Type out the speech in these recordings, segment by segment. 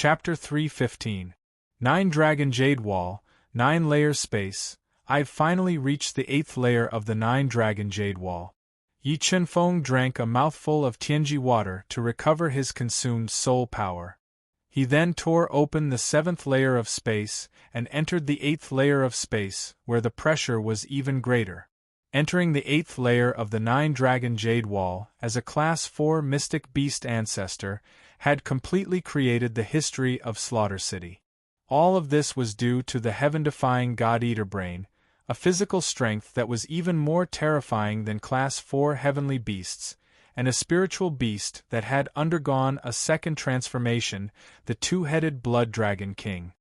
Chapter 3:15. 9 Dragon Jade Wall, 9 Layer Space. I've finally reached the 8th layer of the 9 Dragon Jade Wall. Yi Chunfeng drank a mouthful of Tianji water to recover his consumed soul power. He then tore open the 7th layer of space and entered the 8th layer of space, where the pressure was even greater. Entering the 8th layer of the 9 Dragon Jade Wall as a Class 4 Mystic Beast ancestor had completely created the history of Slaughter City. All of this was due to the heaven-defying God-Eater brain, a physical strength that was even more terrifying than Class 4 heavenly beasts, and a spiritual beast that had undergone a second transformation, the Two-Headed Blood Dragon King.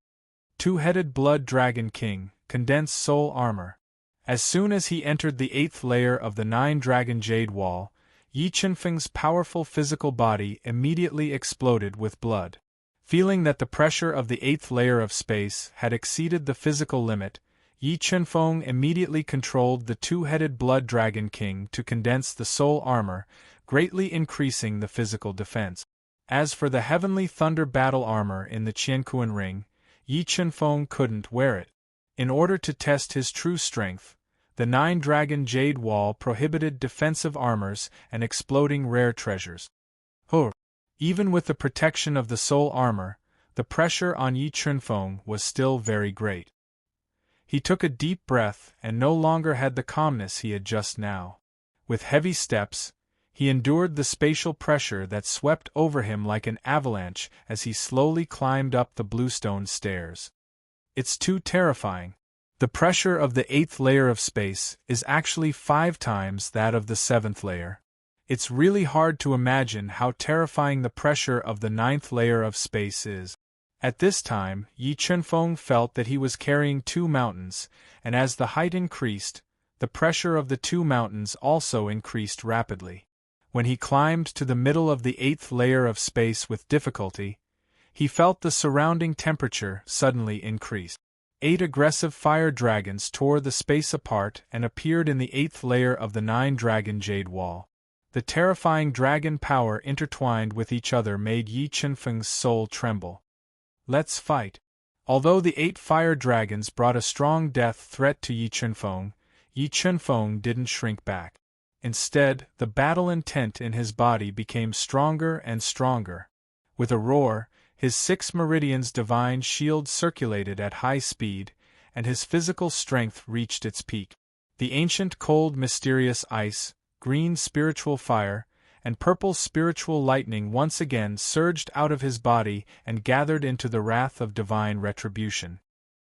Two-Headed Blood Dragon King, condensed soul armor. As soon as he entered the 8th layer of the 9 Dragon Jade Wall, Yi Chunfeng's powerful physical body immediately exploded with blood. Feeling that the pressure of the 8th layer of space had exceeded the physical limit, Yi Chunfeng immediately controlled the Two-Headed Blood Dragon King to condense the soul armor, greatly increasing the physical defense. As for the Heavenly Thunder battle armor in the Qianquan Ring, Yi Chunfeng couldn't wear it. In order to test his true strength, the 9 Dragon Jade Wall prohibited defensive armors and exploding rare treasures. Even with the protection of the soul armor, the pressure on Yi Chunfeng was still very great. He took a deep breath and no longer had the calmness he had just now. With heavy steps, he endured the spatial pressure that swept over him like an avalanche as he slowly climbed up the bluestone stairs. It's too terrifying. The pressure of the 8th layer of space is actually 5 times that of the 7th layer. It's really hard to imagine how terrifying the pressure of the 9th layer of space is. At this time, Yi Chunfeng felt that he was carrying 2 mountains, and as the height increased, the pressure of the 2 mountains also increased rapidly. When he climbed to the middle of the 8th layer of space with difficulty, he felt the surrounding temperature suddenly increase. 8 aggressive fire dragons tore the space apart and appeared in the 8th layer of the 9 Dragon Jade Wall. The terrifying dragon power intertwined with each other made Yi Chunfeng's soul tremble. Let's fight. Although the 8 fire dragons brought a strong death threat to Yi Chunfeng didn't shrink back. Instead, the battle intent in his body became stronger and stronger. With a roar, his 6 meridians divine shield circulated at high speed, and his physical strength reached its peak. The ancient cold mysterious ice, green spiritual fire, and purple spiritual lightning once again surged out of his body and gathered into the wrath of divine retribution.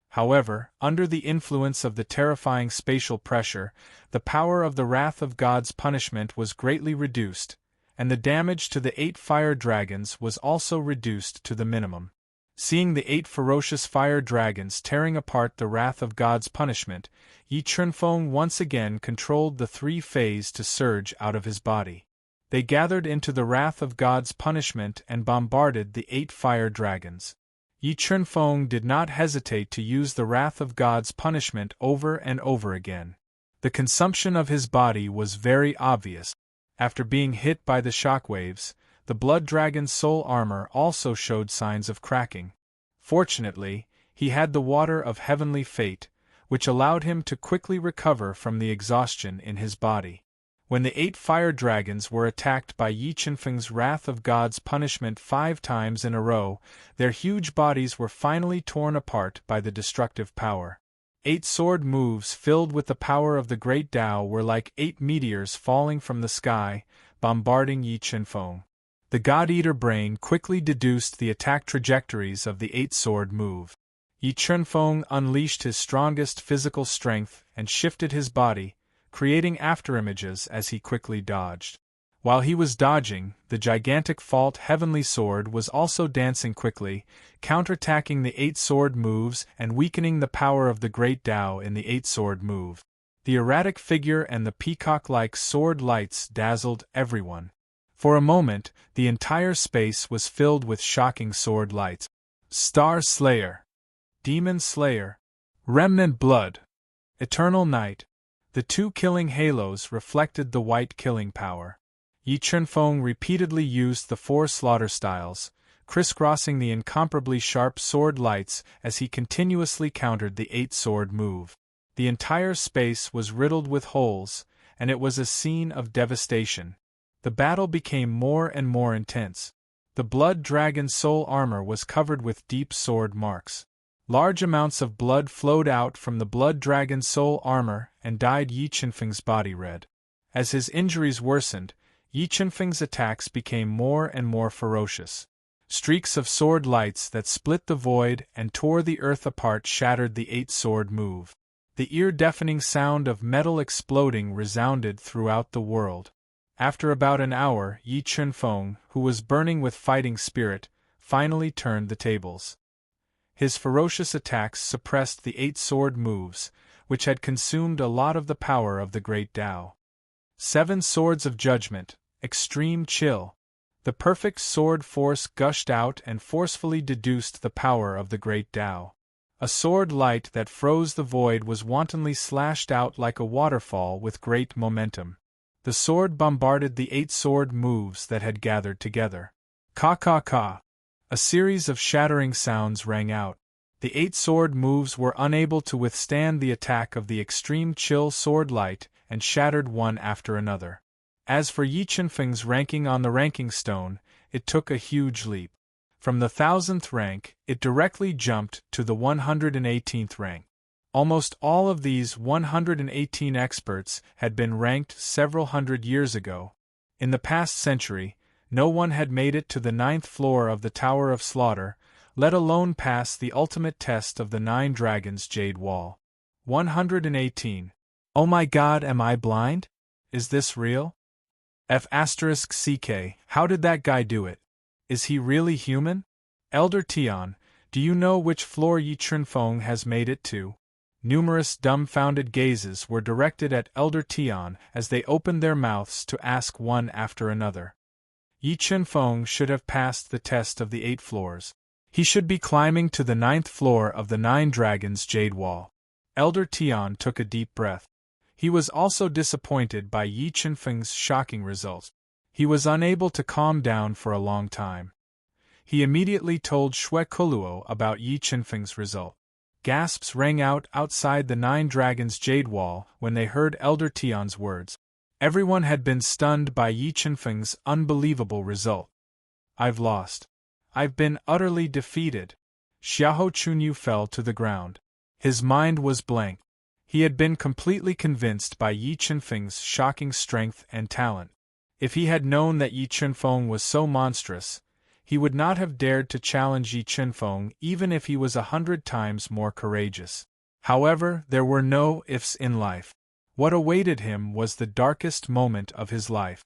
However, under the influence of the terrifying spatial pressure, the power of the wrath of God's punishment was greatly reduced, and the damage to the 8 fire dragons was also reduced to the minimum. Seeing the 8 ferocious fire dragons tearing apart the wrath of God's punishment, Yi Chunfeng once again controlled the 3 phases to surge out of his body. They gathered into the wrath of God's punishment and bombarded the 8 fire dragons. Yi Chunfeng did not hesitate to use the wrath of God's punishment over and over again. The consumption of his body was very obvious. After being hit by the shockwaves, the blood dragon's soul armor also showed signs of cracking. Fortunately, he had the water of heavenly fate, which allowed him to quickly recover from the exhaustion in his body. When the 8 fire dragons were attacked by Yi Chunfeng's wrath of God's punishment 5 times in a row, their huge bodies were finally torn apart by the destructive power. 8 sword moves filled with the power of the great Tao were like 8 meteors falling from the sky, bombarding Yi Chunfeng. The God-Eater brain quickly deduced the attack trajectories of the 8 sword move. Yi Chunfeng unleashed his strongest physical strength and shifted his body, creating afterimages as he quickly dodged. While he was dodging, the gigantic fault heavenly sword was also dancing quickly, counterattacking the 8 sword moves and weakening the power of the great Tao in the 8 sword move. The erratic figure and the peacock-like sword lights dazzled everyone. For a moment, the entire space was filled with shocking sword lights. Star Slayer, Demon Slayer, Remnant Blood, Eternal Night. The 2 killing halos reflected the white killing power. Yi Chunfeng repeatedly used the 4 slaughter styles, crisscrossing the incomparably sharp sword lights as he continuously countered the 8-sword move. The entire space was riddled with holes, and it was a scene of devastation. The battle became more and more intense. The blood dragon soul armor was covered with deep sword marks. Large amounts of blood flowed out from the blood dragon soul armor and dyed Yi Qinfeng's body red. As his injuries worsened, Yi Qinfeng's attacks became more and more ferocious. Streaks of sword lights that split the void and tore the earth apart shattered the 8-sword move. The ear-deafening sound of metal exploding resounded throughout the world. After about an hour, Yi Qinfeng, who was burning with fighting spirit, finally turned the tables. His ferocious attacks suppressed the 8-sword moves, which had consumed a lot of the power of the Great Tao. 7 Swords of Judgment, Extreme Chill. The perfect sword force gushed out and forcefully deduced the power of the Great Tao. A sword light that froze the void was wantonly slashed out like a waterfall with great momentum. The sword bombarded the 8-sword moves that had gathered together. Ka ka ka. A series of shattering sounds rang out. The 8-sword moves were unable to withstand the attack of the extreme chill sword light and shattered one after another. As for Yi Qinfeng's ranking on the ranking stone, it took a huge leap. From the 1000th rank, it directly jumped to the 118th rank. Almost all of these 118 experts had been ranked several hundred years ago. In the past century, no one had made it to the 9th floor of the Tower of Slaughter, let alone pass the ultimate test of the 9 Dragons Jade Wall. 118. Oh my God, am I blind? Is this real? F***ck, how did that guy do it? Is he really human? Elder Tian, do you know which floor Yi Qinfeng has made it to? Numerous dumbfounded gazes were directed at Elder Tian as they opened their mouths to ask one after another. Yi Qinfeng should have passed the test of the 8 floors. He should be climbing to the 9th floor of the 9 Dragons Jade Wall. Elder Tian took a deep breath. He was also disappointed by Yi Qinfeng's shocking results. He was unable to calm down for a long time. He immediately told Shui Koluo about Yi Qinfeng's result. Gasps rang out outside the 9 Dragons Jade Wall when they heard Elder Tian's words. Everyone had been stunned by Yi Qinfeng's unbelievable result. I've lost. I've been utterly defeated. Xiahou Chunyu fell to the ground. His mind was blank. He had been completely convinced by Yi Qinfeng's shocking strength and talent. If he had known that Yi Qinfeng was so monstrous, he would not have dared to challenge Yi Qinfeng even if he was 100 times more courageous. However, there were no ifs in life. What awaited him was the darkest moment of his life.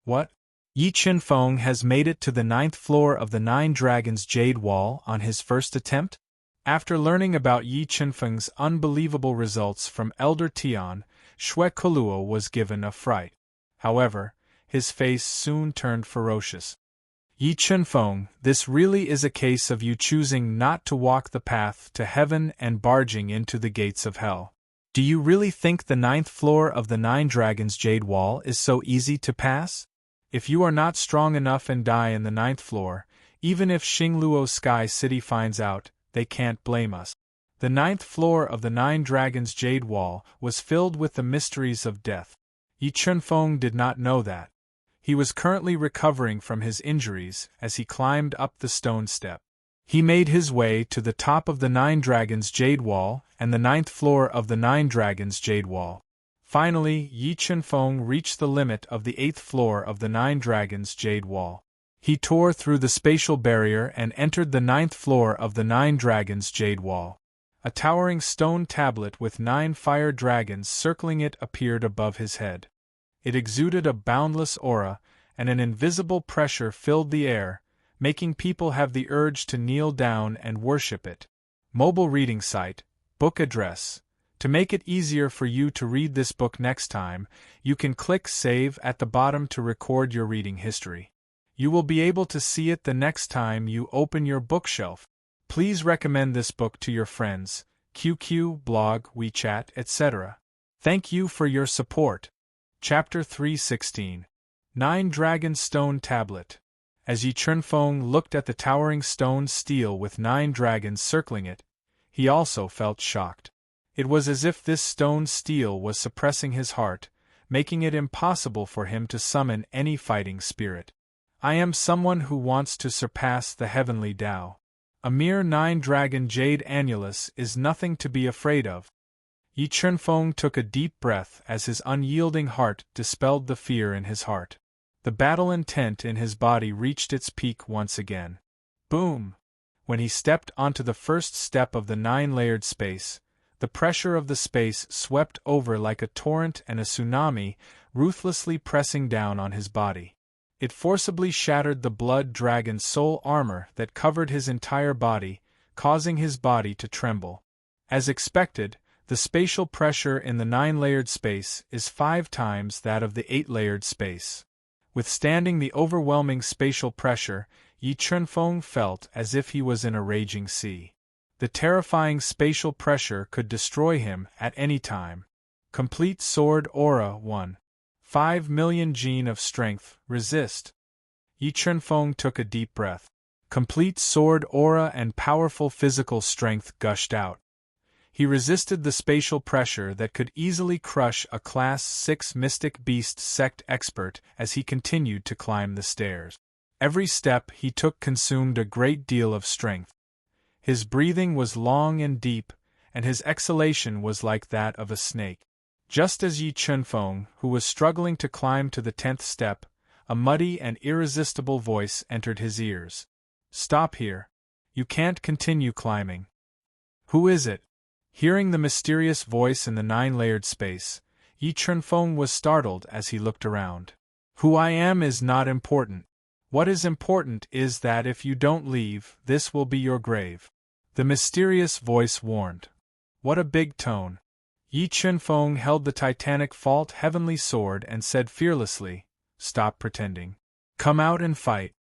What? Yi Qinfeng has made it to the 9th floor of the 9 Dragons Jade Wall on his first attempt? After learning about Yi Qinfeng's unbelievable results from Elder Tian, Shui Koluo was given a fright. However, his face soon turned ferocious. Yi Qinfeng, this really is a case of you choosing not to walk the path to heaven and barging into the gates of hell. Do you really think the 9th floor of the 9 Dragons Jade Wall is so easy to pass? If you are not strong enough and die in the 9th floor, even if Xingluo Sky City finds out, they can't blame us. The 9th floor of the 9 Dragons Jade Wall was filled with the mysteries of death. Yi Qinfeng did not know that. He was currently recovering from his injuries as he climbed up the stone step. He made his way to the top of the 9 Dragons Jade Wall and the 9th floor of the 9 Dragons Jade Wall. Finally, Yi Qinfeng reached the limit of the 8th floor of the 9 Dragons Jade Wall. He tore through the spatial barrier and entered the 9th floor of the 9 Dragons Jade Wall. A towering stone tablet with 9 fire dragons circling it appeared above his head. It exuded a boundless aura, and an invisible pressure filled the air, making people have the urge to kneel down and worship it. Mobile reading site, book address. To make it easier for you to read this book next time, you can click Save at the bottom to record your reading history. You will be able to see it the next time you open your bookshelf. Please recommend this book to your friends, QQ, blog, WeChat, etc. Thank you for your support. Chapter 316. 9 Dragon Stone Tablet. As Yi Chunfeng looked at the towering stone stele with 9 dragons circling it, he also felt shocked. It was as if this stone stele was suppressing his heart, making it impossible for him to summon any fighting spirit. I am someone who wants to surpass the heavenly Tao. A mere 9-dragon jade annulus is nothing to be afraid of. Yi Chunfeng took a deep breath as his unyielding heart dispelled the fear in his heart. The battle intent in his body reached its peak once again. Boom! When he stepped onto the first step of the 9-layered space, the pressure of the space swept over like a torrent and a tsunami, ruthlessly pressing down on his body. It forcibly shattered the blood dragon's soul armor that covered his entire body, causing his body to tremble. As expected, the spatial pressure in the 9-layered space is 5 times that of the 8-layered space. Withstanding the overwhelming spatial pressure, Yi Chunfeng felt as if he was in a raging sea. The terrifying spatial pressure could destroy him at any time. Complete Sword Aura 1. 5 million gene of strength, resist. Yi Chunfeng took a deep breath. Complete sword aura and powerful physical strength gushed out. He resisted the spatial pressure that could easily crush a Class 6 Mystic Beast Sect expert as he continued to climb the stairs. Every step he took consumed a great deal of strength. His breathing was long and deep, and his exhalation was like that of a snake. Just as Yi Chunfeng, who was struggling to climb to the 10th step, a muddy and irresistible voice entered his ears. "Stop here. You can't continue climbing." "Who is it?" Hearing the mysterious voice in the 9-layered space, Yi Chunfeng was startled as he looked around. "Who I am is not important. What is important is that if you don't leave, this will be your grave," the mysterious voice warned. What a big tone. Yi Chunfeng held the titanic fault heavenly sword and said fearlessly, "Stop pretending. Come out and fight.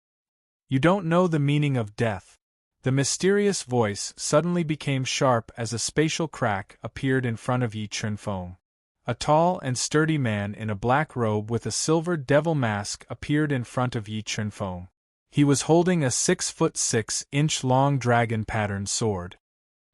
You don't know the meaning of death." The mysterious voice suddenly became sharp as a spatial crack appeared in front of Yi Chunfeng. A tall and sturdy man in a black robe with a silver devil mask appeared in front of Yi Chunfeng. He was holding a 6'6" long dragon-patterned sword.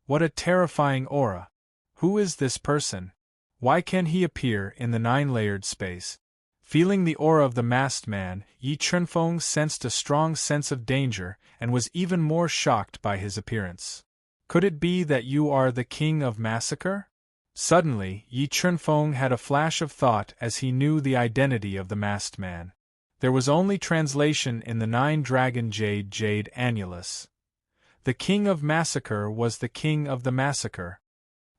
What a terrifying aura! Who is this person? Why can he appear in the 9-layered space? Feeling the aura of the masked man, Yi Chunfeng sensed a strong sense of danger and was even more shocked by his appearance. Could it be that you are the king of massacre? Suddenly, Yi Chunfeng had a flash of thought as he knew the identity of the masked man. There was only translation in the 9-dragon jade annulus. The king of massacre was the king of the massacre.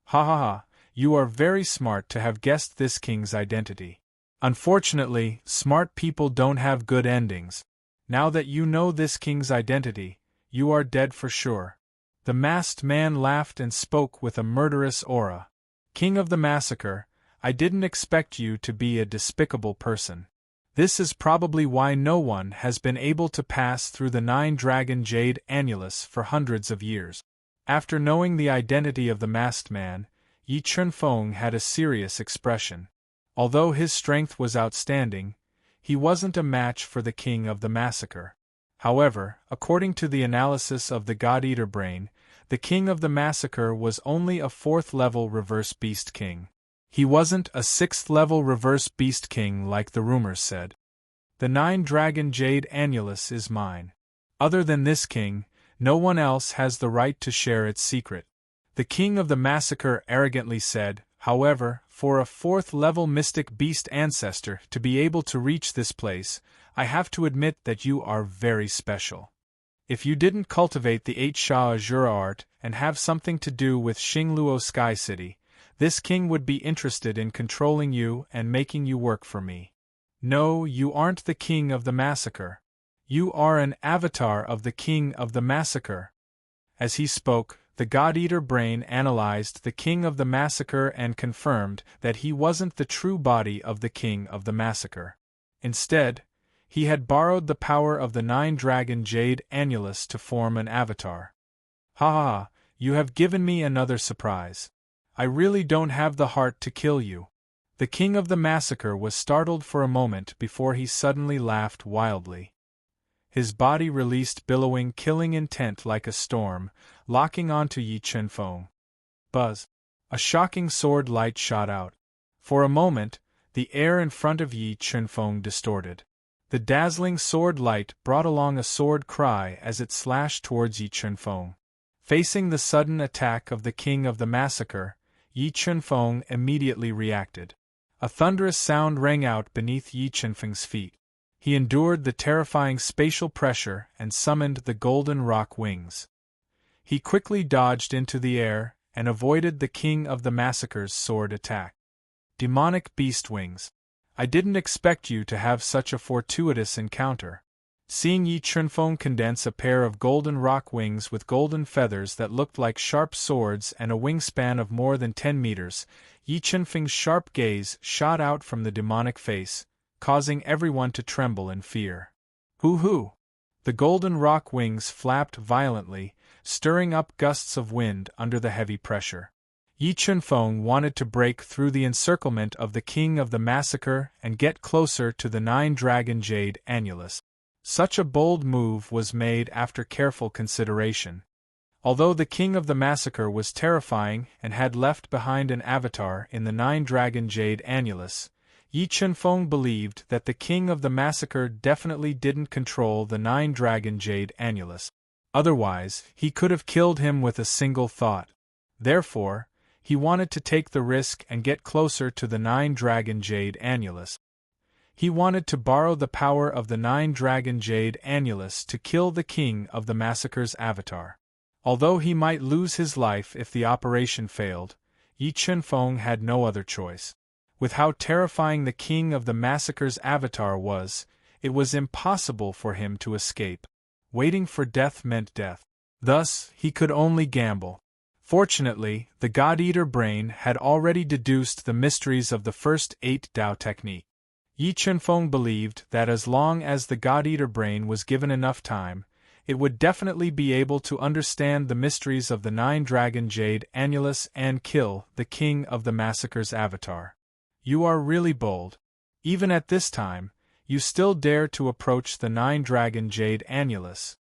Ha ha ha, you are very smart to have guessed this king's identity. Unfortunately, smart people don't have good endings. Now that you know this king's identity, you are dead for sure. The masked man laughed and spoke with a murderous aura. King of the massacre, I didn't expect you to be a despicable person. This is probably why no one has been able to pass through the 9-dragon jade annulus for hundreds of years. After knowing the identity of the masked man, Yi Chunfeng had a serious expression. Although his strength was outstanding, he wasn't a match for the king of the massacre. However, according to the analysis of the God-Eater brain, the king of the massacre was only a 4th-level reverse beast king. He wasn't a 6th-level reverse beast king like the rumors said. The 9-dragon jade annulus is mine. Other than this king, no one else has the right to share its secret. The king of the massacre arrogantly said, however, for a 4th-level mystic beast ancestor to be able to reach this place, I have to admit that you are very special. If you didn't cultivate the 8 Sha Azura art and have something to do with Xingluo Sky City, this king would be interested in controlling you and making you work for me. No, you aren't the king of the massacre. You are an avatar of the king of the massacre. As he spoke, the God-Eater brain analyzed the king of the massacre and confirmed that he wasn't the true body of the king of the massacre. Instead, he had borrowed the power of the 9-dragon jade annulus to form an avatar. Ha ha ha, you have given me another surprise. I really don't have the heart to kill you. The king of the massacre was startled for a moment before he suddenly laughed wildly. His body released billowing, killing intent like a storm, locking onto Yi Chenfeng. Buzz! A shocking sword light shot out. For a moment, the air in front of Yi Chenfeng distorted. The dazzling sword light brought along a sword cry as it slashed towards Yi Chenfeng. Facing the sudden attack of the King of the Massacre, Yi Chenfeng immediately reacted. A thunderous sound rang out beneath Yi Chenfeng's feet. He endured the terrifying spatial pressure and summoned the golden rock wings. He quickly dodged into the air and avoided the King of the Massacre's sword attack. Demonic beast wings. I didn't expect you to have such a fortuitous encounter. Seeing Yi Chenfeng condense a pair of golden rock wings with golden feathers that looked like sharp swords and a wingspan of more than 10 meters, Yi Chenfeng's sharp gaze shot out from the demonic face, causing everyone to tremble in fear. Hoo-hoo! The golden rock wings flapped violently, stirring up gusts of wind under the heavy pressure. Yi Chenfeng wanted to break through the encirclement of the King of the Massacre and get closer to the 9-dragon jade annulus. Such a bold move was made after careful consideration. Although the King of the Massacre was terrifying and had left behind an avatar in the 9-dragon jade annulus, Yi Chenfeng believed that the King of the Massacre definitely didn't control the 9-dragon jade annulus. Otherwise, he could have killed him with a single thought. Therefore, he wanted to take the risk and get closer to the 9-dragon jade annulus. He wanted to borrow the power of the 9-dragon jade annulus to kill the King of the Massacre's avatar. Although he might lose his life if the operation failed, Yi Chenfeng had no other choice. With how terrifying the King of the Massacre's avatar was, it was impossible for him to escape. Waiting for death meant death. Thus, he could only gamble. Fortunately, the God-Eater brain had already deduced the mysteries of the first 8 Dao technique. Yi Chenfeng believed that as long as the God-Eater brain was given enough time, it would definitely be able to understand the mysteries of the 9-dragon jade annulus and kill the King of the Massacre's avatar. You are really bold. Even at this time, you still dare to approach the 9-dragon jade annulus.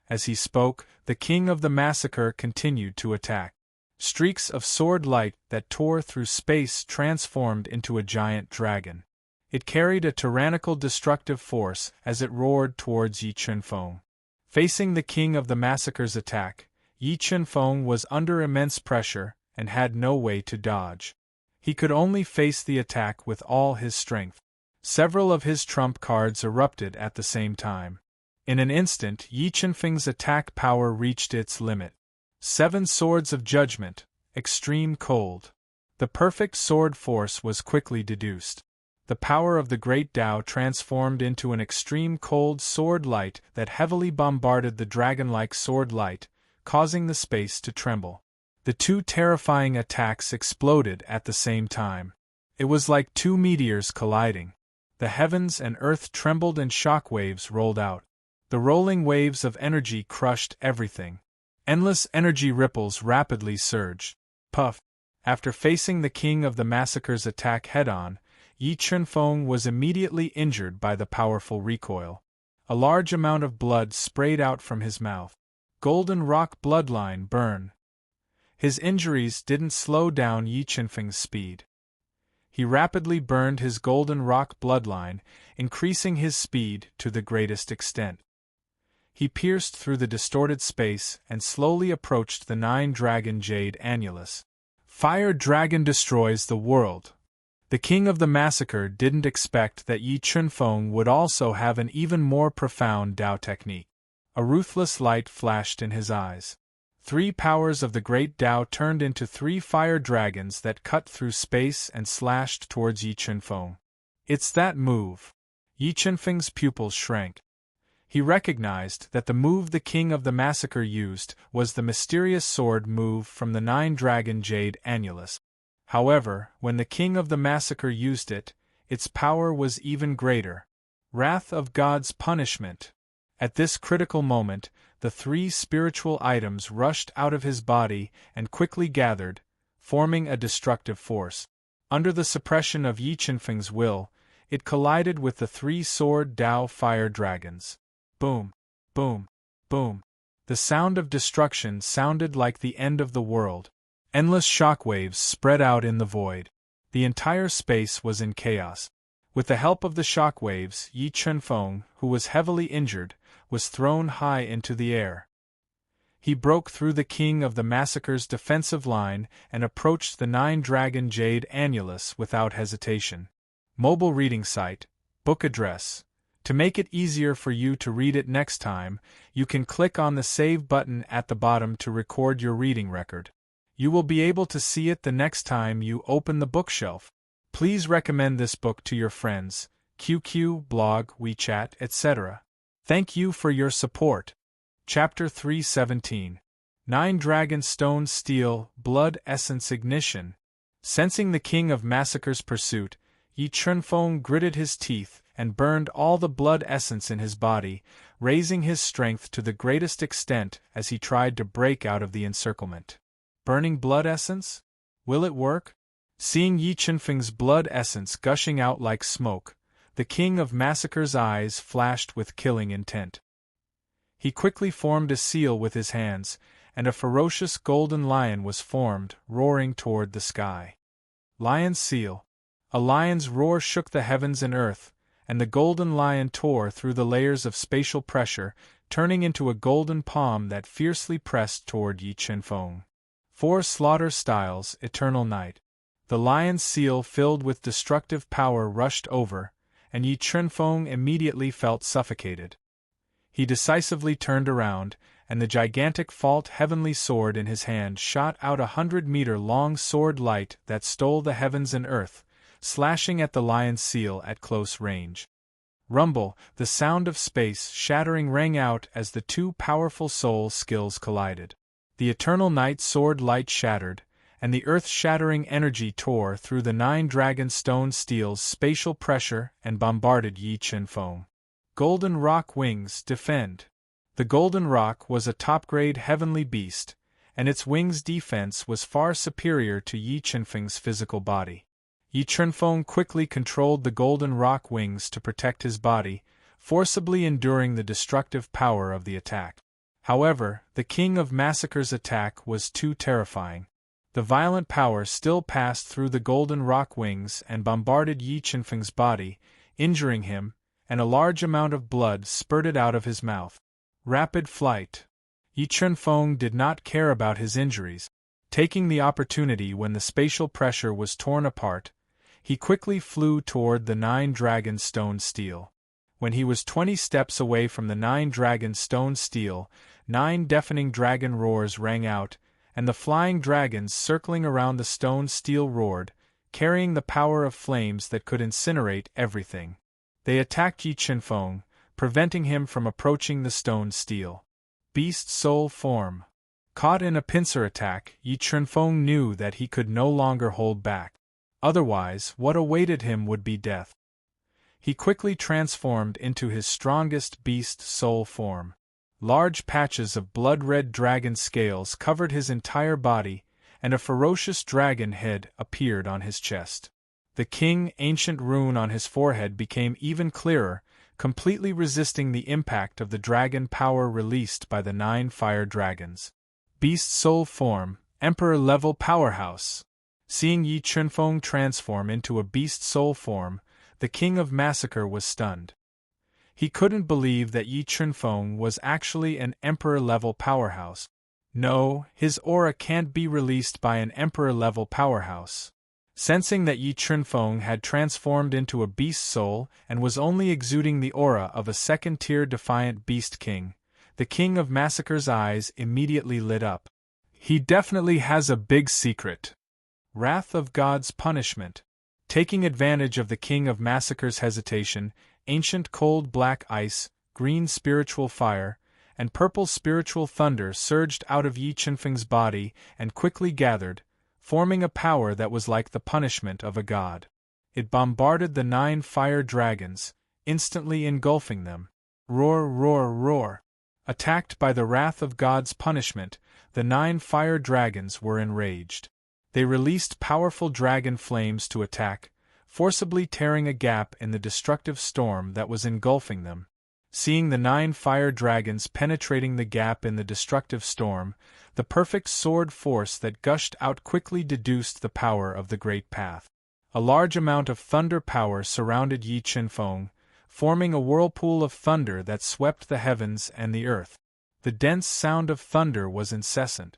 As he spoke, the King of the Massacre continued to attack. Streaks of sword light that tore through space transformed into a giant dragon. It carried a tyrannical destructive force as it roared towards Yi Chenfeng. Facing the King of the Massacre's attack, Yi Chenfeng was under immense pressure and had no way to dodge. He could only face the attack with all his strength. Several of his trump cards erupted at the same time. In an instant, Yi Chenfeng's attack power reached its limit. 7 swords of judgment, extreme cold. The perfect sword force was quickly deduced. The power of the great Tao transformed into an extreme cold sword light that heavily bombarded the dragon-like sword light, causing the space to tremble. The 2 terrifying attacks exploded at the same time. It was like 2 meteors colliding. The heavens and earth trembled and shockwaves rolled out. The rolling waves of energy crushed everything. Endless energy ripples rapidly surged. Puff! After facing the King of the Massacre's attack head-on, Yi Chenfeng was immediately injured by the powerful recoil. A large amount of blood sprayed out from his mouth. Golden rock bloodline burn. His injuries didn't slow down Yi Chenfeng's speed. He rapidly burned his golden rock bloodline, increasing his speed to the greatest extent. He pierced through the distorted space and slowly approached the 9-dragon jade annulus. Fire dragon destroys the world. The King of the Massacre didn't expect that Yi Chenfeng would also have an even more profound Dao technique. A ruthless light flashed in his eyes. 3 powers of the great Tao turned into 3 fire dragons that cut through space and slashed towards Yi Chenfeng. It's that move. Yi Chenfeng's pupils shrank. He recognized that the move the King of the Massacre used was the mysterious sword move from the 9-dragon jade annulus. However, when the King of the Massacre used it, its power was even greater. Wrath of God's punishment. At this critical moment, the 3 spiritual items rushed out of his body and quickly gathered, forming a destructive force. Under the suppression of Yi Chenfeng's will, it collided with the 3 sword Dao fire dragons. Boom, boom, boom. The sound of destruction sounded like the end of the world. Endless shockwaves spread out in the void. The entire space was in chaos. With the help of the shockwaves, Yi Chunfeng, who was heavily injured, was thrown high into the air. He broke through the King of the Massacre's defensive line and approached the nine-dragon jade annulus without hesitation. Mobile reading site, book address. To make it easier for you to read it next time, you can click on the Save button at the bottom to record your reading record. You will be able to see it the next time you open the bookshelf. Please recommend this book to your friends, QQ, blog, WeChat, etc. Thank you for your support. Chapter 317. 9 Dragon Stone Steel, Blood Essence Ignition. Sensing the King of Massacre's pursuit, Yi Chunfeng gritted his teeth and burned all the blood essence in his body, raising his strength to the greatest extent as he tried to break out of the encirclement. Burning blood essence? Will it work? Seeing Yi Chunfeng's blood essence gushing out like smoke, the King of Massacre's eyes flashed with killing intent. He quickly formed a seal with his hands, and a ferocious golden lion was formed, roaring toward the sky. Lion's seal. A lion's roar shook the heavens and earth, and the golden lion tore through the layers of spatial pressure, turning into a golden palm that fiercely pressed toward Yi Chunfeng. 4 Slaughter Styles, Eternal Night. The lion's seal filled with destructive power rushed over, and Yi Chunfeng immediately felt suffocated. He decisively turned around, and the gigantic fault heavenly sword in his hand shot out 100-meter-long sword light that stole the heavens and earth, slashing at the lion's seal at close range. Rumble, the sound of space shattering rang out as the two powerful soul skills collided. The Eternal Night sword light shattered, and the earth-shattering energy tore through the 9 Dragon Stone Steel's spatial pressure and bombarded Yi Chunfeng. Golden Rock Wings Defend. The Golden Rock was a top-grade heavenly beast, and its wings' defense was far superior to Yi Chunfeng's physical body. Yi Chunfeng quickly controlled the Golden Rock wings to protect his body, forcibly enduring the destructive power of the attack. However, the King of Massacre's attack was too terrifying. The violent power still passed through the Golden Rock wings and bombarded Yi Chunfeng's body, injuring him, and a large amount of blood spurted out of his mouth. Rapid Flight. Yi Chunfeng did not care about his injuries. Taking the opportunity when the spatial pressure was torn apart, he quickly flew toward the 9 Dragon Stone Steel. When he was 20 steps away from the 9 Dragon Stone Steel, 9 deafening dragon roars rang out, and the flying dragons circling around the stone steel roared, carrying the power of flames that could incinerate everything. They attacked Yi Chunfeng, preventing him from approaching the stone steel. Beast Soul Form. Caught in a pincer attack, Yi Chunfeng knew that he could no longer hold back. Otherwise, what awaited him would be death. He quickly transformed into his strongest beast soul form. Large patches of blood-red dragon scales covered his entire body, and a ferocious dragon head appeared on his chest. The King Ancient rune on his forehead became even clearer, completely resisting the impact of the dragon power released by the 9 fire dragons. Beast Soul Form, Emperor-level powerhouse. Seeing Yi Chunfeng transform into a beast soul form, the King of Massacre was stunned. He couldn't believe that Yi Chunfeng was actually an Emperor-level powerhouse. No, his aura can't be released by an Emperor-level powerhouse. Sensing that Yi Chunfeng had transformed into a beast soul and was only exuding the aura of a second-tier defiant beast king, the King of Massacre's eyes immediately lit up. He definitely has a big secret. Wrath of God's Punishment. Taking advantage of the King of Massacre's hesitation, ancient cold black ice, green spiritual fire, and purple spiritual thunder surged out of Yi Chunfeng's body and quickly gathered, forming a power that was like the punishment of a god. It bombarded the 9 fire dragons, instantly engulfing them. Roar, roar, roar. Attacked by the wrath of God's punishment, the 9 fire dragons were enraged. They released powerful dragon flames to attack, forcibly tearing a gap in the destructive storm that was engulfing them. Seeing the 9 fire dragons penetrating the gap in the destructive storm, the perfect sword force that gushed out quickly deduced the power of the great path. A large amount of thunder power surrounded Yi Qinfeng, forming a whirlpool of thunder that swept the heavens and the earth. The dense sound of thunder was incessant.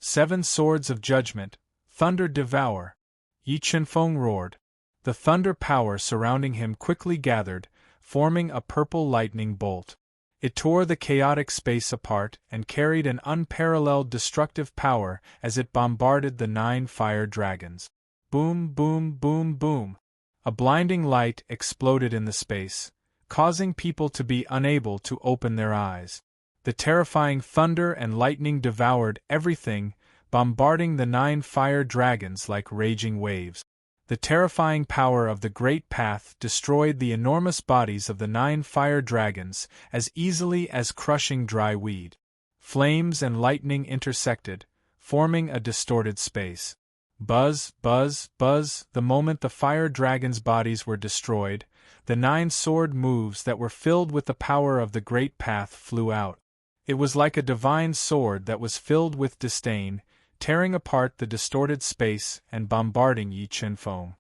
7 swords of judgment, thunder devour. Yi Qinfeng roared. The thunder power surrounding him quickly gathered, forming a purple lightning bolt. It tore the chaotic space apart and carried an unparalleled destructive power as it bombarded the 9 fire dragons. Boom, boom, boom, boom. A blinding light exploded in the space, causing people to be unable to open their eyes. The terrifying thunder and lightning devoured everything, bombarding the 9 fire dragons like raging waves. The terrifying power of the great path destroyed the enormous bodies of the 9 fire dragons as easily as crushing dry weed. Flames and lightning intersected, forming a distorted space. Buzz, buzz, buzz. The moment the fire dragons' bodies were destroyed, the 9 sword moves that were filled with the power of the great path flew out. It was like a divine sword that was filled with disdain, tearing apart the distorted space and bombarding Yi Qinfeng.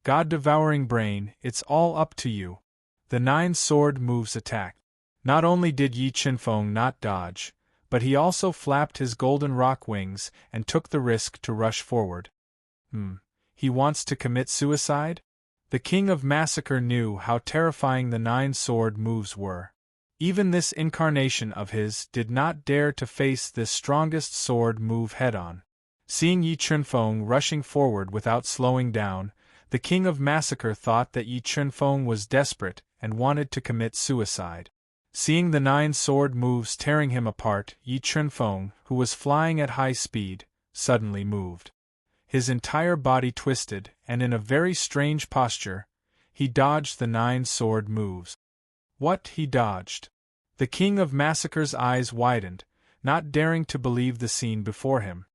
God-devouring brain, it's all up to you. The 9 sword moves attacked. Not only did Yi Qinfeng not dodge, but he also flapped his golden rock wings and took the risk to rush forward. He wants to commit suicide? The King of Massacre knew how terrifying the 9 sword moves were. Even this incarnation of his did not dare to face this strongest sword move head-on. Seeing Yi Qinfeng rushing forward without slowing down, the King of Massacre thought that Yi Qinfeng was desperate and wanted to commit suicide. Seeing the 9 sword moves tearing him apart, Yi Qinfeng, who was flying at high speed, suddenly moved. His entire body twisted, and in a very strange posture, he dodged the 9 sword moves. What he dodged? The King of Massacre's eyes widened, not daring to believe the scene before him.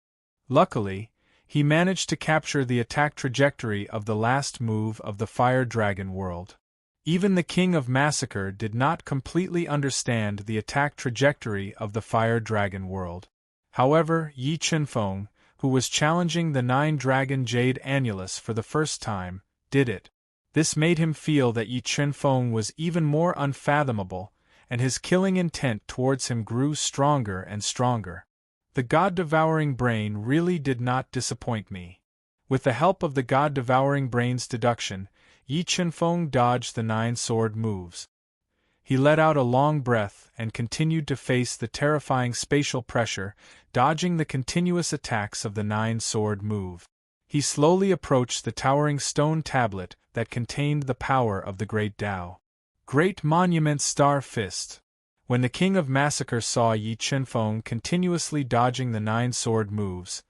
Luckily, he managed to capture the attack trajectory of the last move of the Fire Dragon world. Even the King of Massacre did not completely understand the attack trajectory of the Fire Dragon world. However, Yi Qinfeng, who was challenging the 9-dragon Jade Annulus for the first time, did it. This made him feel that Yi Qinfeng was even more unfathomable, and his killing intent towards him grew stronger and stronger. The God-devouring brain really did not disappoint me. With the help of the God-devouring brain's deduction, Yi Qinfeng dodged the 9 sword moves. He let out a long breath and continued to face the terrifying spatial pressure, dodging the continuous attacks of the 9 sword move. He slowly approached the towering stone tablet that contained the power of the Great Tao. Great Monument Star Fist. When the King of Massacre saw Yi Qinfeng continuously dodging the 9 sword moves,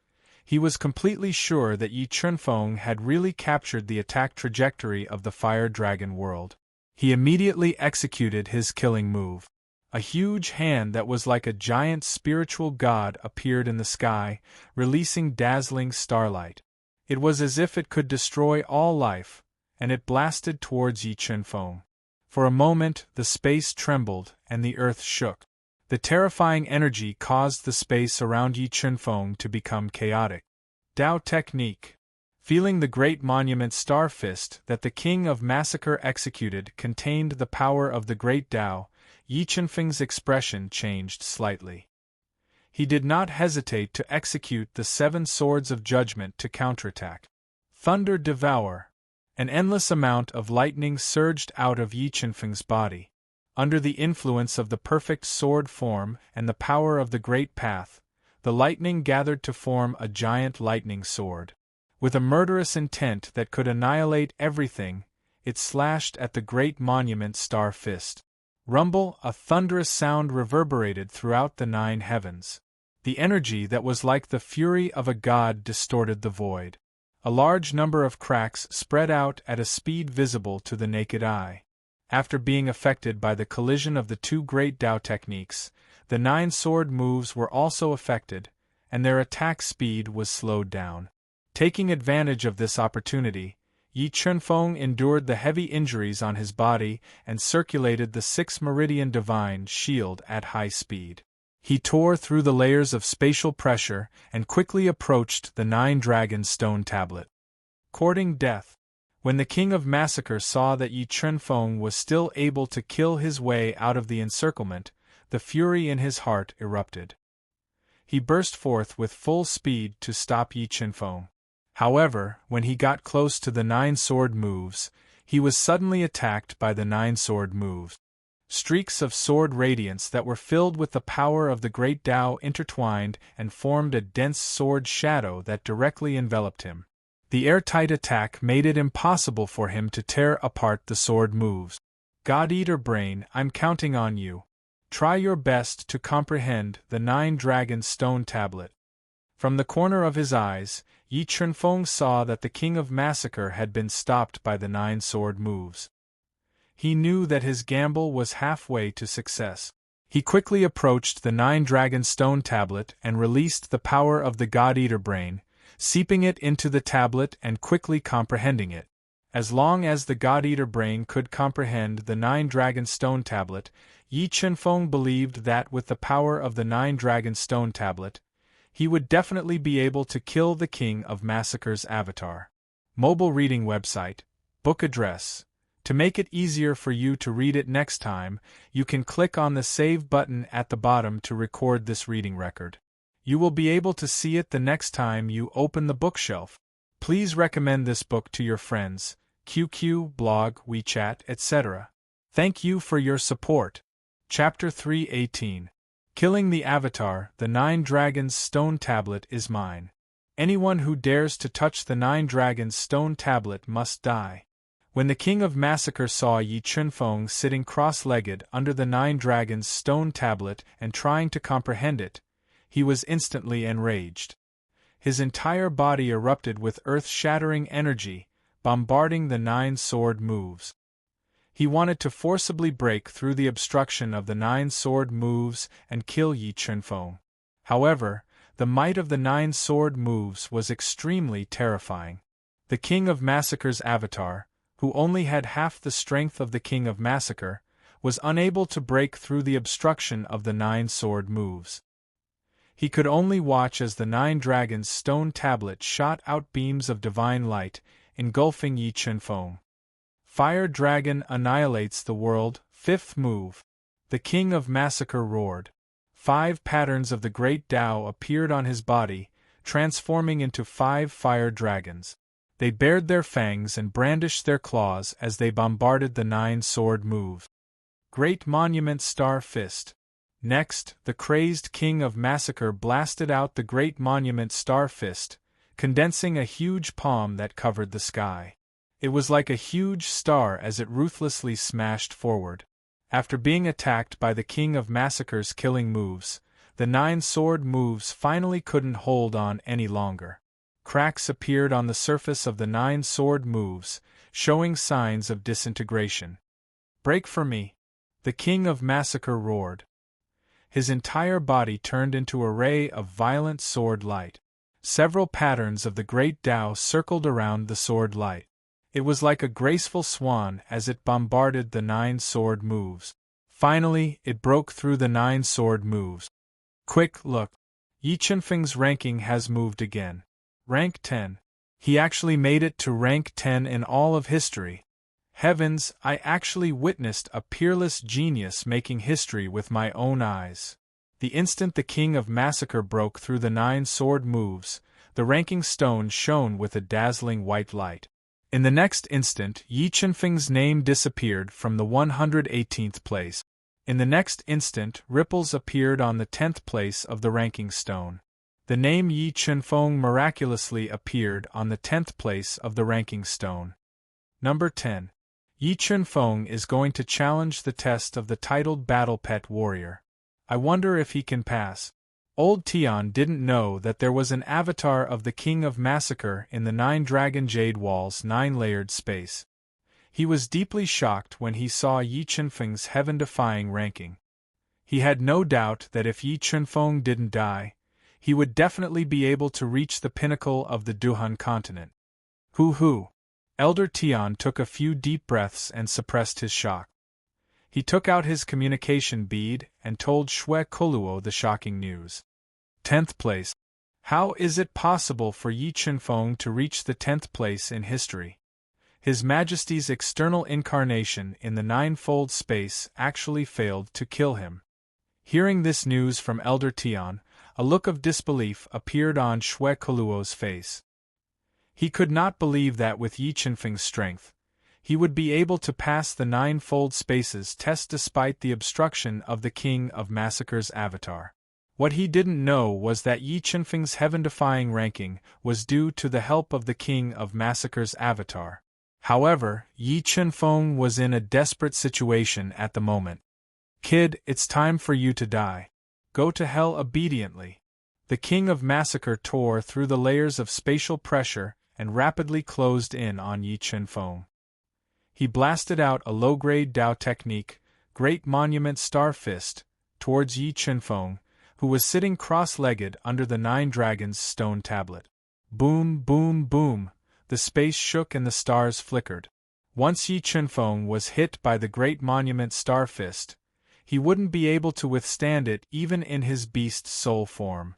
he was completely sure that Yi Qinfeng had really captured the attack trajectory of the Fire Dragon world. He immediately executed his killing move. A huge hand that was like a giant spiritual god appeared in the sky, releasing dazzling starlight. It was as if it could destroy all life, and it blasted towards Yi Qinfeng. For a moment, the space trembled and the earth shook. The terrifying energy caused the space around Yi Qinfeng to become chaotic. Tao Technique. Feeling the great monument star fist that the King of Massacre executed contained the power of the great Tao, Yi Qinfeng's expression changed slightly. He did not hesitate to execute the 7 swords of judgment to counterattack. Thunder Devour. An endless amount of lightning surged out of Yi Qinfeng's body. Under the influence of the perfect sword form and the power of the great path, the lightning gathered to form a giant lightning sword. With a murderous intent that could annihilate everything, it slashed at the great monument star fist. Rumble, a thunderous sound reverberated throughout the 9 heavens. The energy that was like the fury of a god distorted the void. A large number of cracks spread out at a speed visible to the naked eye. After being affected by the collision of the 2 great Tao techniques, the 9 sword moves were also affected, and their attack speed was slowed down. Taking advantage of this opportunity, Yi Chunfeng endured the heavy injuries on his body and circulated the 6 meridian divine shield at high speed. He tore through the layers of spatial pressure and quickly approached the 9-dragon stone tablet. Courting death. When the King of Massacre saw that Yi Chunfeng was still able to kill his way out of the encirclement, the fury in his heart erupted. He burst forth with full speed to stop Yi Chunfeng. However, when he got close to the 9 sword moves, he was suddenly attacked by the 9 sword moves. Streaks of sword radiance that were filled with the power of the great Tao intertwined and formed a dense sword shadow that directly enveloped him. The airtight attack made it impossible for him to tear apart the sword moves. God-Eater Brain, I'm counting on you. Try your best to comprehend the 9-dragon stone tablet. From the corner of his eyes, Yi Chunfeng saw that the King of Massacre had been stopped by the 9 sword moves. He knew that his gamble was halfway to success. He quickly approached the 9-dragon stone tablet and released the power of the God-Eater Brain, seeping it into the tablet and quickly comprehending it. As long as the God-Eater Brain could comprehend the 9-dragon stone tablet, Yi Chunfeng believed that with the power of the 9-dragon stone tablet, he would definitely be able to kill the King of Massacre's avatar. Mobile reading website, book address. To make it easier for you to read it next time, you can click on the Save button at the bottom to record this reading record. You will be able to see it the next time you open the bookshelf. Please recommend this book to your friends, QQ, blog, WeChat, etc. Thank you for your support. Chapter 3:18. Killing the Avatar, the 9 Dragons Stone Tablet is mine. Anyone who dares to touch the 9 Dragons Stone Tablet must die. When the King of Massacre saw Yi Chunfeng sitting cross-legged under the 9 Dragons stone tablet and trying to comprehend it, he was instantly enraged. His entire body erupted with earth-shattering energy, bombarding the 9 sword moves. He wanted to forcibly break through the obstruction of the 9 sword moves and kill Yi Chunfeng. However, the might of the 9 sword moves was extremely terrifying. The King of Massacre's avatar, who only had half the strength of the King of Massacre, was unable to break through the obstruction of the 9 sword moves. He could only watch as the 9 Dragons stone tablet shot out beams of divine light, engulfing Yi Chunfeng. Fire Dragon annihilates the world. 5th move. The King of Massacre roared. 5 patterns of the great Tao appeared on his body, transforming into 5 fire dragons. They bared their fangs and brandished their claws as they bombarded the 9 sword moves. Great Monument Star Fist. Next, the crazed King of Massacre blasted out the Great Monument Star Fist, condensing a huge palm that covered the sky. It was like a huge star as it ruthlessly smashed forward. After being attacked by the King of Massacre's killing moves, the 9 sword moves finally couldn't hold on any longer. Cracks appeared on the surface of the 9 sword moves, showing signs of disintegration. Break for me! The King of Massacre roared. His entire body turned into a ray of violent sword light. Several patterns of the great Tao circled around the sword light. It was like a graceful swan as it bombarded the 9 sword moves. Finally, it broke through the 9 sword moves. Quick, look! Yi Chunfeng's ranking has moved again. Rank 10. He actually made it to rank 10 in all of history. Heavens, I actually witnessed a peerless genius making history with my own eyes. The instant the King of Massacre broke through the 9 sword moves, the ranking stone shone with a dazzling white light. In the next instant, Yi Chunfeng's name disappeared from the 118th place. In the next instant, ripples appeared on the 10th place of the ranking stone. The name Yi Chunfeng miraculously appeared on the 10th place of the ranking stone. Number 10. Yi Chunfeng is going to challenge the test of the titled Battle Pet Warrior. I wonder if he can pass. Old Tian didn't know that there was an avatar of the King of Massacre in the 9 Dragon Jade Wall's 9-layered space. He was deeply shocked when he saw Yi Chunfeng's heaven-defying ranking. He had no doubt that if Yi Chunfeng didn't die, he would definitely be able to reach the pinnacle of the Duhan continent. Hoo-hoo! Elder Tian took a few deep breaths and suppressed his shock. He took out his communication bead and told Xue Koluo the shocking news. 10th place. How is it possible for Yi Qinfeng to reach the 10th place in history? His Majesty's external incarnation in the ninefold space actually failed to kill him. Hearing this news from Elder Tian, a look of disbelief appeared on Xue Koluo's face. He could not believe that with Yi Qinfeng's strength, he would be able to pass the ninefold spaces test despite the obstruction of the King of Massacre's avatar. What he didn't know was that Yi Qinfeng's heaven-defying ranking was due to the help of the King of Massacre's avatar. However, Yi Qinfeng was in a desperate situation at the moment. Kid, it's time for you to die. Go to hell obediently. The King of Massacre tore through the layers of spatial pressure and rapidly closed in on Yi Qinfeng. He blasted out a low-grade Dao technique, Great Monument Star Fist, towards Yi Qinfeng, who was sitting cross-legged under the Nine Dragons stone tablet. Boom, boom, boom, the space shook and the stars flickered. Once Yi Qinfeng was hit by the Great Monument Star Fist, he wouldn't be able to withstand it even in his beast soul form.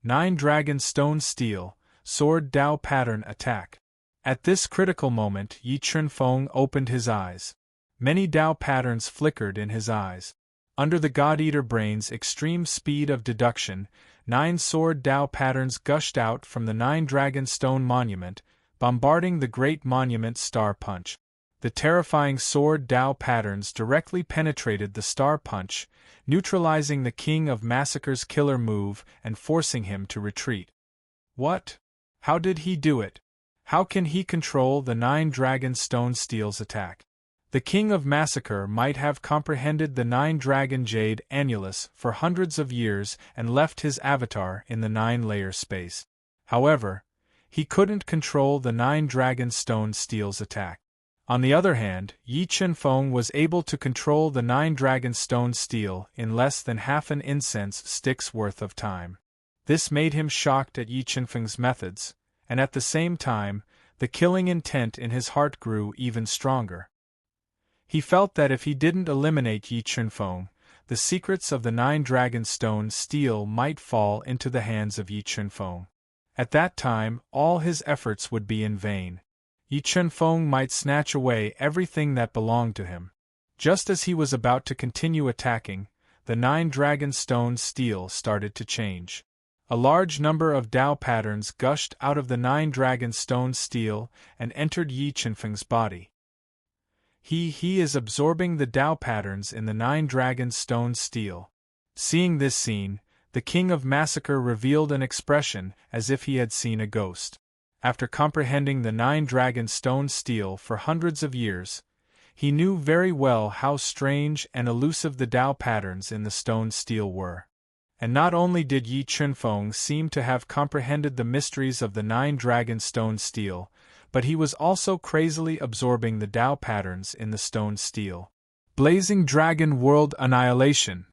Nine Dragon Stone Steel, Sword Dao Pattern Attack. At this critical moment Yi Qinfeng opened his eyes. Many Dao patterns flickered in his eyes. Under the God-Eater brain's extreme speed of deduction, 9 sword Dao patterns gushed out from the Nine Dragon Stone Monument, bombarding the Great Monument Star Punch. The terrifying sword Dao patterns directly penetrated the Star Punch, neutralizing the King of Massacre's killer move and forcing him to retreat. What? How did he do it? How can he control the Nine Dragon Stone Steel's attack? The King of Massacre might have comprehended the Nine Dragon Jade Annulus for hundreds of years and left his avatar in the nine-layer space. However, he couldn't control the Nine Dragon Stone Steel's attack. On the other hand, Yi Qinfeng was able to control the Nine Dragon Stone Steel in less than half an incense stick's worth of time. This made him shocked at Yi Qinfeng's methods, and at the same time, the killing intent in his heart grew even stronger. He felt that if he didn't eliminate Yi Qinfeng, the secrets of the Nine Dragon Stone Steel might fall into the hands of Yi Qinfeng. At that time, all his efforts would be in vain. Yi Qinfeng might snatch away everything that belonged to him. Just as he was about to continue attacking, the Nine Dragon Stone Steel started to change. A large number of Dao patterns gushed out of the Nine Dragon Stone Steel and entered Yi Qinfeng's body. He is absorbing the Dao patterns in the Nine Dragon Stone Steel. Seeing this scene, the King of Massacre revealed an expression as if he had seen a ghost. After comprehending the Nine Dragon Stone Steel for hundreds of years, he knew very well how strange and elusive the Dao patterns in the stone steel were. And not only did Yi Qinfeng seem to have comprehended the mysteries of the Nine Dragon Stone Steel, but he was also crazily absorbing the Dao patterns in the stone steel. Blazing Dragon World Annihilation.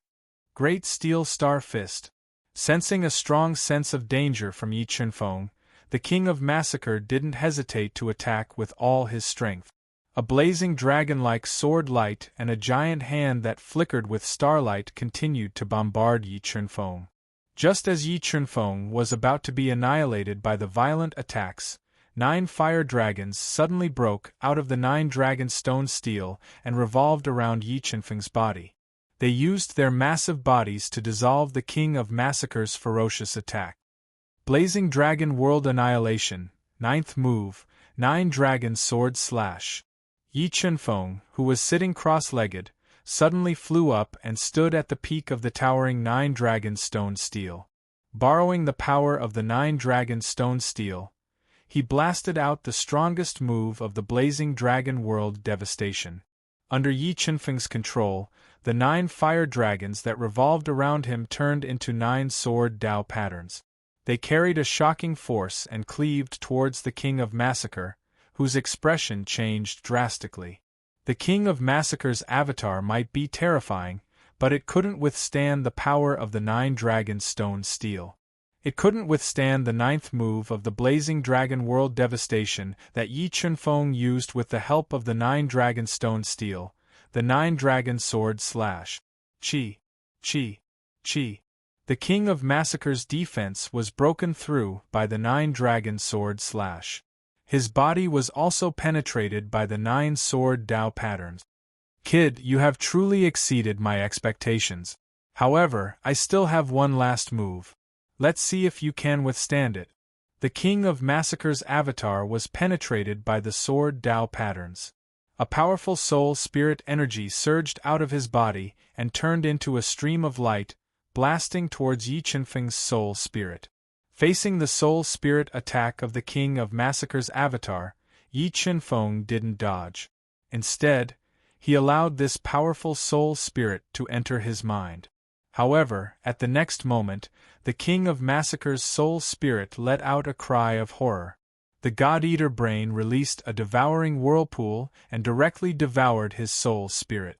Great Steel Star Fist. Sensing a strong sense of danger from Yi Qinfeng, the King of Massacre didn't hesitate to attack with all his strength. A blazing dragon-like sword light and a giant hand that flickered with starlight continued to bombard Yi Qinfeng. Just as Yi Qinfeng was about to be annihilated by the violent attacks, 9 fire dragons suddenly broke out of the Nine Dragon Stone Steel and revolved around Yi Qinfeng's body. They used their massive bodies to dissolve the King of Massacre's ferocious attack. Blazing Dragon World Annihilation, 9th move, Nine Dragon Sword Slash. Yi Qinfeng, who was sitting cross-legged, suddenly flew up and stood at the peak of the towering Nine Dragon Stone Steel. Borrowing the power of the Nine Dragon Stone Steel, he blasted out the strongest move of the Blazing Dragon World Devastation. Under Yi Qinfeng's control, the 9 fire dragons that revolved around him turned into 9 sword Dao patterns. They carried a shocking force and cleaved towards the King of Massacre, whose expression changed drastically. The King of Massacre's avatar might be terrifying, but it couldn't withstand the power of the Nine Dragon Stone Steel. It couldn't withstand the ninth move of the Blazing Dragon World Devastation that Yi Chunfeng used with the help of the 9 Dragon Stone Steel, the 9 Dragon Sword Slash. Chi. Chi. Chi. The King of Massacre's defense was broken through by the 9 Dragon Sword Slash. His body was also penetrated by the 9 Sword Dao patterns. Kid, you have truly exceeded my expectations. However, I still have one last move. Let's see if you can withstand it. The King of Massacre's avatar was penetrated by the Sword Dao patterns. A powerful soul spirit energy surged out of his body and turned into a stream of light, blasting towards Yi Chunfeng's soul spirit. Facing the soul spirit attack of the King of Massacre's avatar, Yi Chunfeng didn't dodge. Instead, he allowed this powerful soul spirit to enter his mind. However, at the next moment, the King of Massacre's soul spirit let out a cry of horror. The God-Eater brain released a devouring whirlpool and directly devoured his soul spirit.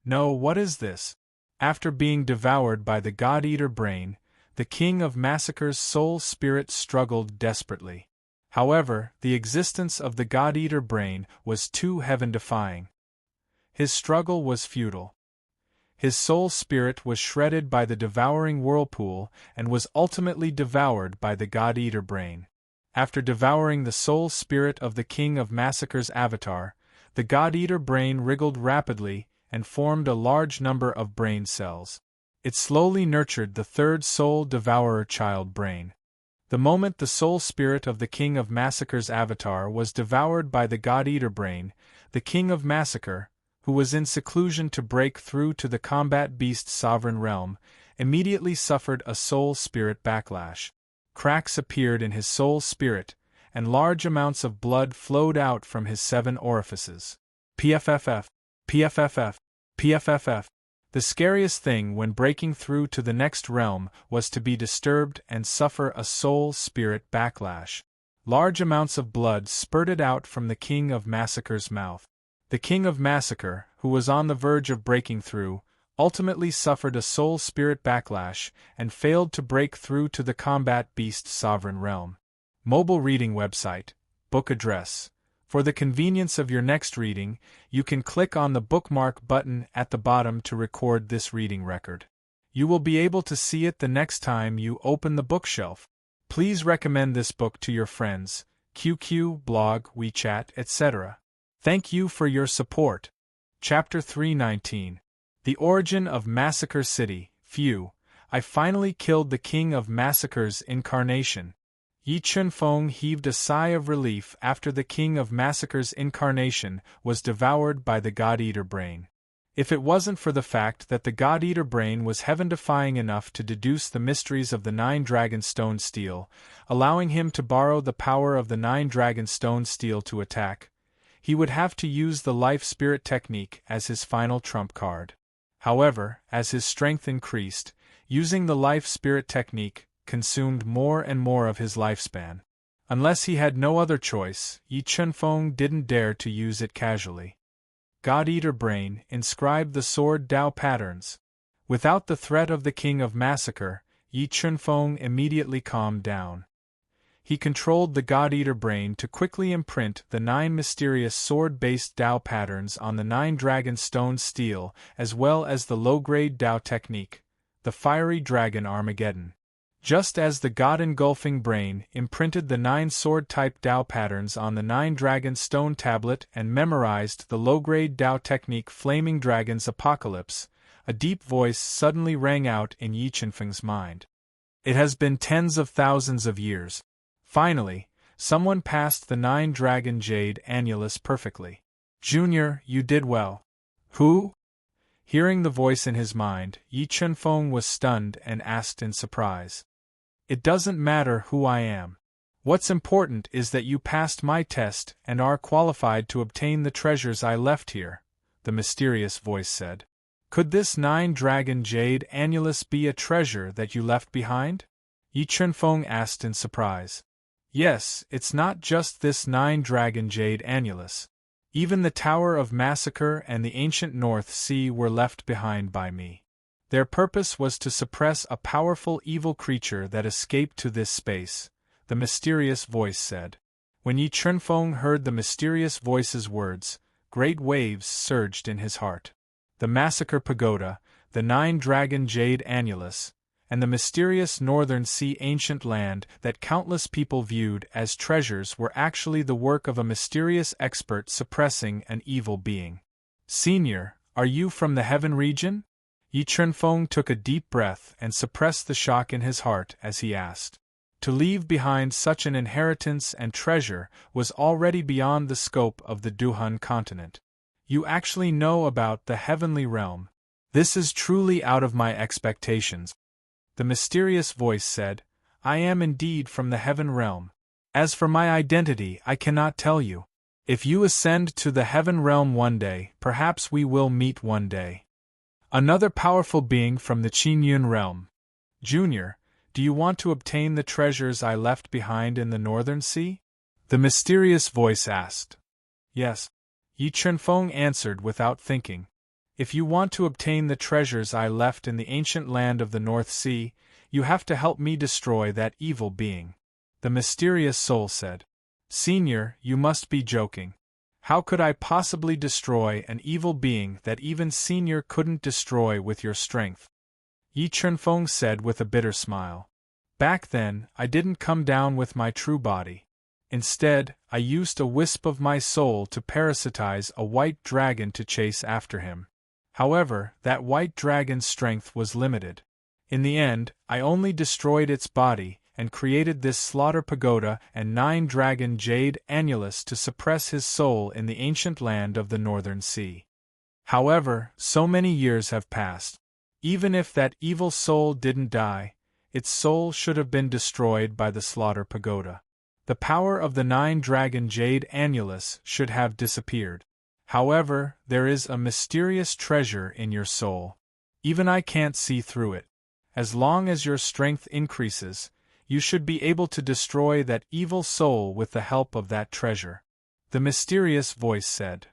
No, what is this? After being devoured by the God-Eater brain, the King of Massacre's soul spirit struggled desperately. However, the existence of the God-Eater brain was too heaven-defying. His struggle was futile. His soul spirit was shredded by the devouring whirlpool and was ultimately devoured by the God-Eater brain. After devouring the soul spirit of the King of Massacre's avatar, the God-Eater brain wriggled rapidly and formed a large number of brain cells. It slowly nurtured the third soul devourer child brain. The moment the soul spirit of the King of Massacre's avatar was devoured by the God-Eater brain, the King of Massacre, who was in seclusion to break through to the combat beast's sovereign realm, immediately suffered a soul spirit backlash. Cracks appeared in his soul spirit, and large amounts of blood flowed out from his 7 orifices. PFFF, PFFF, PFFF. The scariest thing when breaking through to the next realm was to be disturbed and suffer a soul spirit backlash. Large amounts of blood spurted out from the King of Massacre's mouth. The King of Massacre, who was on the verge of breaking through, ultimately suffered a soul spirit backlash and failed to break through to the combat beast's sovereign realm. Mobile reading website, book address. For the convenience of your next reading, you can click on the bookmark button at the bottom to record this reading record. You will be able to see it the next time you open the bookshelf. Please recommend this book to your friends, QQ, blog, WeChat, etc. Thank you for your support. Chapter 319. The Origin of Massacre City. Phew, I finally killed the King of Massacre's incarnation. Yi Chunfeng heaved a sigh of relief after the King of Massacre's incarnation was devoured by the God-Eater brain. If it wasn't for the fact that the God-Eater brain was heaven-defying enough to deduce the mysteries of the 9 Dragon Stone Steel, allowing him to borrow the power of the 9 Dragon Stone Steel to attack, he would have to use the Life Spirit technique as his final trump card. However, as his strength increased, using the Life Spirit technique consumed more and more of his lifespan. Unless he had no other choice, Yi Chunfeng didn't dare to use it casually. God-Eater brain inscribed the Sword Dao patterns. Without the threat of the King of Massacre, Yi Chunfeng immediately calmed down. He controlled the God-Eater brain to quickly imprint the 9 mysterious sword-based Dao patterns on the 9 Dragon Stone Steel as well as the low-grade Dao technique, the Fiery Dragon Armageddon. Just as the God-engulfing brain imprinted the 9 sword-type Dao patterns on the 9 Dragon Stone tablet and memorized the low-grade Dao technique Flaming Dragon's Apocalypse, a deep voice suddenly rang out in Yi Chunfeng's mind. It has been tens of thousands of years. Finally, someone passed the 9 Dragon Jade Annulus perfectly. Junior, you did well. Who? Hearing the voice in his mind, Yi Chunfeng was stunned and asked in surprise. It doesn't matter who I am. What's important is that you passed my test and are qualified to obtain the treasures I left here, the mysterious voice said. Could this 9 Dragon Jade Annulus be a treasure that you left behind? Yi Chunfeng asked in surprise. Yes, it's not just this 9 Dragon Jade Annulus. Even the Tower of Massacre and the ancient North Sea were left behind by me. Their purpose was to suppress a powerful evil creature that escaped to this space, the mysterious voice said. When Yi Chunfeng heard the mysterious voice's words, great waves surged in his heart. The Massacre Pagoda, the 9-dragon jade annulus, and the mysterious Northern Sea ancient land that countless people viewed as treasures were actually the work of a mysterious expert suppressing an evil being. Senior, are you from the heaven region? Yi Chunfeng took a deep breath and suppressed the shock in his heart as he asked. To leave behind such an inheritance and treasure was already beyond the scope of the Duhan continent. You actually know about the heavenly realm. This is truly out of my expectations. The mysterious voice said, I am indeed from the heaven realm. As for my identity, I cannot tell you. If you ascend to the heaven realm one day, perhaps we will meet one day. Another powerful being from the Qinyun realm. Junior, do you want to obtain the treasures I left behind in the Northern Sea? The mysterious voice asked. Yes. Yi Chunfeng answered without thinking. If you want to obtain the treasures I left in the ancient land of the North Sea, you have to help me destroy that evil being. The mysterious soul said. Senior, you must be joking. How could I possibly destroy an evil being that even Senior couldn't destroy with your strength? Yi Chunfeng said with a bitter smile. Back then, I didn't come down with my true body. Instead, I used a wisp of my soul to parasitize a white dragon to chase after him. However, that white dragon's strength was limited. In the end, I only destroyed its body and created this slaughter pagoda and 9-dragon jade annulus to suppress his soul in the ancient land of the Northern Sea. However, so many years have passed. Even if that evil soul didn't die, its soul should have been destroyed by the slaughter pagoda. The power of the 9-dragon jade annulus should have disappeared. However, there is a mysterious treasure in your soul. Even I can't see through it. As long as your strength increases, you should be able to destroy that evil soul with the help of that treasure. The mysterious voice said.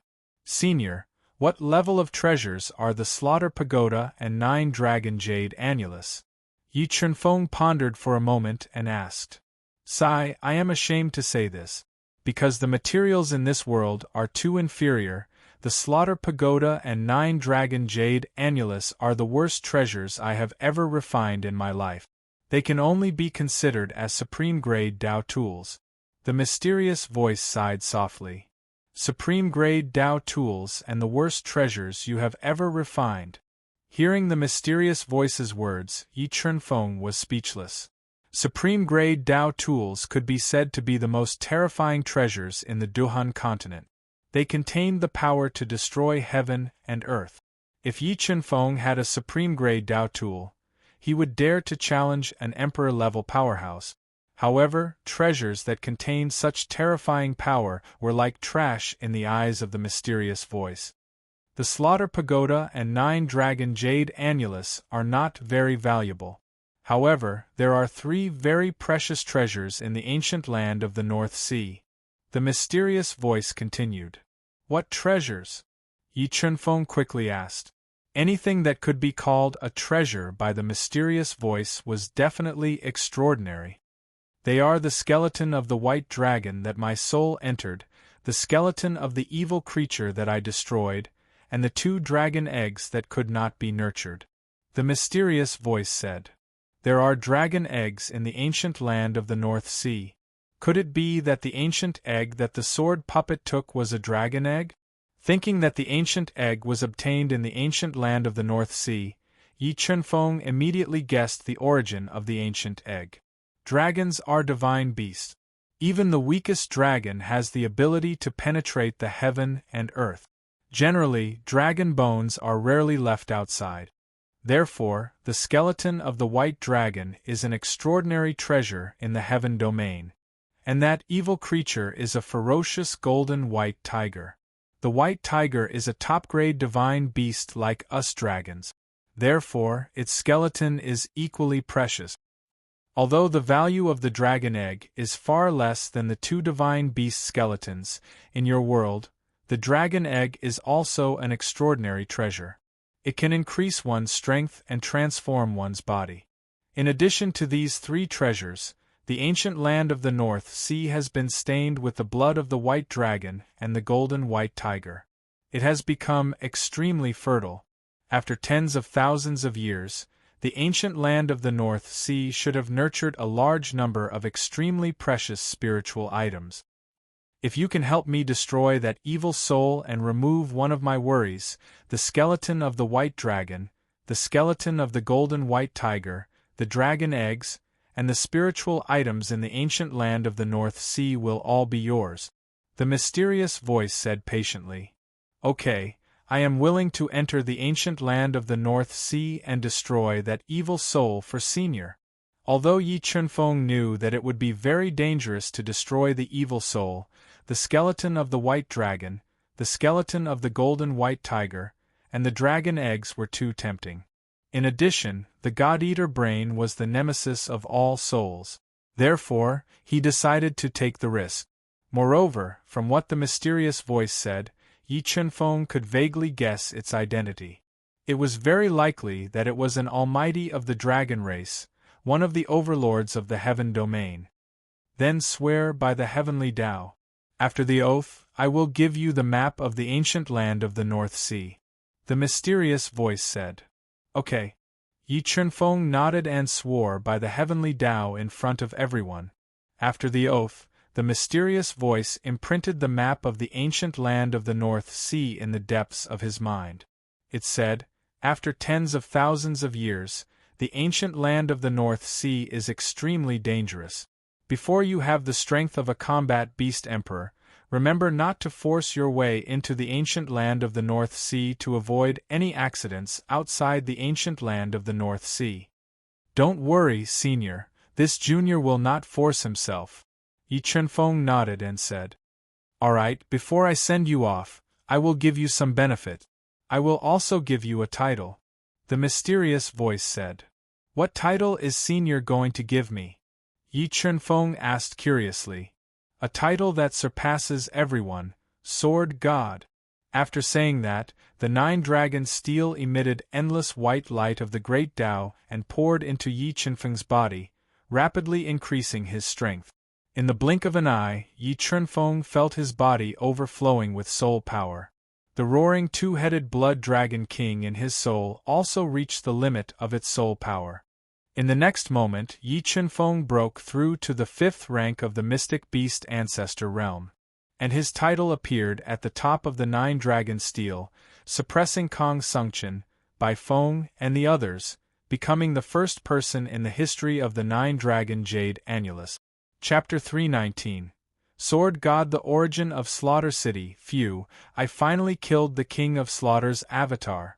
Senior, what level of treasures are the slaughter pagoda and 9-dragon jade annulus? Yi Chunfeng pondered for a moment and asked. Sigh, I am ashamed to say this. Because the materials in this world are too inferior, the slaughter pagoda and 9-dragon jade annulus are the worst treasures I have ever refined in my life. They can only be considered as supreme-grade Dao tools. The mysterious voice sighed softly. Supreme-grade Dao tools and the worst treasures you have ever refined. Hearing the mysterious voice's words, Yi Chunfeng was speechless. Supreme-grade Dao tools could be said to be the most terrifying treasures in the Duhan continent. They contained the power to destroy heaven and earth. If Yi Chunfeng had a supreme-grade Dao tool, he would dare to challenge an emperor-level powerhouse. However, treasures that contained such terrifying power were like trash in the eyes of the mysterious voice. The slaughter pagoda and 9-dragon jade annulus are not very valuable. However, there are 3 very precious treasures in the ancient land of the North Sea. The mysterious voice continued. What treasures? Yi Chunfeng quickly asked. Anything that could be called a treasure by the mysterious voice was definitely extraordinary. They are the skeleton of the white dragon that my soul entered, the skeleton of the evil creature that I destroyed, and the 2 dragon eggs that could not be nurtured. The mysterious voice said. There are dragon eggs in the ancient land of the North Sea. Could it be that the ancient egg that the sword puppet took was a dragon egg? Thinking that the ancient egg was obtained in the ancient land of the North Sea, Yi Chunfeng immediately guessed the origin of the ancient egg. Dragons are divine beasts. Even the weakest dragon has the ability to penetrate the heaven and earth. Generally, dragon bones are rarely left outside. Therefore, the skeleton of the white dragon is an extraordinary treasure in the heaven domain. And that evil creature is a ferocious golden white tiger. The white tiger is a top-grade divine beast like us dragons. Therefore, its skeleton is equally precious. Although the value of the dragon egg is far less than the 2 divine beast skeletons in your world, the dragon egg is also an extraordinary treasure. It can increase one's strength and transform one's body. In addition to these 3 treasures, the ancient land of the North Sea has been stained with the blood of the white dragon and the golden white tiger. It has become extremely fertile. After tens of thousands of years, the ancient land of the North Sea should have nurtured a large number of extremely precious spiritual items. If you can help me destroy that evil soul and remove one of my worries, the skeleton of the white dragon, the skeleton of the golden white tiger, the dragon eggs, and the spiritual items in the ancient land of the North Sea will all be yours. The mysterious voice said patiently. Okay, I am willing to enter the ancient land of the North Sea and destroy that evil soul for Senior. Although Yi Chunfeng knew that it would be very dangerous to destroy the evil soul, the skeleton of the white dragon, the skeleton of the golden white tiger, and the dragon eggs were too tempting. In addition, the God-Eater brain was the nemesis of all souls. Therefore, he decided to take the risk. Moreover, from what the mysterious voice said, Yi Chunfeng could vaguely guess its identity. It was very likely that it was an almighty of the dragon race, one of the overlords of the heaven domain. Then swear by the heavenly Tao. After the oath, I will give you the map of the ancient land of the North Sea. The mysterious voice said. Okay. Yi Chunfeng nodded and swore by the heavenly Tao in front of everyone. After the oath, the mysterious voice imprinted the map of the ancient land of the North Sea in the depths of his mind. It said, after tens of thousands of years, the ancient land of the North Sea is extremely dangerous. Before you have the strength of a combat beast emperor, remember not to force your way into the ancient land of the North Sea to avoid any accidents outside the ancient land of the North Sea. Don't worry, Senior, this junior will not force himself. Yi Chunfeng nodded and said. Alright, before I send you off, I will give you some benefit. I will also give you a title. The mysterious voice said. What title is Senior going to give me? Yi Chunfeng asked curiously. A title that surpasses everyone, Sword God. After saying that, the 9 dragons' steel emitted endless white light of the great Tao and poured into Yi Chunfeng's body, rapidly increasing his strength. In the blink of an eye, Yi Chunfeng felt his body overflowing with soul power. The roaring 2-headed blood dragon king in his soul also reached the limit of its soul power. In the next moment, Yi Chunfeng broke through to the 5th rank of the mystic beast ancestor realm. And his title appeared at the top of the 9 dragon steel, suppressing Kong Sungchen, Bai Feng, and the others, becoming the first person in the history of the 9 dragon jade annulus. Chapter 319. Sword God, the origin of Slaughter City. Phew, I finally killed the King of Slaughter's avatar.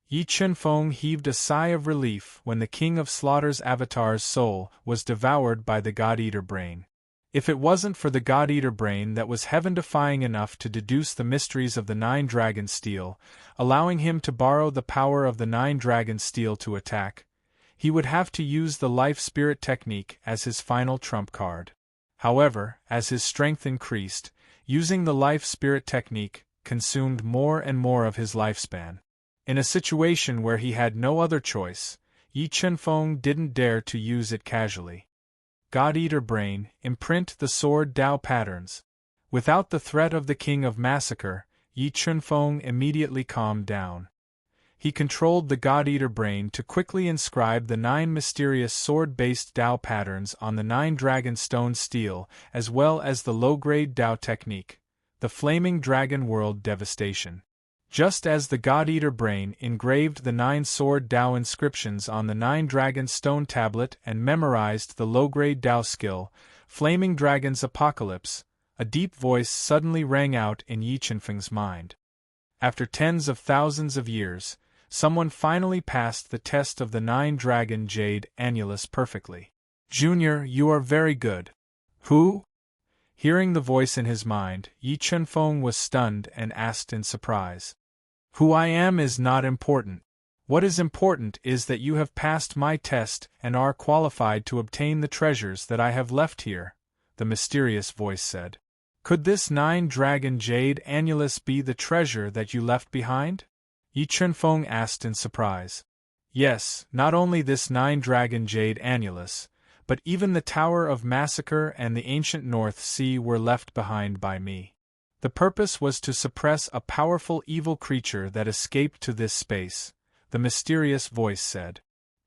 Yi Chunfeng heaved a sigh of relief when the King of Slaughter's avatar's soul was devoured by the God-Eater brain. If it wasn't for the God-Eater brain that was heaven-defying enough to deduce the mysteries of the 9 dragon steel, allowing him to borrow the power of the 9 dragon steel to attack, he would have to use the life spirit technique as his final trump card. However, as his strength increased, using the life spirit technique consumed more and more of his lifespan. In a situation where he had no other choice, Yi Chunfeng didn't dare to use it casually. God-Eater brain, imprint the sword Tao patterns. Without the threat of the King of Massacre, Yi Chunfeng immediately calmed down. He controlled the God-Eater brain to quickly inscribe the 9 mysterious sword-based Tao patterns on the 9 dragon stone steel, as well as the low-grade Tao technique, the Flaming Dragon World Devastation. Just as the God-Eater brain engraved the 9 sword Tao inscriptions on the 9 dragon stone tablet and memorized the low-grade Tao skill, Flaming Dragon's Apocalypse, a deep voice suddenly rang out in Yi Chunfeng's mind. After tens of thousands of years, someone finally passed the test of the 9 dragon jade annulus perfectly. Junior, you are very good. Who? Hearing the voice in his mind, Yi Chunfeng was stunned and asked in surprise. Who I am is not important. What is important is that you have passed my test and are qualified to obtain the treasures that I have left here, the mysterious voice said. Could this 9 dragon jade annulus be the treasure that you left behind? Yi Chunfeng asked in surprise. Yes, not only this 9-dragon jade annulus, but even the Tower of Massacre and the ancient North Sea were left behind by me. The purpose was to suppress a powerful evil creature that escaped to this space, the mysterious voice said.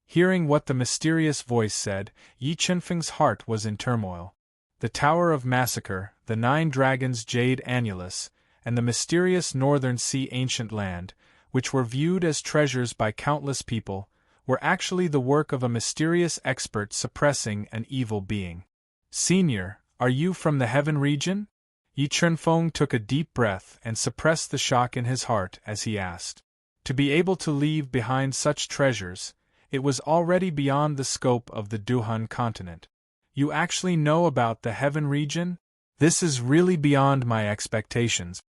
Hearing what the mysterious voice said, Yi Chunfeng's heart was in turmoil. The Tower of Massacre, the 9 dragons jade annulus, and the mysterious Northern Sea ancient land, which were viewed as treasures by countless people, were actually the work of a mysterious expert suppressing an evil being. Senior, are you from the heaven region? Yi Chunfeng took a deep breath and suppressed the shock in his heart as he asked. To be able to leave behind such treasures, it was already beyond the scope of the Duhan continent. You actually know about the heaven region? This is really beyond my expectations.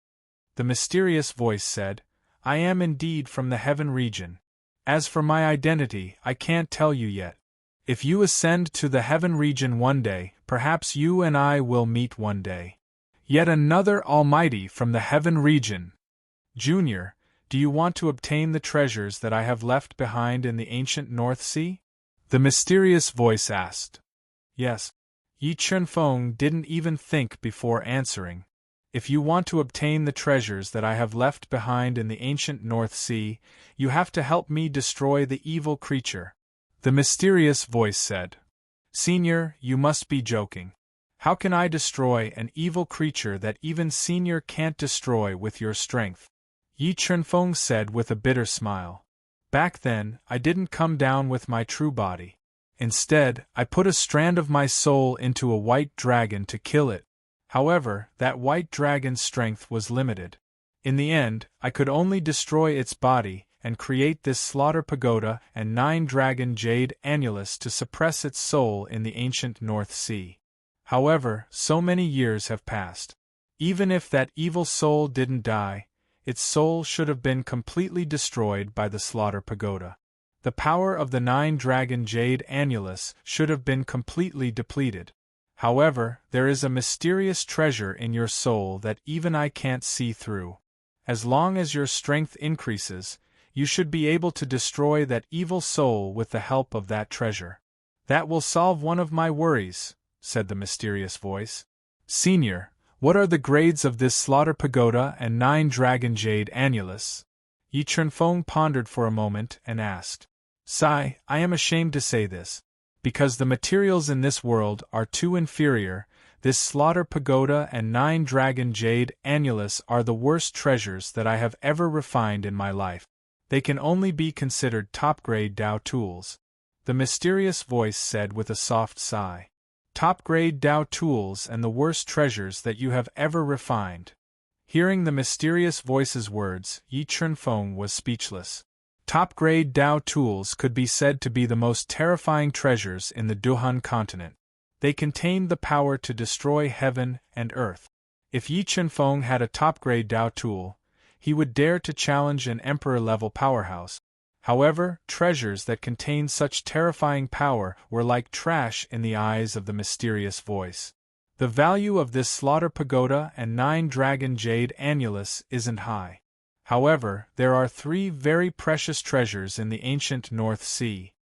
The mysterious voice said, I am indeed from the heaven region. As for my identity, I can't tell you yet. If you ascend to the heaven region one day, perhaps you and I will meet one day. Yet another almighty from the heaven region. Junior, do you want to obtain the treasures that I have left behind in the ancient North Sea? The mysterious voice asked. Yes. Yi Chunfeng didn't even think before answering. If you want to obtain the treasures that I have left behind in the ancient North Sea, you have to help me destroy the evil creature. The mysterious voice said. Senior, you must be joking. How can I destroy an evil creature that even Senior can't destroy with your strength? Yi Chunfeng said with a bitter smile. Back then, I didn't come down with my true body. Instead, I put a strand of my soul into a white dragon to kill it. However, that white dragon's strength was limited. In the end, I could only destroy its body and create this slaughter pagoda and 9-dragon jade annulus to suppress its soul in the ancient North Sea. However, so many years have passed. Even if that evil soul didn't die, its soul should have been completely destroyed by the slaughter pagoda. The power of the 9-dragon jade annulus should have been completely depleted. However, there is a mysterious treasure in your soul that even I can't see through. As long as your strength increases, you should be able to destroy that evil soul with the help of that treasure. That will solve one of my worries, said the mysterious voice. Senior, what are the grades of this slaughter pagoda and 9-dragon jade annulus? Yi Chunfeng pondered for a moment and asked. Sigh, I am ashamed to say this. Because the materials in this world are too inferior, this slaughter pagoda and 9-dragon jade annulus are the worst treasures that I have ever refined in my life. They can only be considered top-grade Dao tools. The mysterious voice said with a soft sigh. Top-grade Dao tools and the worst treasures that you have ever refined. Hearing the mysterious voice's words, Yi Chunfeng was speechless. Top-grade Dao tools could be said to be the most terrifying treasures in the Duhan continent. They contained the power to destroy heaven and earth. If Yi Chunfeng had a top-grade Dao tool, he would dare to challenge an emperor-level powerhouse. However, treasures that contained such terrifying power were like trash in the eyes of the mysterious voice. The value of this slaughter pagoda and 9-dragon jade annulus isn't high. However, there are 3 very precious treasures in the ancient North Sea.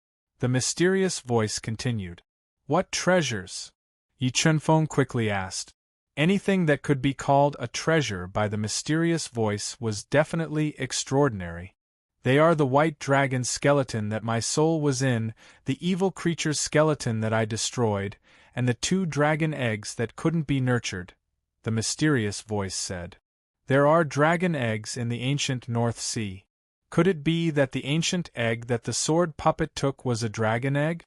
The mysterious voice continued. What treasures? Yi Chunfeng quickly asked. Anything that could be called a treasure by the mysterious voice was definitely extraordinary. They are the white dragon's skeleton that my soul was in, the evil creature's skeleton that I destroyed, and the 2 dragon eggs that couldn't be nurtured, the mysterious voice said. There are dragon eggs in the ancient North Sea. Could it be that the ancient egg that the sword puppet took was a dragon egg?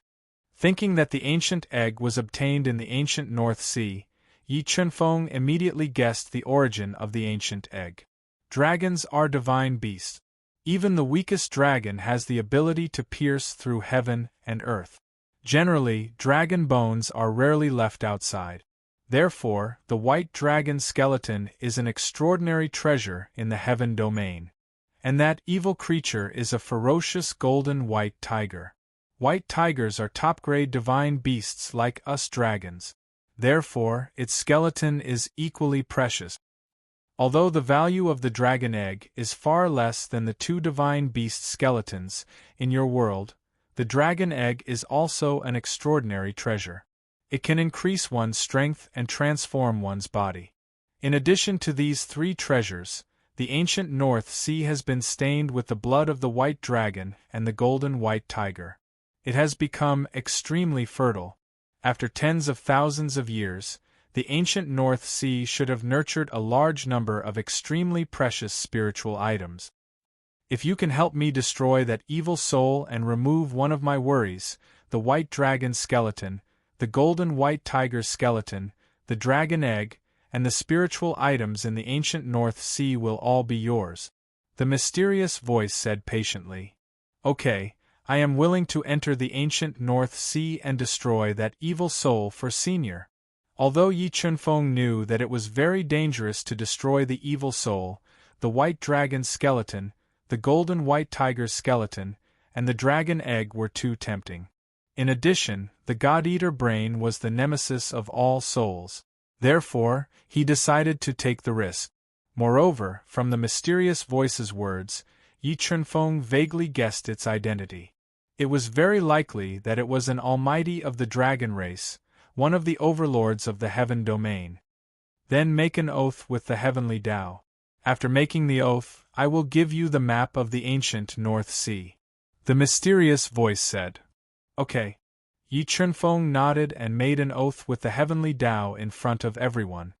Thinking that the ancient egg was obtained in the ancient North Sea, Yi Chunfeng immediately guessed the origin of the ancient egg. Dragons are divine beasts. Even the weakest dragon has the ability to pierce through heaven and earth. Generally, dragon bones are rarely left outside. Therefore, the white dragon skeleton is an extraordinary treasure in the heaven domain. And that evil creature is a ferocious golden white tiger. White tigers are top-grade divine beasts like us dragons. Therefore, its skeleton is equally precious. Although the value of the dragon egg is far less than the 2 divine beast skeletons in your world, the dragon egg is also an extraordinary treasure. It can increase one's strength and transform one's body. In addition to these 3 treasures, the ancient North Sea has been stained with the blood of the white dragon and the golden white tiger. It has become extremely fertile. After tens of thousands of years, the ancient North Sea should have nurtured a large number of extremely precious spiritual items. If you can help me destroy that evil soul and remove one of my worries, the white dragon skeleton, the golden white tiger skeleton, the dragon egg, and the spiritual items in the ancient North Sea will all be yours. The mysterious voice said patiently. Okay, I am willing to enter the ancient North Sea and destroy that evil soul for Senior. Although Yi Chunfeng knew that it was very dangerous to destroy the evil soul, the white dragon skeleton, the golden white tiger skeleton, and the dragon egg were too tempting. In addition, the God-Eater brain was the nemesis of all souls. Therefore, he decided to take the risk. Moreover, from the mysterious voice's words, Yi Chunfeng vaguely guessed its identity. It was very likely that it was an almighty of the dragon race, one of the overlords of the heaven domain. Then make an oath with the heavenly Tao. After making the oath, I will give you the map of the ancient North Sea. The mysterious voice said. Okay. Yi Chunfeng nodded and made an oath with the heavenly Tao in front of everyone.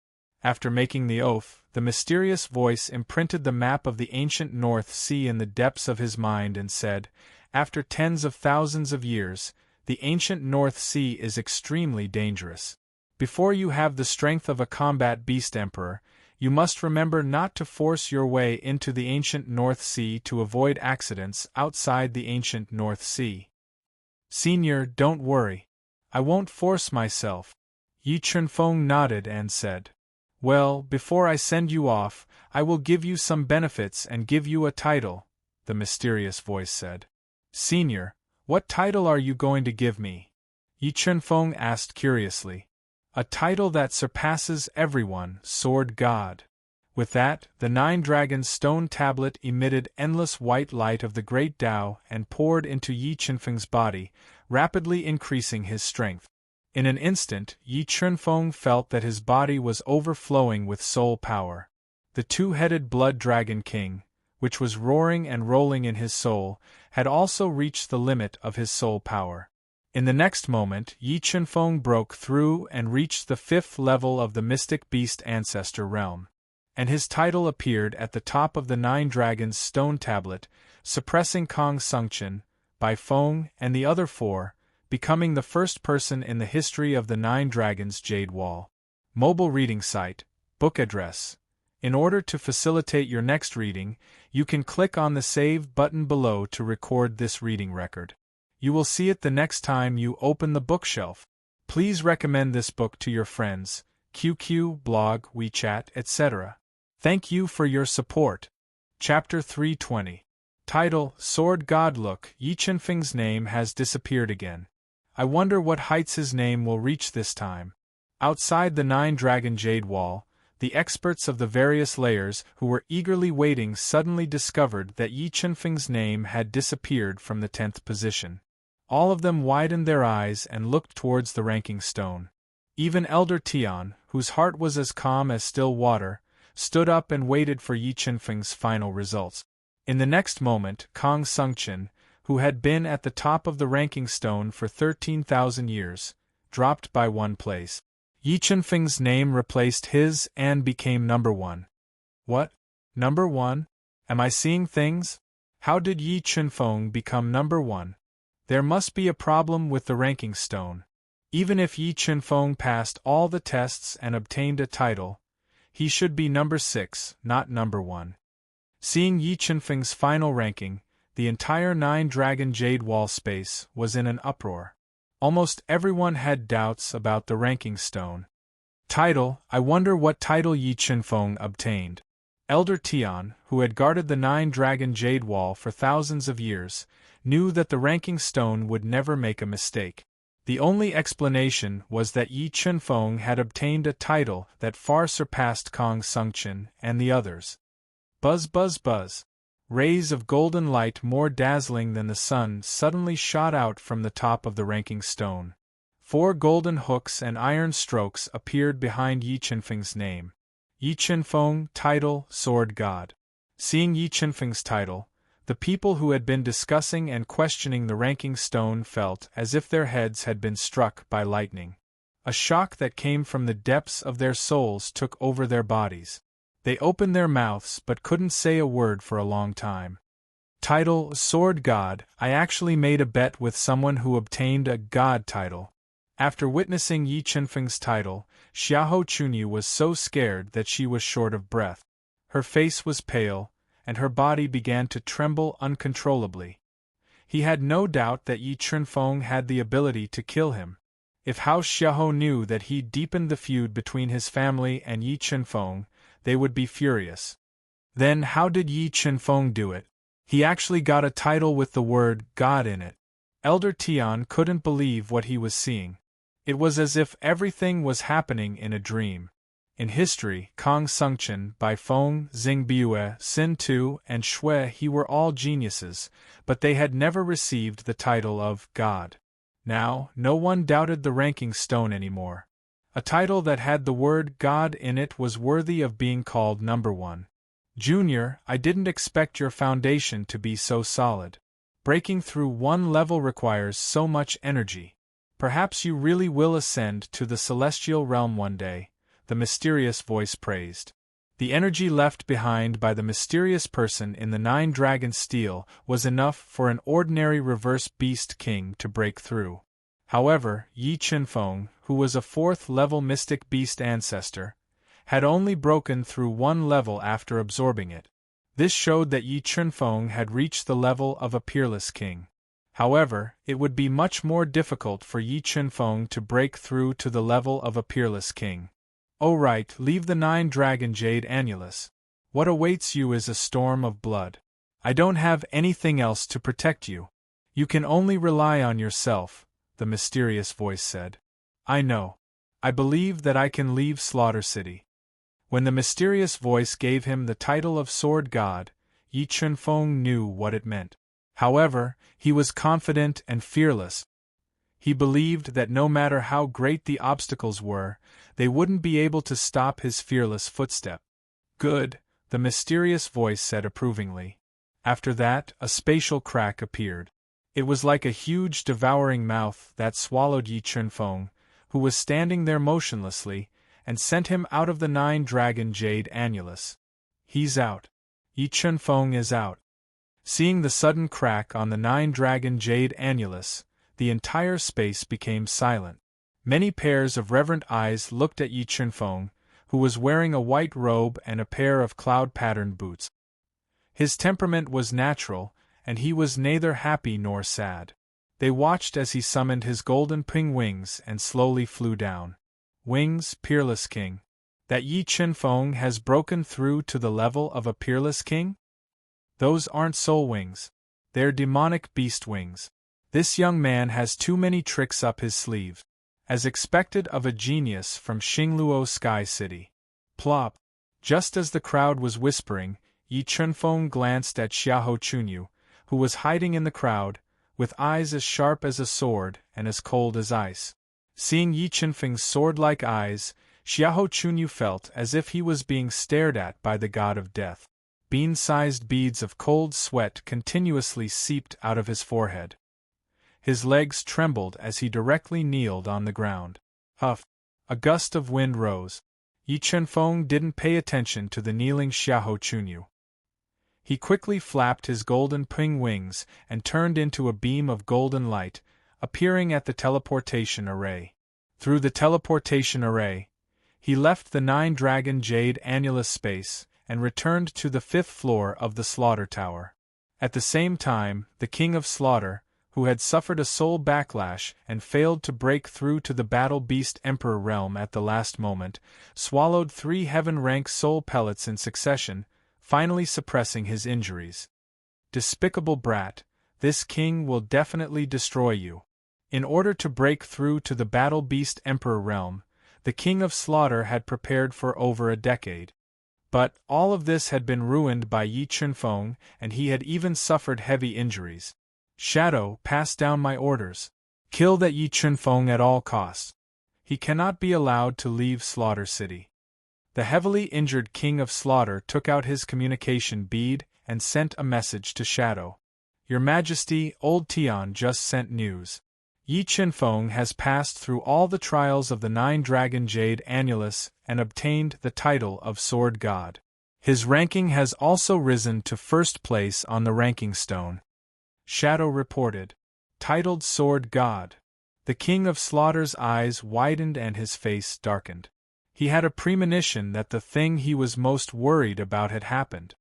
After making the oath, the mysterious voice imprinted the map of the ancient North Sea in the depths of his mind and said, after tens of thousands of years, the ancient North Sea is extremely dangerous. Before you have the strength of a combat beast emperor, you must remember not to force your way into the ancient North Sea to avoid accidents outside the ancient North Sea. Senior, don't worry. I won't force myself. Yi Chunfeng nodded and said. Well, before I send you off, I will give you some benefits and give you a title, the mysterious voice said. Senior, what title are you going to give me? Yi Chunfeng asked curiously. A title that surpasses everyone, Sword God. With that, the 9-dragon stone tablet emitted endless white light of the great Tao and poured into Yi Chunfeng's body, rapidly increasing his strength. In an instant, Yi Chunfeng felt that his body was overflowing with soul power. The 2-headed blood dragon king, which was roaring and rolling in his soul, had also reached the limit of his soul power. In the next moment, Yi Chunfeng broke through and reached the 5th level of the mystic beast ancestor realm. And his title appeared at the top of the 9 dragons stone tablet, suppressing Kong Sungchen, Bai Feng, and the other 4, becoming the first person in the history of the 9 dragons jade wall. Mobile reading site, book address. In order to facilitate your next reading, you can click on the Save button below to record this reading record. You will see it the next time you open the bookshelf. Please recommend this book to your friends, QQ, blog, WeChat, etc. Thank you for your support. Chapter 320. Title, Sword God. Look, Yi Chunfeng's name has disappeared again. I wonder what heights his name will reach this time. Outside the 9-dragon jade wall, the experts of the various layers who were eagerly waiting suddenly discovered that Yi Chunfeng's name had disappeared from the 10th position. All of them widened their eyes and looked towards the ranking stone. Even Elder Tian, whose heart was as calm as still water, stood up and waited for Yi Chunfeng's final results. In the next moment, Kong Sungchen, who had been at the top of the ranking stone for 13,000 years, dropped by 1 place. Yi Chunfeng's name replaced his and became number 1. What? Number 1? Am I seeing things? How did Yi Chunfeng become number 1? There must be a problem with the ranking stone. Even if Yi Chunfeng passed all the tests and obtained a title, he should be number 6, not number 1. Seeing Yi Chunfeng's final ranking, the entire 9-dragon jade wall space was in an uproar. Almost everyone had doubts about the ranking stone. Title, I wonder what title Yi Chunfeng obtained. Elder Tian, who had guarded the 9-dragon jade wall for thousands of years, knew that the ranking stone would never make a mistake. The only explanation was that Yi Chunfeng had obtained a title that far surpassed Kong Sungchen and the others. Buzz buzz buzz. Rays of golden light more dazzling than the sun suddenly shot out from the top of the ranking stone. 4 golden hooks and iron strokes appeared behind Yi Chunfeng's name. Yi Chunfeng, title, Sword God. Seeing Yi Chunfeng's title, the people who had been discussing and questioning the ranking stone felt as if their heads had been struck by lightning. A shock that came from the depths of their souls took over their bodies. They opened their mouths but couldn't say a word for a long time. Title, Sword God. I actually made a bet with someone who obtained a God title. After witnessing Yi Chunfeng's title, Xiahou Chunyu was so scared that she was short of breath. Her face was pale, and her body began to tremble uncontrollably. He had no doubt that Yi Chunfeng had the ability to kill him. If Hao Xiahou knew that he deepened the feud between his family and Yi Chunfeng, they would be furious. Then how did Yi Chunfeng do it? He actually got a title with the word God in it. Elder Tian couldn't believe what he was seeing. It was as if everything was happening in a dream. In history, Kong Sungchen, Bai Feng, Xing Biue, Xin Tu, and Shui He were all geniuses, but they had never received the title of God. Now, no one doubted the ranking stone anymore. A title that had the word God in it was worthy of being called number 1. Junior, I didn't expect your foundation to be so solid. Breaking through one level requires so much energy. Perhaps you really will ascend to the celestial realm one day, the mysterious voice praised. The energy left behind by the mysterious person in the 9-dragon steel was enough for an ordinary reverse beast king to break through. However, Yi Chunfeng, who was a 4th-level mystic beast ancestor, had only broken through one level after absorbing it. This showed that Yi Chunfeng had reached the level of a peerless king. However, it would be much more difficult for Yi Chunfeng to break through to the level of a peerless king. Oh right, leave the 9-dragon jade annulus. What awaits you is a storm of blood. I don't have anything else to protect you. You can only rely on yourself, the mysterious voice said. I know. I believe that I can leave Slaughter City. When the mysterious voice gave him the title of Sword God, Yi Chunfeng knew what it meant. However, he was confident and fearless. He believed that no matter how great the obstacles were, they wouldn't be able to stop his fearless footstep. Good, the mysterious voice said approvingly. After that, a spatial crack appeared. It was like a huge devouring mouth that swallowed Yi Chunfeng, who was standing there motionlessly, and sent him out of the 9-dragon jade annulus. He's out. Yi Chunfeng is out. Seeing the sudden crack on the 9-dragon jade annulus, the entire space became silent. Many pairs of reverent eyes looked at Yi Chunfeng, who was wearing a white robe and a pair of cloud-patterned boots. His temperament was natural, and he was neither happy nor sad. They watched as he summoned his golden ping wings and slowly flew down. Wings, peerless king. That Yi Chunfeng has broken through to the level of a peerless king? Those aren't soul wings. They're demonic beast wings. This young man has too many tricks up his sleeve. As expected of a genius from Xingluo Sky City. Plop. Just as the crowd was whispering, Yi Chunfeng glanced at Xiahou Chunyu, who was hiding in the crowd, with eyes as sharp as a sword and as cold as ice. Seeing Yi Chunfeng's sword-like eyes, Xiahou Chunyu felt as if he was being stared at by the god of death. Bean-sized beads of cold sweat continuously seeped out of his forehead. His legs trembled as he directly kneeled on the ground. Huff! A gust of wind rose. Yi Chunfeng didn't pay attention to the kneeling Xiahou Chunyu. He quickly flapped his golden ping wings and turned into a beam of golden light, appearing at the teleportation array. Through the teleportation array, he left the 9-dragon jade annulus space and returned to the 5th floor of the Slaughter Tower. At the same time, the King of Slaughter, who had suffered a soul backlash and failed to break through to the Battle Beast Emperor realm at the last moment, swallowed 3 heaven-rank soul pellets in succession, finally suppressing his injuries. Despicable brat, this king will definitely destroy you. In order to break through to the Battle Beast Emperor realm, the King of Slaughter had prepared for over a decade. But all of this had been ruined by Yi Chunfeng, and he had even suffered heavy injuries. Shadow, pass down my orders. Kill that Yi Chunfeng at all costs. He cannot be allowed to leave Slaughter City. The heavily injured King of Slaughter took out his communication bead and sent a message to Shadow. Your Majesty, Old Tian just sent news. Yi Chunfeng has passed through all the trials of the 9-Dragon Jade Annulus and obtained the title of Sword God. His ranking has also risen to first place on the ranking stone. Shadow reported. Titled Sword God. The King of Slaughter's eyes widened and his face darkened. He had a premonition that the thing he was most worried about had happened.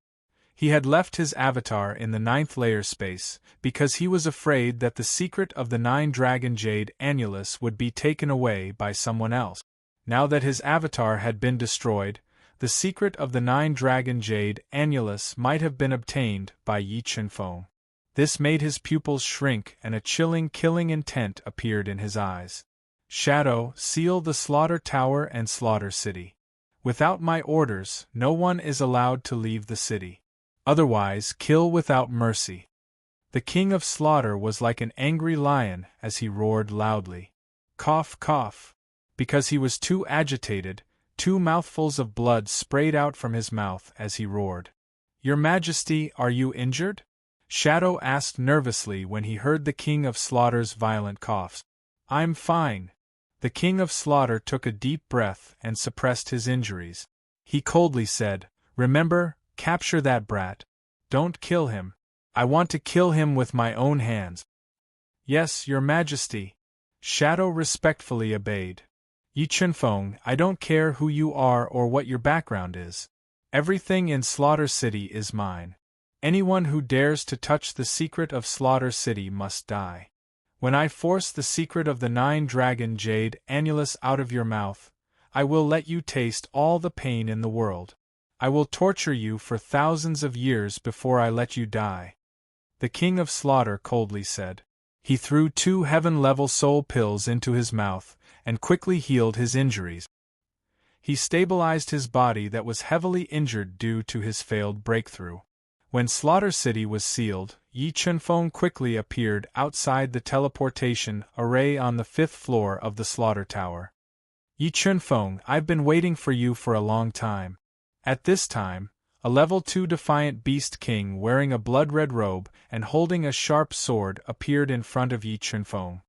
He had left his avatar in the 9th layer space, because he was afraid that the secret of the 9-Dragon Jade Annulus would be taken away by someone else. Now that his avatar had been destroyed, the secret of the 9-Dragon Jade Annulus might have been obtained by Yi Chunfeng. This made his pupils shrink and a chilling killing intent appeared in his eyes. Shadow, seal the Slaughter Tower and Slaughter City. Without my orders, no one is allowed to leave the city. Otherwise, kill without mercy. The King of Slaughter was like an angry lion as he roared loudly. Cough, cough. Because he was too agitated, 2 mouthfuls of blood sprayed out from his mouth as he roared. Your Majesty, are you injured? Shadow asked nervously when he heard the King of Slaughter's violent coughs. I'm fine. The King of Slaughter took a deep breath and suppressed his injuries. He coldly said, Remember, capture that brat. Don't kill him. I want to kill him with my own hands. Yes, Your Majesty. Shadow respectfully obeyed. Yi Chunfeng, I don't care who you are or what your background is. Everything in Slaughter City is mine. Anyone who dares to touch the secret of Slaughter City must die. When I force the secret of the 9-Dragon Jade Annulus out of your mouth, I will let you taste all the pain in the world. I will torture you for thousands of years before I let you die. The King of Slaughter coldly said. He threw 2 heaven-level soul pills into his mouth and quickly healed his injuries. He stabilized his body that was heavily injured due to his failed breakthrough. When Slaughter City was sealed, Yi Chunfeng quickly appeared outside the teleportation array on the 5th floor of the Slaughter Tower. Yi Chunfeng, I've been waiting for you for a long time. At this time, a level 2 Defiant Beast King wearing a blood-red robe and holding a sharp sword appeared in front of Yi Chunfeng.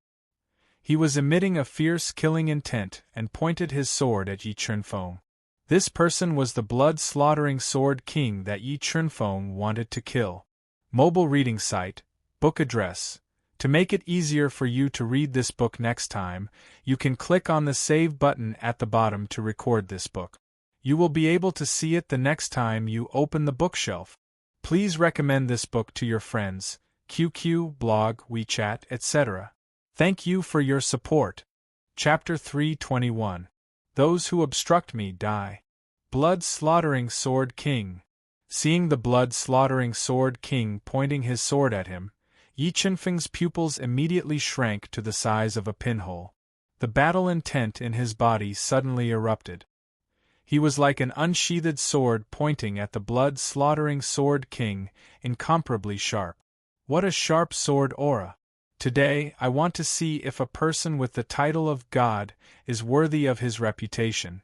He was emitting a fierce killing intent and pointed his sword at Yi Chunfeng. This person was the blood-slaughtering Sword King that Yi Chunfeng wanted to kill. Mobile reading site, book address. To make it easier for you to read this book next time, you can click on the Save button at the bottom to record this book. You will be able to see it the next time you open the bookshelf. Please recommend this book to your friends, QQ, blog, WeChat, etc. Thank you for your support. Chapter 321. Those who obstruct me die. Blood-slaughtering Sword King. Seeing the blood-slaughtering Sword King pointing his sword at him, Yi Chunfeng's pupils immediately shrank to the size of a pinhole. The battle intent in his body suddenly erupted. He was like an unsheathed sword pointing at the blood-slaughtering Sword King, incomparably sharp. What a sharp sword aura! Today, I want to see if a person with the title of God is worthy of his reputation.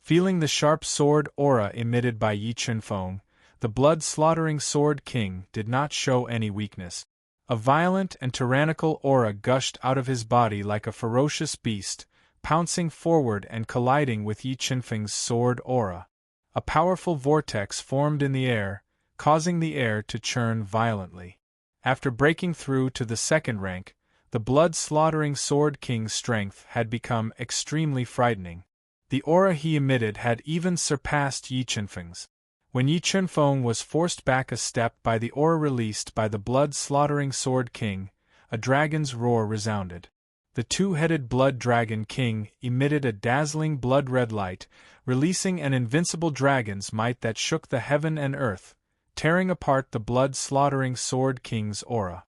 Feeling the sharp sword aura emitted by Yi Chunfeng, the blood-slaughtering Sword King did not show any weakness. A violent and tyrannical aura gushed out of his body like a ferocious beast, pouncing forward and colliding with Yi Chunfeng's sword aura. A powerful vortex formed in the air, causing the air to churn violently. After breaking through to the 2nd rank, the blood-slaughtering Sword King's strength had become extremely frightening. The aura he emitted had even surpassed Yi Chunfeng's. When Yi Chunfeng was forced back a step by the aura released by the blood-slaughtering Sword King, a dragon's roar resounded. The 2-headed Blood Dragon King emitted a dazzling blood-red light, releasing an invincible dragon's might that shook the heaven and earth, tearing apart the blood-slaughtering Sword King's aura.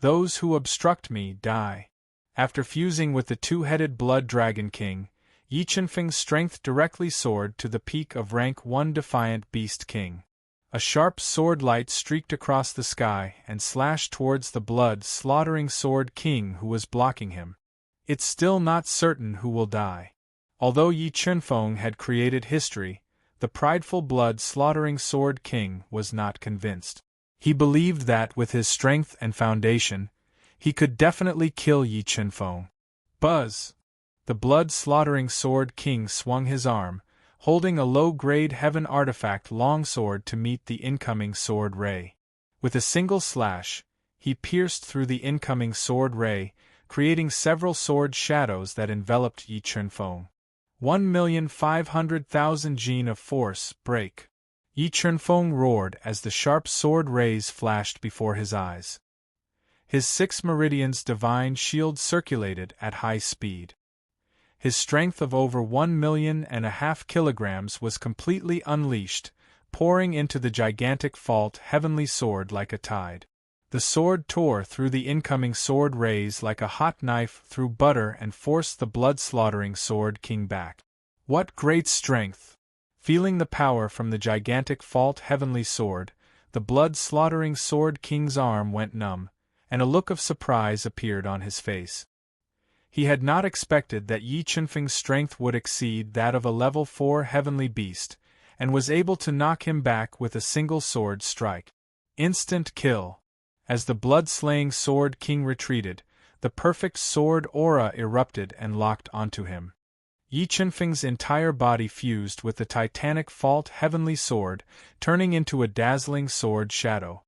Those who obstruct me die. After fusing with the two-headed Blood Dragon King, Yi Qianfeng's strength directly soared to the peak of rank 1 Defiant Beast King. A sharp sword light streaked across the sky and slashed towards the blood-slaughtering Sword King who was blocking him. It's still not certain who will die. Although Yi Qianfeng had created history, the prideful blood-slaughtering Sword King was not convinced. He believed that with his strength and foundation, he could definitely kill Yi Qianfeng. Buzz! The blood-slaughtering Sword King swung his arm, holding a low-grade heaven artifact longsword to meet the incoming sword ray. With a single slash, he pierced through the incoming sword ray, creating several sword shadows that enveloped Yi Qianfeng. 1,500,000 Jin of force, break. Yi Qianfeng roared as the sharp sword rays flashed before his eyes. His 6 meridians divine shield circulated at high speed. His strength of over 1.5 million kilograms was completely unleashed, pouring into the gigantic fault heavenly sword like a tide. The sword tore through the incoming sword rays like a hot knife through butter and forced the blood-slaughtering Sword King back. What great strength! Feeling the power from the gigantic fault heavenly sword, the blood-slaughtering Sword King's arm went numb, and a look of surprise appeared on his face. He had not expected that Yi Qianfeng's strength would exceed that of a level 4 heavenly beast, and was able to knock him back with a single sword strike. Instant kill. As the blood-slaying Sword King retreated, the perfect sword aura erupted and locked onto him. Yi Qianfeng's entire body fused with the titanic fault heavenly sword, turning into a dazzling sword shadow.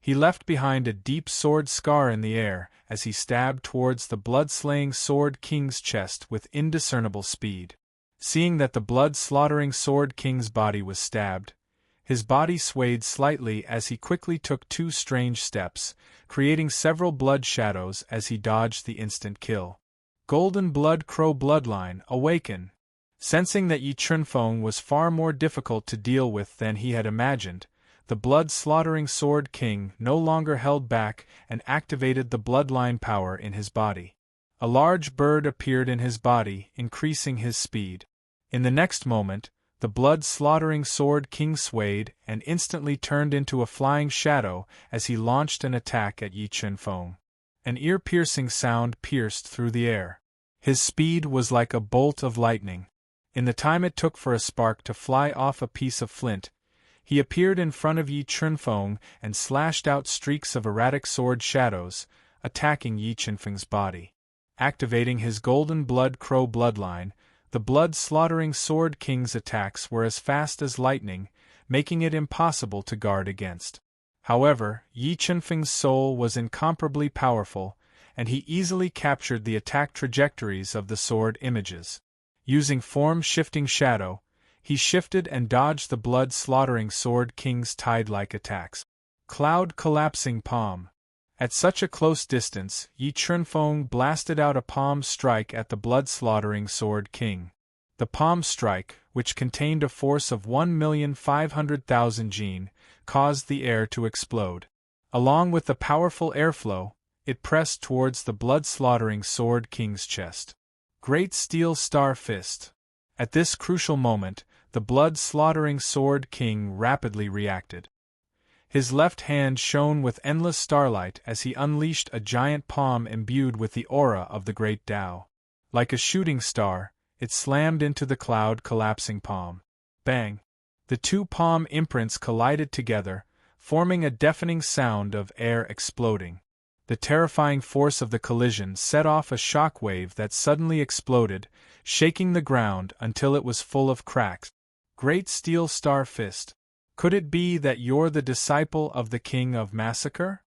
He left behind a deep sword scar in the air as he stabbed towards the blood-slaying Sword King's chest with indiscernible speed. Seeing that the blood-slaughtering Sword King's body was stabbed, his body swayed slightly as he quickly took 2 strange steps, creating several blood shadows as he dodged the instant kill. Golden Blood Crow Bloodline, awaken! Sensing that Yi Qianfeng was far more difficult to deal with than he had imagined, the blood-slaughtering Sword King no longer held back and activated the bloodline power in his body. A large bird appeared in his body, increasing his speed. In the next moment, the blood-slaughtering Sword King swayed and instantly turned into a flying shadow as he launched an attack at Yi Qianfeng. An ear-piercing sound pierced through the air. His speed was like a bolt of lightning. In the time it took for a spark to fly off a piece of flint, he appeared in front of Yi Qianfeng and slashed out streaks of erratic sword shadows, attacking Yi Qianfeng's body. Activating his Golden Blood Crow bloodline, the blood-slaughtering Sword King's attacks were as fast as lightning, making it impossible to guard against. However, Yi Qianfeng's soul was incomparably powerful, and he easily captured the attack trajectories of the sword images. Using form-shifting shadow, he shifted and dodged the blood-slaughtering Sword King's tide-like attacks. Cloud Collapsing Palm. At such a close distance, Yi Qianfeng blasted out a palm strike at the blood-slaughtering Sword King. The palm strike, which contained a force of 1,500,000 Jin, caused the air to explode. Along with the powerful airflow, it pressed towards the blood-slaughtering Sword King's chest. Great Steel Star Fist. At this crucial moment, the blood-slaughtering Sword King rapidly reacted. His left hand shone with endless starlight as he unleashed a giant palm imbued with the aura of the Great Tao. Like a shooting star, it slammed into the cloud-collapsing palm. Bang! The 2 palm imprints collided together, forming a deafening sound of air exploding. The terrifying force of the collision set off a shock wave that suddenly exploded, shaking the ground until it was full of cracks. Great Steel Star Fist. Could it be that you're the disciple of the King of Massacre?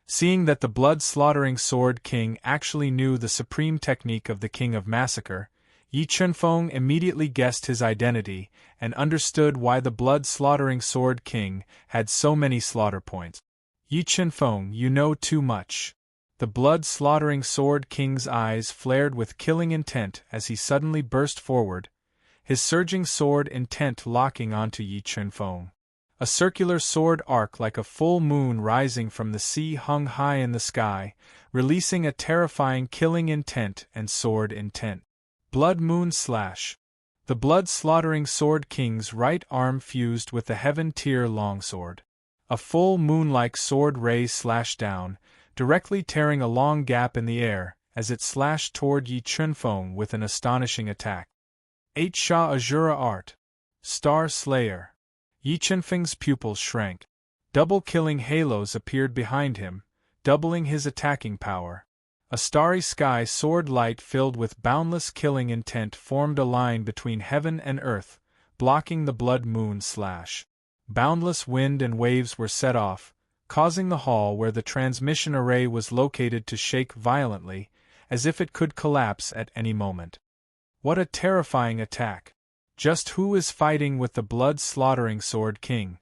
Seeing that the blood-slaughtering Sword King actually knew the supreme technique of the King of Massacre, Yi Qianfeng immediately guessed his identity and understood why the blood-slaughtering Sword King had so many slaughter points. Yi Qianfeng, you know too much. The blood-slaughtering Sword King's eyes flared with killing intent as he suddenly burst forward, his surging sword intent locking onto Yi Qianfeng. A circular sword arc like a full moon rising from the sea hung high in the sky, releasing a terrifying killing intent and sword intent. Blood Moon Slash. The blood-slaughtering Sword King's right arm fused with the heaven-tier longsword. A full moon-like sword ray slashed down, directly tearing a long gap in the air, as it slashed toward Yi Chunfeng with an astonishing attack. 8 Sha Azura Art. Star Slayer. Yi Chunfeng's pupils shrank. Double-killing halos appeared behind him, doubling his attacking power. A starry sky sword light filled with boundless killing intent formed a line between heaven and earth, blocking the blood moon slash. Boundless wind and waves were set off, causing the hall where the transmission array was located to shake violently, as if it could collapse at any moment. What a terrifying attack! Just who is fighting with the blood-slaughtering Sword King?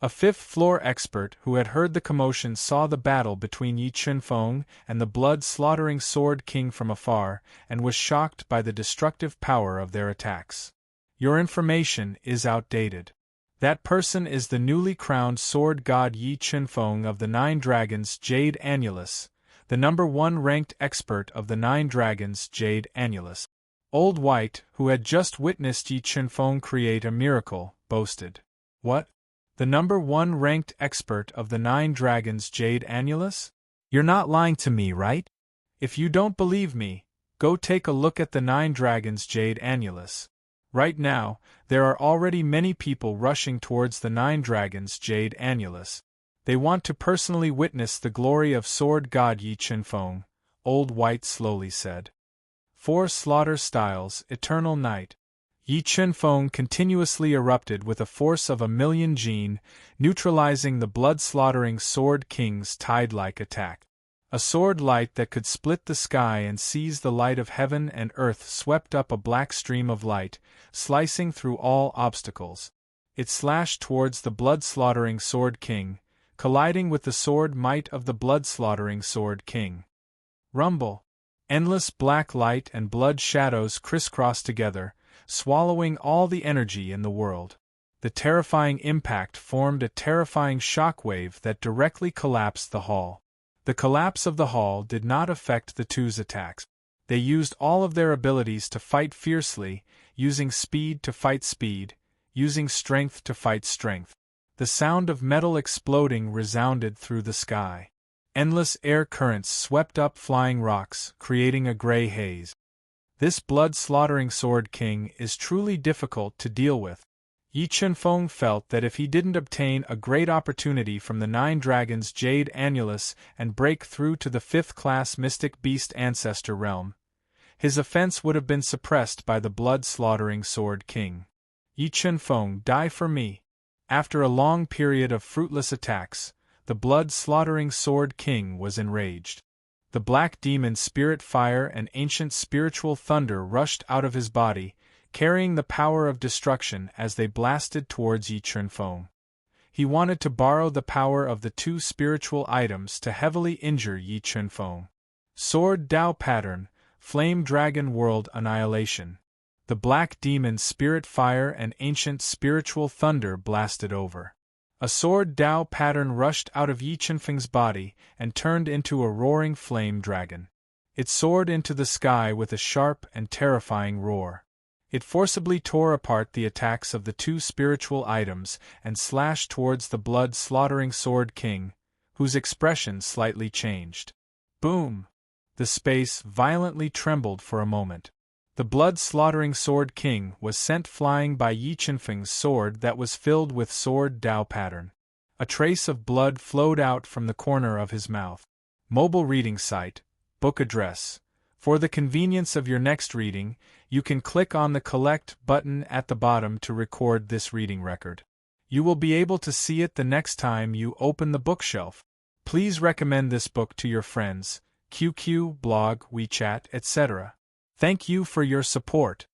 A fifth-floor expert who had heard the commotion saw the battle between Yi Chunfeng and the blood-slaughtering Sword King from afar, and was shocked by the destructive power of their attacks. Your information is outdated. That person is the newly crowned sword god Yi Chunfeng of the Nine Dragons Jade Annulus, the #1 ranked expert of the Nine Dragons Jade Annulus. Old White, who had just witnessed Yi Chunfeng create a miracle, boasted. What? The #1 ranked expert of the Nine Dragons Jade Annulus? You're not lying to me, right? If you don't believe me, go take a look at the Nine Dragons Jade Annulus. Right now, there are already many people rushing towards the Nine Dragons Jade Annulus. They want to personally witness the glory of sword god Yi Chunfeng, Old White slowly said. 4 Slaughter Styles, Eternal Night. Yi Chunfeng continuously erupted with a force of 1,000,000 Jin, neutralizing the blood-slaughtering Sword King's tide-like attack. A sword light that could split the sky and seize the light of heaven and earth swept up a black stream of light, slicing through all obstacles. It slashed towards the blood-slaughtering Sword King, colliding with the sword might of the blood-slaughtering Sword King. Rumble. Endless black light and blood shadows crisscrossed together, swallowing all the energy in the world. The terrifying impact formed a terrifying shockwave that directly collapsed the hall. The collapse of the hall did not affect the two's attacks. They used all of their abilities to fight fiercely, using speed to fight speed, using strength to fight strength. The sound of metal exploding resounded through the sky. Endless air currents swept up flying rocks, creating a gray haze. This blood-slaughtering Sword King is truly difficult to deal with. Yi Chunfeng felt that if he didn't obtain a great opportunity from the Nine Dragons Jade Annulus and break through to the 5th-class Mystic Beast Ancestor realm, his offense would have been suppressed by the blood-slaughtering Sword King. Yi Chunfeng, die for me. After a long period of fruitless attacks, the blood-slaughtering Sword King was enraged. The black demon spirit fire and ancient spiritual thunder rushed out of his body, carrying the power of destruction as they blasted towards Yi Chunfeng. He wanted to borrow the power of the 2 spiritual items to heavily injure Yi Chunfeng. Sword Dao Pattern, Flame Dragon World Annihilation. The black demon spirit fire and ancient spiritual thunder blasted over. A sword Dao pattern rushed out of Yi Chunfeng's body and turned into a roaring flame dragon. It soared into the sky with a sharp and terrifying roar. It forcibly tore apart the attacks of the 2 spiritual items and slashed towards the blood-slaughtering Sword King, whose expression slightly changed. Boom! The space violently trembled for a moment. The blood-slaughtering Sword King was sent flying by Yi Chunfeng's sword that was filled with sword Dao pattern. A trace of blood flowed out from the corner of his mouth. Mobile reading site, book address. For the convenience of your next reading, you can click on the Collect button at the bottom to record this reading record. You will be able to see it the next time you open the bookshelf. Please recommend this book to your friends, QQ, blog, WeChat, etc. Thank you for your support.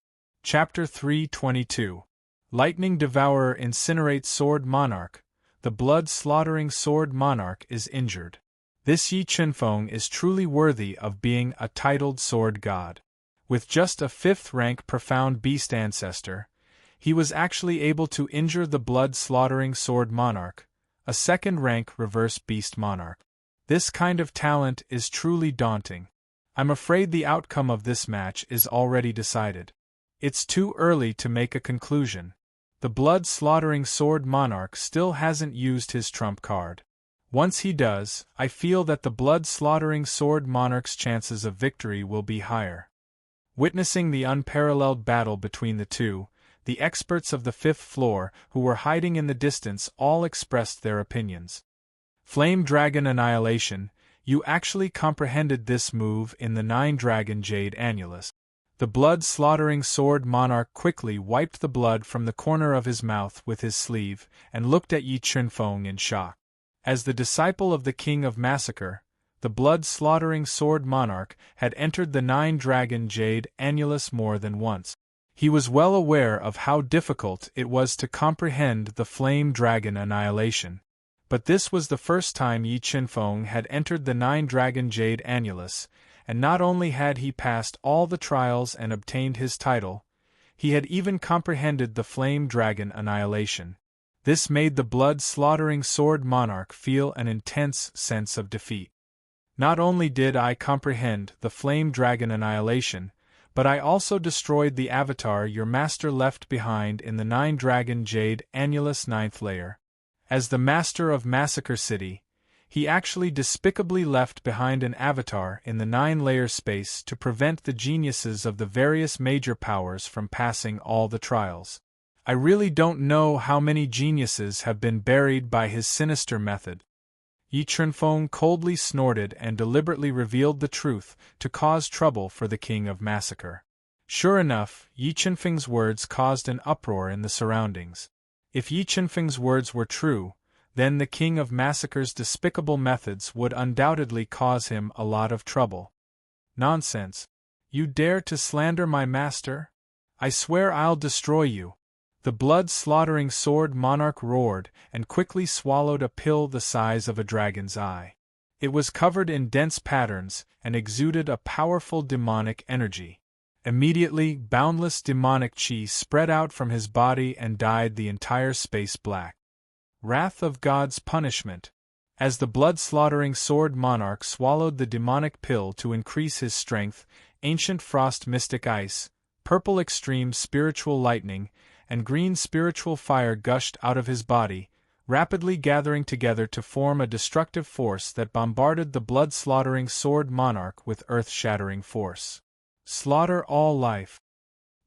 Chapter 322. Lightning Devourer incinerates Sword Monarch. The blood-slaughtering Sword Monarch is injured. This Yi Chunfeng is truly worthy of being a titled sword god. With just a 5th-rank Profound Beast Ancestor, he was actually able to injure the blood-slaughtering sword monarch, a second-rank reverse beast monarch. This kind of talent is truly daunting. I'm afraid the outcome of this match is already decided. It's too early to make a conclusion. The blood-slaughtering sword monarch still hasn't used his trump card. Once he does, I feel that the blood-slaughtering sword monarch's chances of victory will be higher. Witnessing the unparalleled battle between the two, the experts of the fifth floor, who were hiding in the distance, all expressed their opinions. Flame Dragon Annihilation, you actually comprehended this move in the 9-Dragon Jade Annulus. The blood-slaughtering sword monarch quickly wiped the blood from the corner of his mouth with his sleeve, and looked at Yi Chunfeng in shock. As the disciple of the King of Massacre, the blood-slaughtering sword monarch had entered the 9-Dragon Jade Annulus more than once. He was well aware of how difficult it was to comprehend the Flame Dragon Annihilation. But this was the first time Yi Chunfeng had entered the 9-Dragon Jade Annulus, and not only had he passed all the trials and obtained his title, he had even comprehended the Flame Dragon Annihilation. This made the blood-slaughtering sword monarch feel an intense sense of defeat. Not only did I comprehend the Flame Dragon Annihilation, but I also destroyed the avatar your master left behind in the 9-Dragon Jade Annulus 9th layer. As the master of Massacre City, he actually despicably left behind an avatar in the 9-layer space to prevent the geniuses of the various major powers from passing all the trials. I really don't know how many geniuses have been buried by his sinister method. Yi Chunfeng coldly snorted and deliberately revealed the truth to cause trouble for the King of Massacre. Sure enough, Yi Chunfeng's words caused an uproar in the surroundings. If Yi Chunfeng's words were true, then the King of Massacre's despicable methods would undoubtedly cause him a lot of trouble. Nonsense! You dare to slander my master? I swear I'll destroy you! The blood-slaughtering sword monarch roared and quickly swallowed a pill the size of a dragon's eye. It was covered in dense patterns and exuded a powerful demonic energy. Immediately, boundless demonic chi spread out from his body and dyed the entire space black. Wrath of God's punishment. As the blood-slaughtering sword monarch swallowed the demonic pill to increase his strength, ancient frost mystic ice, purple extreme spiritual lightning, and green spiritual fire gushed out of his body, rapidly gathering together to form a destructive force that bombarded the blood-slaughtering sword monarch with earth-shattering force. Slaughter all life.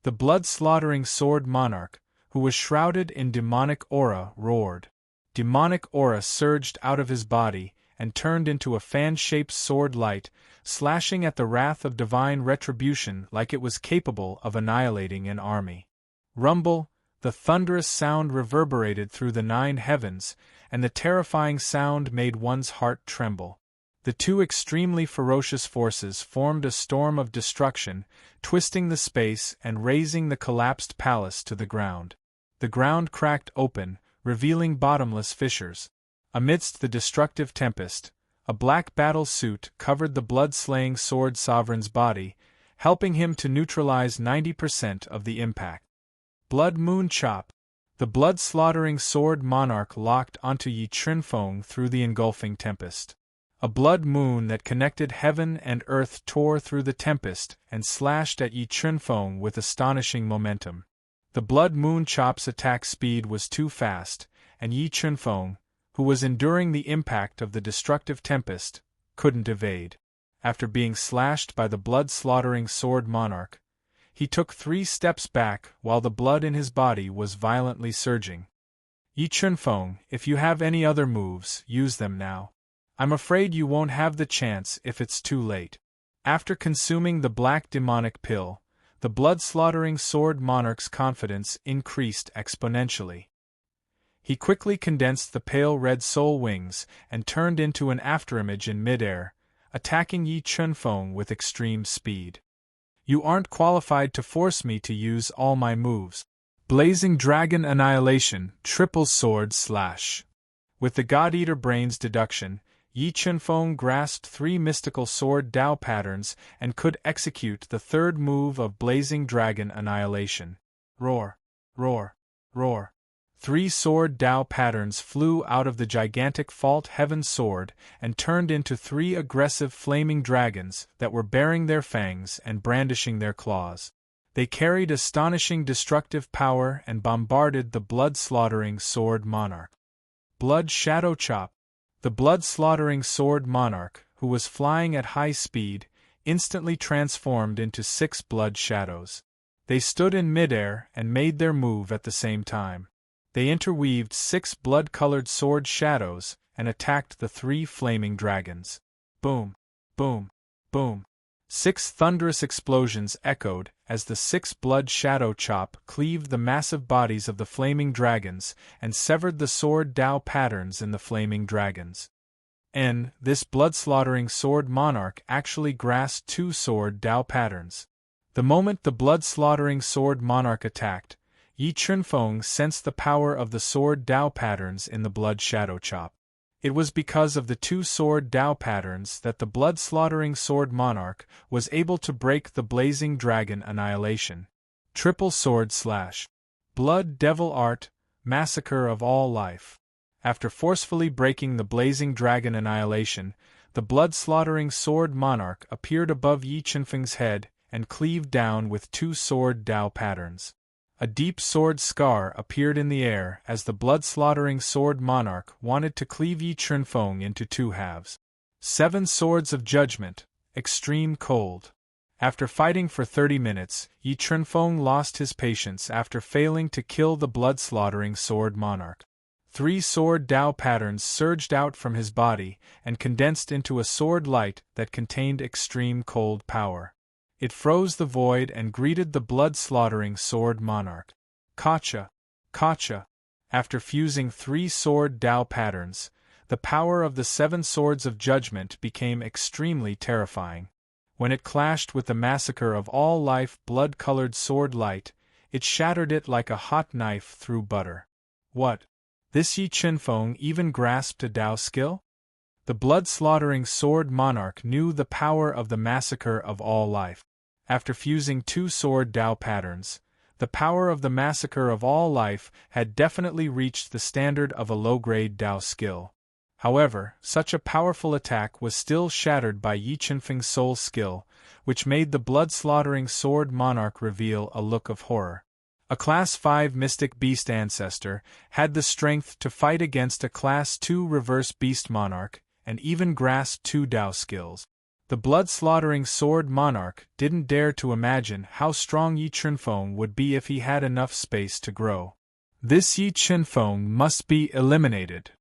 The blood-slaughtering sword monarch, who was shrouded in demonic aura, roared. Demonic aura surged out of his body and turned into a fan-shaped sword light, slashing at the wrath of divine retribution like it was capable of annihilating an army. Rumble, the thunderous sound reverberated through the 9 heavens, and the terrifying sound made one's heart tremble. The two extremely ferocious forces formed a storm of destruction, twisting the space and razing the collapsed palace to the ground. The ground cracked open, revealing bottomless fissures. Amidst the destructive tempest, a black battle suit covered the blood-slaying sword sovereign's body, helping him to neutralize 90% of the impact. Blood Moon Chop. The blood-slaughtering sword monarch locked onto Yi Chunfeng through the engulfing tempest. A blood moon that connected heaven and earth tore through the tempest and slashed at Yi Chunfeng with astonishing momentum. The blood moon chop's attack speed was too fast, and Yi Chunfeng, who was enduring the impact of the destructive tempest, couldn't evade. After being slashed by the blood-slaughtering sword monarch, he took 3 steps back while the blood in his body was violently surging. Yi Chunfeng, if you have any other moves, use them now. I'm afraid you won't have the chance if it's too late. After consuming the black demonic pill, the blood-slaughtering sword monarch's confidence increased exponentially. He quickly condensed the pale red soul wings and turned into an afterimage in midair, attacking Yi Chunfeng with extreme speed. You aren't qualified to force me to use all my moves. Blazing Dragon Annihilation, Triple Sword Slash. With the God-Eater Brain's deduction, Yi Chunfeng grasped 3 mystical sword Dao patterns and could execute the third move of Blazing Dragon Annihilation. Roar! Roar! 3 sword Tao patterns flew out of the gigantic Fault Heaven sword and turned into 3 aggressive flaming dragons that were baring their fangs and brandishing their claws. They carried astonishing destructive power and bombarded the blood-slaughtering sword monarch. Blood Shadow Chop. The blood-slaughtering sword monarch, who was flying at high speed, instantly transformed into 6 blood shadows. They stood in midair and made their move at the same time. They interweaved 6 blood-colored sword shadows and attacked the 3 flaming dragons. Boom! Boom! Boom! 6 thunderous explosions echoed as the 6 blood shadow chop cleaved the massive bodies of the flaming dragons and severed the sword Tao patterns in the flaming dragons. This blood-slaughtering sword monarch actually grasped 2 sword Tao patterns. The moment the blood-slaughtering sword monarch attacked, Yi Chunfeng sensed the power of the sword Tao patterns in the blood shadow chop. It was because of the 2 sword Tao patterns that the blood-slaughtering sword monarch was able to break the blazing dragon annihilation. Triple sword slash. Blood Devil Art, Massacre of All Life. After forcefully breaking the blazing dragon annihilation, the blood-slaughtering sword monarch appeared above Yi Chunfeng's head and cleaved down with 2 sword Tao patterns. A deep sword scar appeared in the air as the blood-slaughtering sword monarch wanted to cleave Yi Chunfeng into 2 halves. 7 Swords of Judgment, Extreme Cold. After fighting for 30 minutes, Yi Chunfeng lost his patience after failing to kill the blood-slaughtering sword monarch. 3 sword Tao patterns surged out from his body and condensed into a sword light that contained extreme cold power. It froze the void and greeted the blood-slaughtering sword monarch. Kacha! Kacha! After fusing 3 sword Tao patterns, the power of the 7 Swords of Judgment became extremely terrifying. When it clashed with the Massacre of All Life blood-colored sword light, it shattered it like a hot knife through butter. What? This Yi Chunfeng even grasped a Tao skill? The blood-slaughtering sword monarch knew the power of the Massacre of All Life. After fusing 2 sword Tao patterns, the power of the Massacre of All Life had definitely reached the standard of a low-grade Tao skill. However, such a powerful attack was still shattered by Yi Chunfeng's soul skill, which made the blood-slaughtering sword monarch reveal a look of horror. A Class 5 Mystic Beast Ancestor had the strength to fight against a Class 2 Reverse Beast Monarch, and even grasp 2 Tao skills. The blood-slaughtering sword monarch didn't dare to imagine how strong Yi Chunfeng would be if he had enough space to grow. This Yi Chunfeng must be eliminated.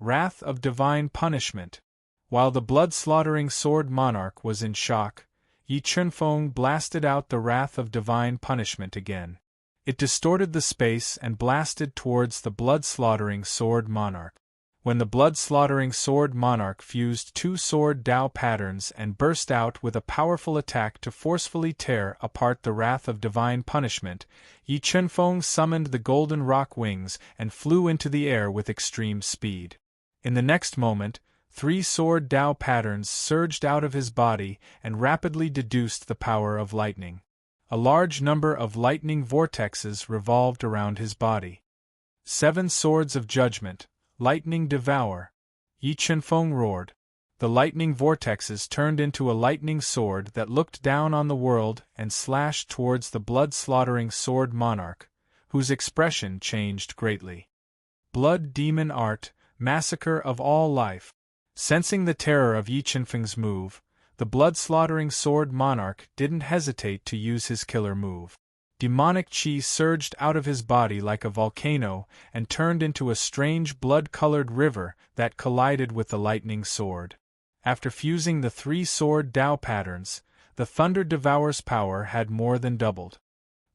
Wrath of Divine Punishment. While the blood-slaughtering sword monarch was in shock, Yi Chunfeng blasted out the Wrath of Divine Punishment again. It distorted the space and blasted towards the blood-slaughtering sword monarch. When the blood-slaughtering sword monarch fused 2 sword Tao patterns and burst out with a powerful attack to forcefully tear apart the Wrath of Divine Punishment, Yi Chunfeng summoned the golden rock wings and flew into the air with extreme speed. In the next moment, 3 sword Tao patterns surged out of his body and rapidly deduced the power of lightning. A large number of lightning vortexes revolved around his body. 7 Swords of Judgment, Lightning Devour. Yi Chunfeng roared. The lightning vortexes turned into a lightning sword that looked down on the world and slashed towards the blood-slaughtering sword monarch, whose expression changed greatly. Blood Demon Art, Massacre of All Life. Sensing the terror of Yi Chunfeng's move, the blood-slaughtering sword monarch didn't hesitate to use his killer move. Demonic chi surged out of his body like a volcano and turned into a strange blood-colored river that collided with the lightning sword. After fusing the 3 sword Tao patterns, the Thunder Devour's power had more than doubled.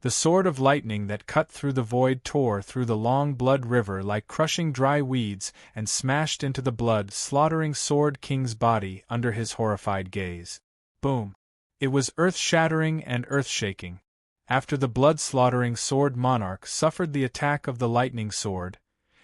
The sword of lightning that cut through the void tore through the long blood river like crushing dry weeds and smashed into the blood-slaughtering sword king's body under his horrified gaze. Boom! It was earth-shattering and earth-shaking. After the blood-slaughtering sword monarch suffered the attack of the lightning sword,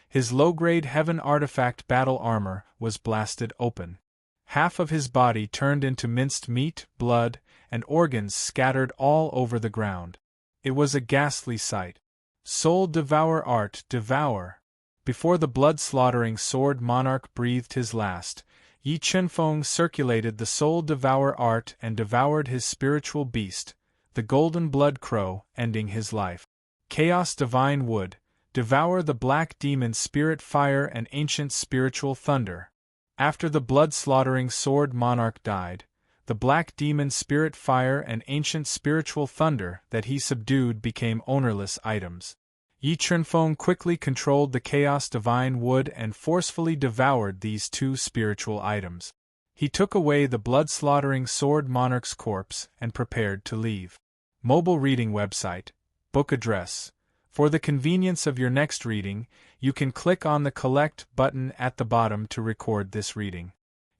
his low-grade heaven artifact battle armor was blasted open. Half of his body turned into minced meat, blood, and organs scattered all over the ground. It was a ghastly sight. Soul devour art devour. Before the blood-slaughtering sword monarch breathed his last, Yi Chenfeng circulated the soul devour art and devoured his spiritual beast, the golden blood crow, ending his life. Chaos divine wood, devour the black demon spirit fire and ancient spiritual thunder. After the blood-slaughtering sword monarch died, the black demon spirit fire and ancient spiritual thunder that he subdued became ownerless items. Yi Chenfeng quickly controlled the chaos divine wood and forcefully devoured these two spiritual items. He took away the blood-slaughtering sword monarch's corpse and prepared to leave. Mobile reading website, book address. For the convenience of your next reading, you can click on the Collect button at the bottom to record this reading.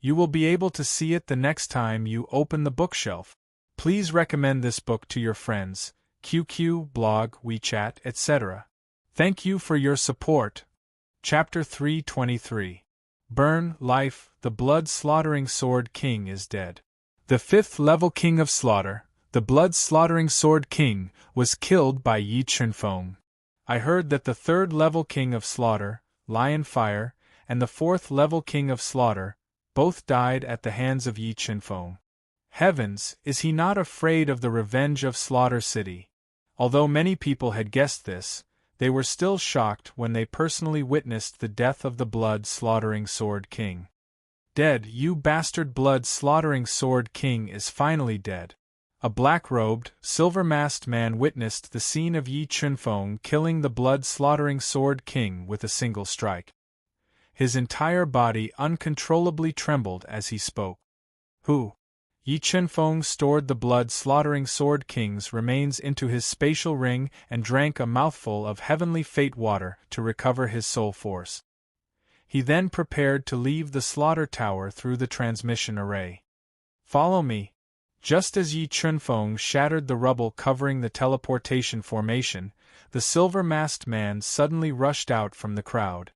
You will be able to see it the next time you open the bookshelf. Please recommend this book to your friends, QQ, blog, WeChat, etc. Thank you for your support. Chapter 323. Burn, Life, the blood-slaughtering sword king is dead. The fifth-level king of slaughter, the blood-slaughtering sword king, was killed by Yi Chenfeng. I heard that the third-level king of slaughter, Lion Fire, and the fourth-level king of slaughter, both died at the hands of Yi Chenfeng. Heavens, is he not afraid of the revenge of Slaughter City? Although many people had guessed this, they were still shocked when they personally witnessed the death of the blood-slaughtering Sword King. Dead, you bastard blood-slaughtering Sword King is finally dead. A black-robed, silver-masked man witnessed the scene of Yi Chenfeng killing the blood-slaughtering Sword King with a single strike. His entire body uncontrollably trembled as he spoke. Who? Yi Chenfeng stored the blood-slaughtering Sword King's remains into his spatial ring and drank a mouthful of heavenly fate water to recover his soul force. He then prepared to leave the slaughter tower through the transmission array. Follow me. Just as Yi Chenfeng shattered the rubble covering the teleportation formation, the silver-masked man suddenly rushed out from the crowd.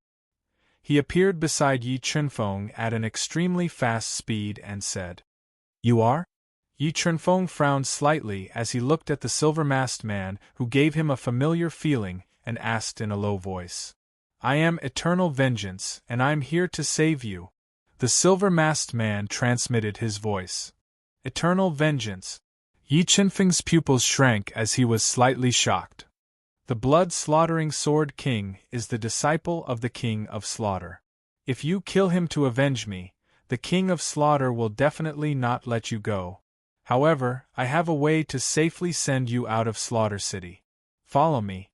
He appeared beside Yi Chenfeng at an extremely fast speed and said, "You are?" Yi Chenfeng frowned slightly as he looked at the silver-masked man, who gave him a familiar feeling, and asked in a low voice, "I am Eternal Vengeance, and I'm here to save you." The silver-masked man transmitted his voice. Eternal Vengeance. Yi Chenfeng's pupils shrank as he was slightly shocked. The blood-slaughtering Sword King is the disciple of the King of Slaughter. If you kill him to avenge me, the King of Slaughter will definitely not let you go. However, I have a way to safely send you out of Slaughter City. Follow me.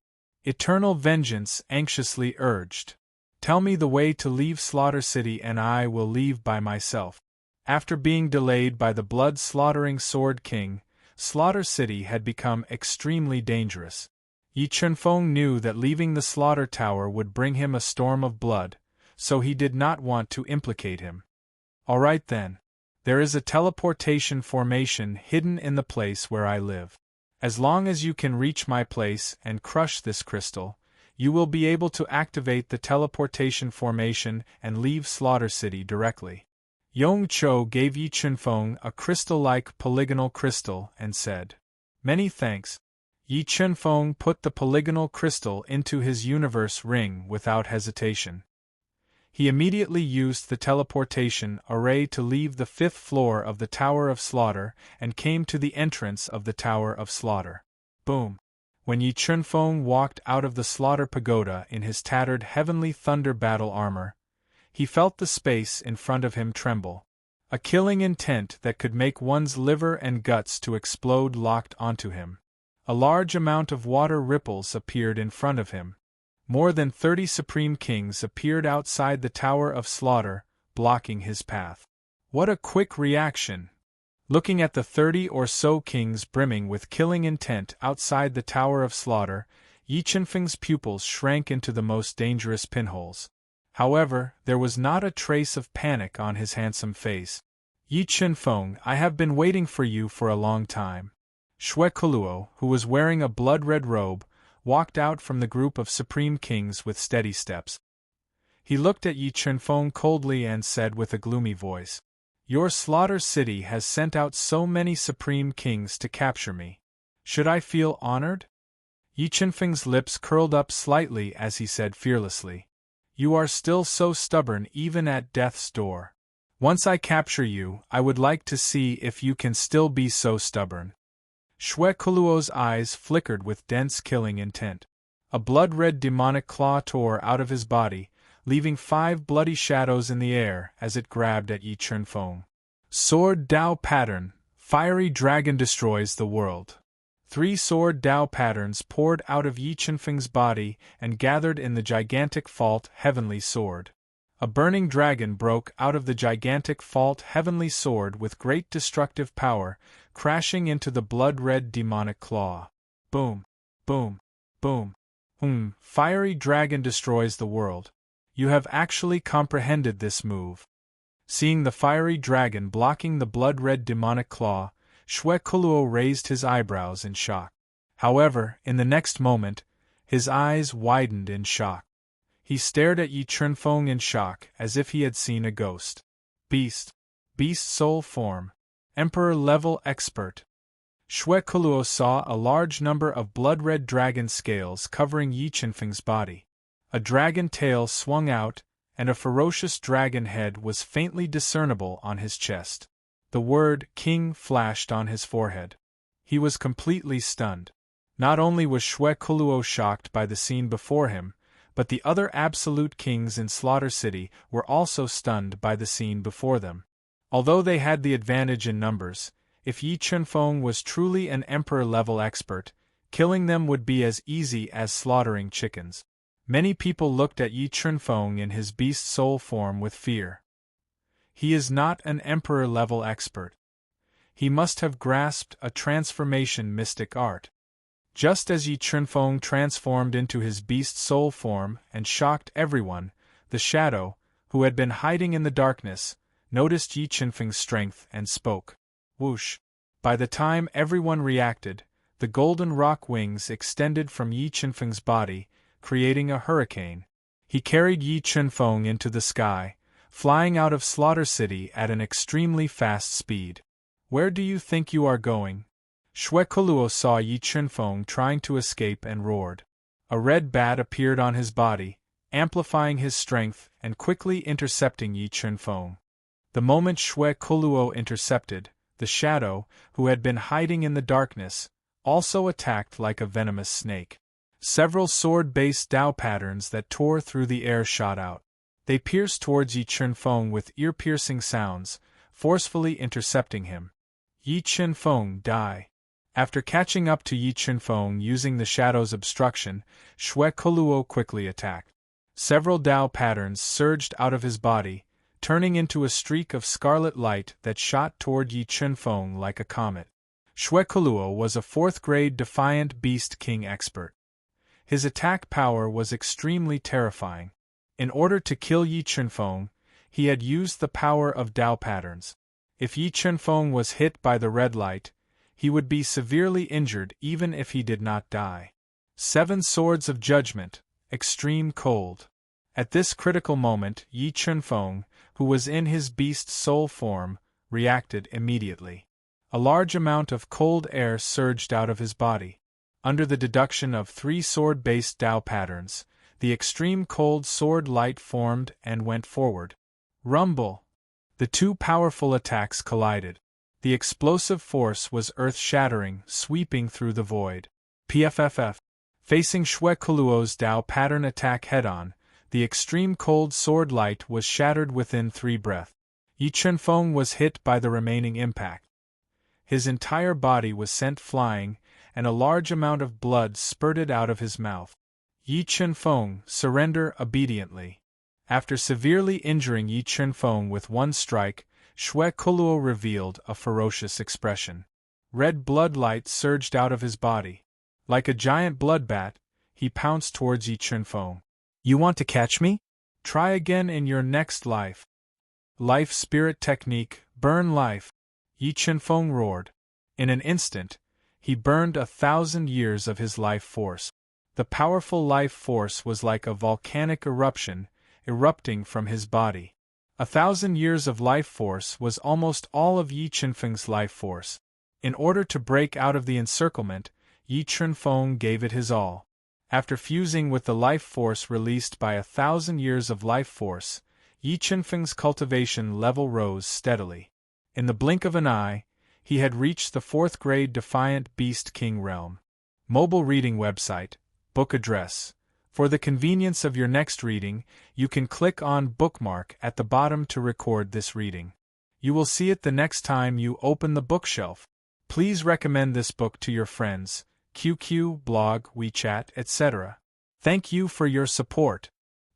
Eternal Vengeance anxiously urged. Tell me the way to leave Slaughter City and I will leave by myself. After being delayed by the blood-slaughtering Sword King, Slaughter City had become extremely dangerous. Yi Chenfeng knew that leaving the slaughter tower would bring him a storm of blood, so he did not want to implicate him. Alright then. There is a teleportation formation hidden in the place where I live. As long as you can reach my place and crush this crystal, you will be able to activate the teleportation formation and leave Slaughter City directly. Yong Cho gave Yi Chenfeng a crystal-like polygonal crystal and said, "Many thanks." Yi Chenfeng put the polygonal crystal into his universe ring without hesitation. He immediately used the teleportation array to leave the 5th floor of the Tower of Slaughter and came to the entrance of the Tower of Slaughter. Boom! When Yi Chenfeng walked out of the Slaughter Pagoda in his tattered Heavenly Thunder battle armor, he felt the space in front of him tremble. A killing intent that could make one's liver and guts to explode locked onto him. A large amount of water ripples appeared in front of him. More than 30 Supreme Kings appeared outside the Tower of Slaughter, blocking his path. What a quick reaction! Looking at the 30 or so kings brimming with killing intent outside the Tower of Slaughter, Yi Chenfeng's pupils shrank into the most dangerous pinholes. However, there was not a trace of panic on his handsome face. "Yi Chenfeng, I have been waiting for you for a long time." Xue Kuluo, who was wearing a blood-red robe, walked out from the group of Supreme Kings with steady steps. He looked at Yi Chenfeng coldly and said with a gloomy voice, "Your Slaughter City has sent out so many Supreme Kings to capture me. Should I feel honored?" Yi Qinfeng's lips curled up slightly as he said fearlessly, "You are still so stubborn even at death's door. Once I capture you, I would like to see if you can still be so stubborn." Xue Kuluo's eyes flickered with dense killing intent. A blood-red demonic claw tore out of his body, leaving 5 bloody shadows in the air as it grabbed at Yi Qinfeng. Sword Dao Pattern, Fiery Dragon Destroys the World. 3 sword Dao patterns poured out of Yi Qinfeng's body and gathered in the gigantic fault Heavenly Sword. A burning dragon broke out of the gigantic fault Heavenly Sword with great destructive power, crashing into the blood-red demonic claw. Boom, boom, boom. Fiery Dragon Destroys the World. You have actually comprehended this move. Seeing the fiery dragon blocking the blood-red demonic claw, Xue Kuluo raised his eyebrows in shock. However, in the next moment, his eyes widened in shock. He stared at Yi Qinfeng in shock as if he had seen a ghost. Beast soul form. Emperor-level expert. Xue Kuluo saw a large number of blood-red dragon scales covering Yi Qinfeng's body. A dragon tail swung out, and a ferocious dragon head was faintly discernible on his chest. The word King flashed on his forehead. He was completely stunned. Not only was Xue Kuluo shocked by the scene before him, but the other absolute kings in Slaughter City were also stunned by the scene before them. Although they had the advantage in numbers, if Yi Qinfeng was truly an emperor-level expert, killing them would be as easy as slaughtering chickens. Many people looked at Yi Qinfeng in his beast soul form with fear. He is not an emperor-level expert. He must have grasped a transformation mystic art. Just as Yi Qinfeng transformed into his beast soul form and shocked everyone, the shadow, who had been hiding in the darkness, noticed Yi Qinfeng's strength and spoke. Whoosh! By the time everyone reacted, the golden rock wings extended from Yi Qinfeng's body, creating a hurricane. He carried Yi Qinfeng into the sky, flying out of Slaughter City at an extremely fast speed. Where do you think you are going? Xue Kuluo saw Yi Qinfeng trying to escape and roared. A red bat appeared on his body, amplifying his strength and quickly intercepting Yi Qinfeng. The moment Xue Kuluo intercepted, the shadow, who had been hiding in the darkness, also attacked like a venomous snake. Several sword-based Dao patterns that tore through the air shot out. They pierced towards Yi Qinfeng with ear-piercing sounds, forcefully intercepting him. Yi Qinfeng, die. After catching up to Yi Qinfeng using the shadow's obstruction, Xue Kuluo quickly attacked. Several Dao patterns surged out of his body, turning into a streak of scarlet light that shot toward Yi Qinfeng like a comet. Xue Kuluo was a 4th-grade Defiant Beast King expert. His attack power was extremely terrifying. In order to kill Yi Qinfeng, he had used the power of Dao patterns. If Yi Qinfeng was hit by the red light, he would be severely injured even if he did not die. 7 Swords of Judgment, Extreme Cold. At this critical moment, Yi Qinfeng, who was in his beast soul form, reacted immediately. A large amount of cold air surged out of his body. Under the deduction of 3 sword-based Dao patterns, the extreme cold sword light formed and went forward. Rumble! The 2 powerful attacks collided. The explosive force was earth-shattering, sweeping through the void. PFFF. Facing Xue Kuluo's Dao pattern attack head-on, the extreme cold sword light was shattered within 3 breaths. Yi Qinfeng was hit by the remaining impact. His entire body was sent flying, and a large amount of blood spurted out of his mouth. Yi Qinfeng, surrender obediently. After severely injuring Yi Qinfeng with 1 strike, Xue Kuluo revealed a ferocious expression. Red blood light surged out of his body. Like a giant blood bat, he pounced towards Yi Qinfeng. You want to catch me? Try again in your next life. Life Spirit Technique, Burn Life. Yi Qinfeng roared. In an instant, he burned 1,000 years of his life force. The powerful life force was like a volcanic eruption, erupting from his body. 1,000 years of life force was almost all of Yi Qinfeng's life force. In order to break out of the encirclement, Yi Chunfeng gave it his all. After fusing with the life force released by 1,000 years of life force, Yi Chunfeng's cultivation level rose steadily. In the blink of an eye, he had reached the 4th grade Defiant Beast King realm. Mobile reading website, book address. For the convenience of your next reading, you can click on bookmark at the bottom to record this reading. You will see it the next time you open the bookshelf. Please recommend this book to your friends, QQ, blog, WeChat, etc. Thank you for your support.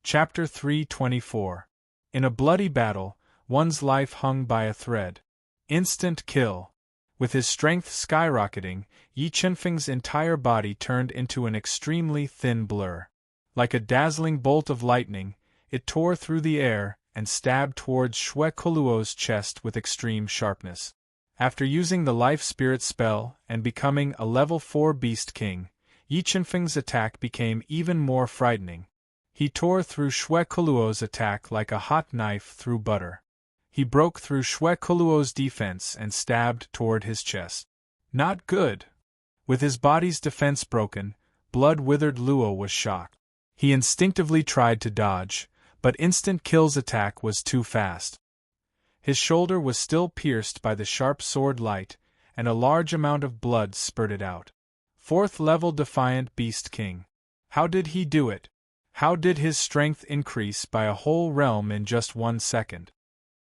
Chapter 324. In a bloody battle, one's life hung by a thread. Instant kill. With his strength skyrocketing, Yi Chunfeng's entire body turned into an extremely thin blur. Like a dazzling bolt of lightning, it tore through the air and stabbed towards Xue Koluo's chest with extreme sharpness. After using the Life Spirit spell and becoming a level 4 Beast King, Yi Chunfeng's attack became even more frightening. He tore through Xue Koluo's attack like a hot knife through butter. He broke through Xue Koluo's defense and stabbed toward his chest. Not good. With his body's defense broken, blood-withered Luo was shocked. He instinctively tried to dodge, but Instant Kill's attack was too fast. His shoulder was still pierced by the sharp sword light, and a large amount of blood spurted out. 4th level Defiant Beast King. How did he do it? How did his strength increase by a whole realm in just 1 second?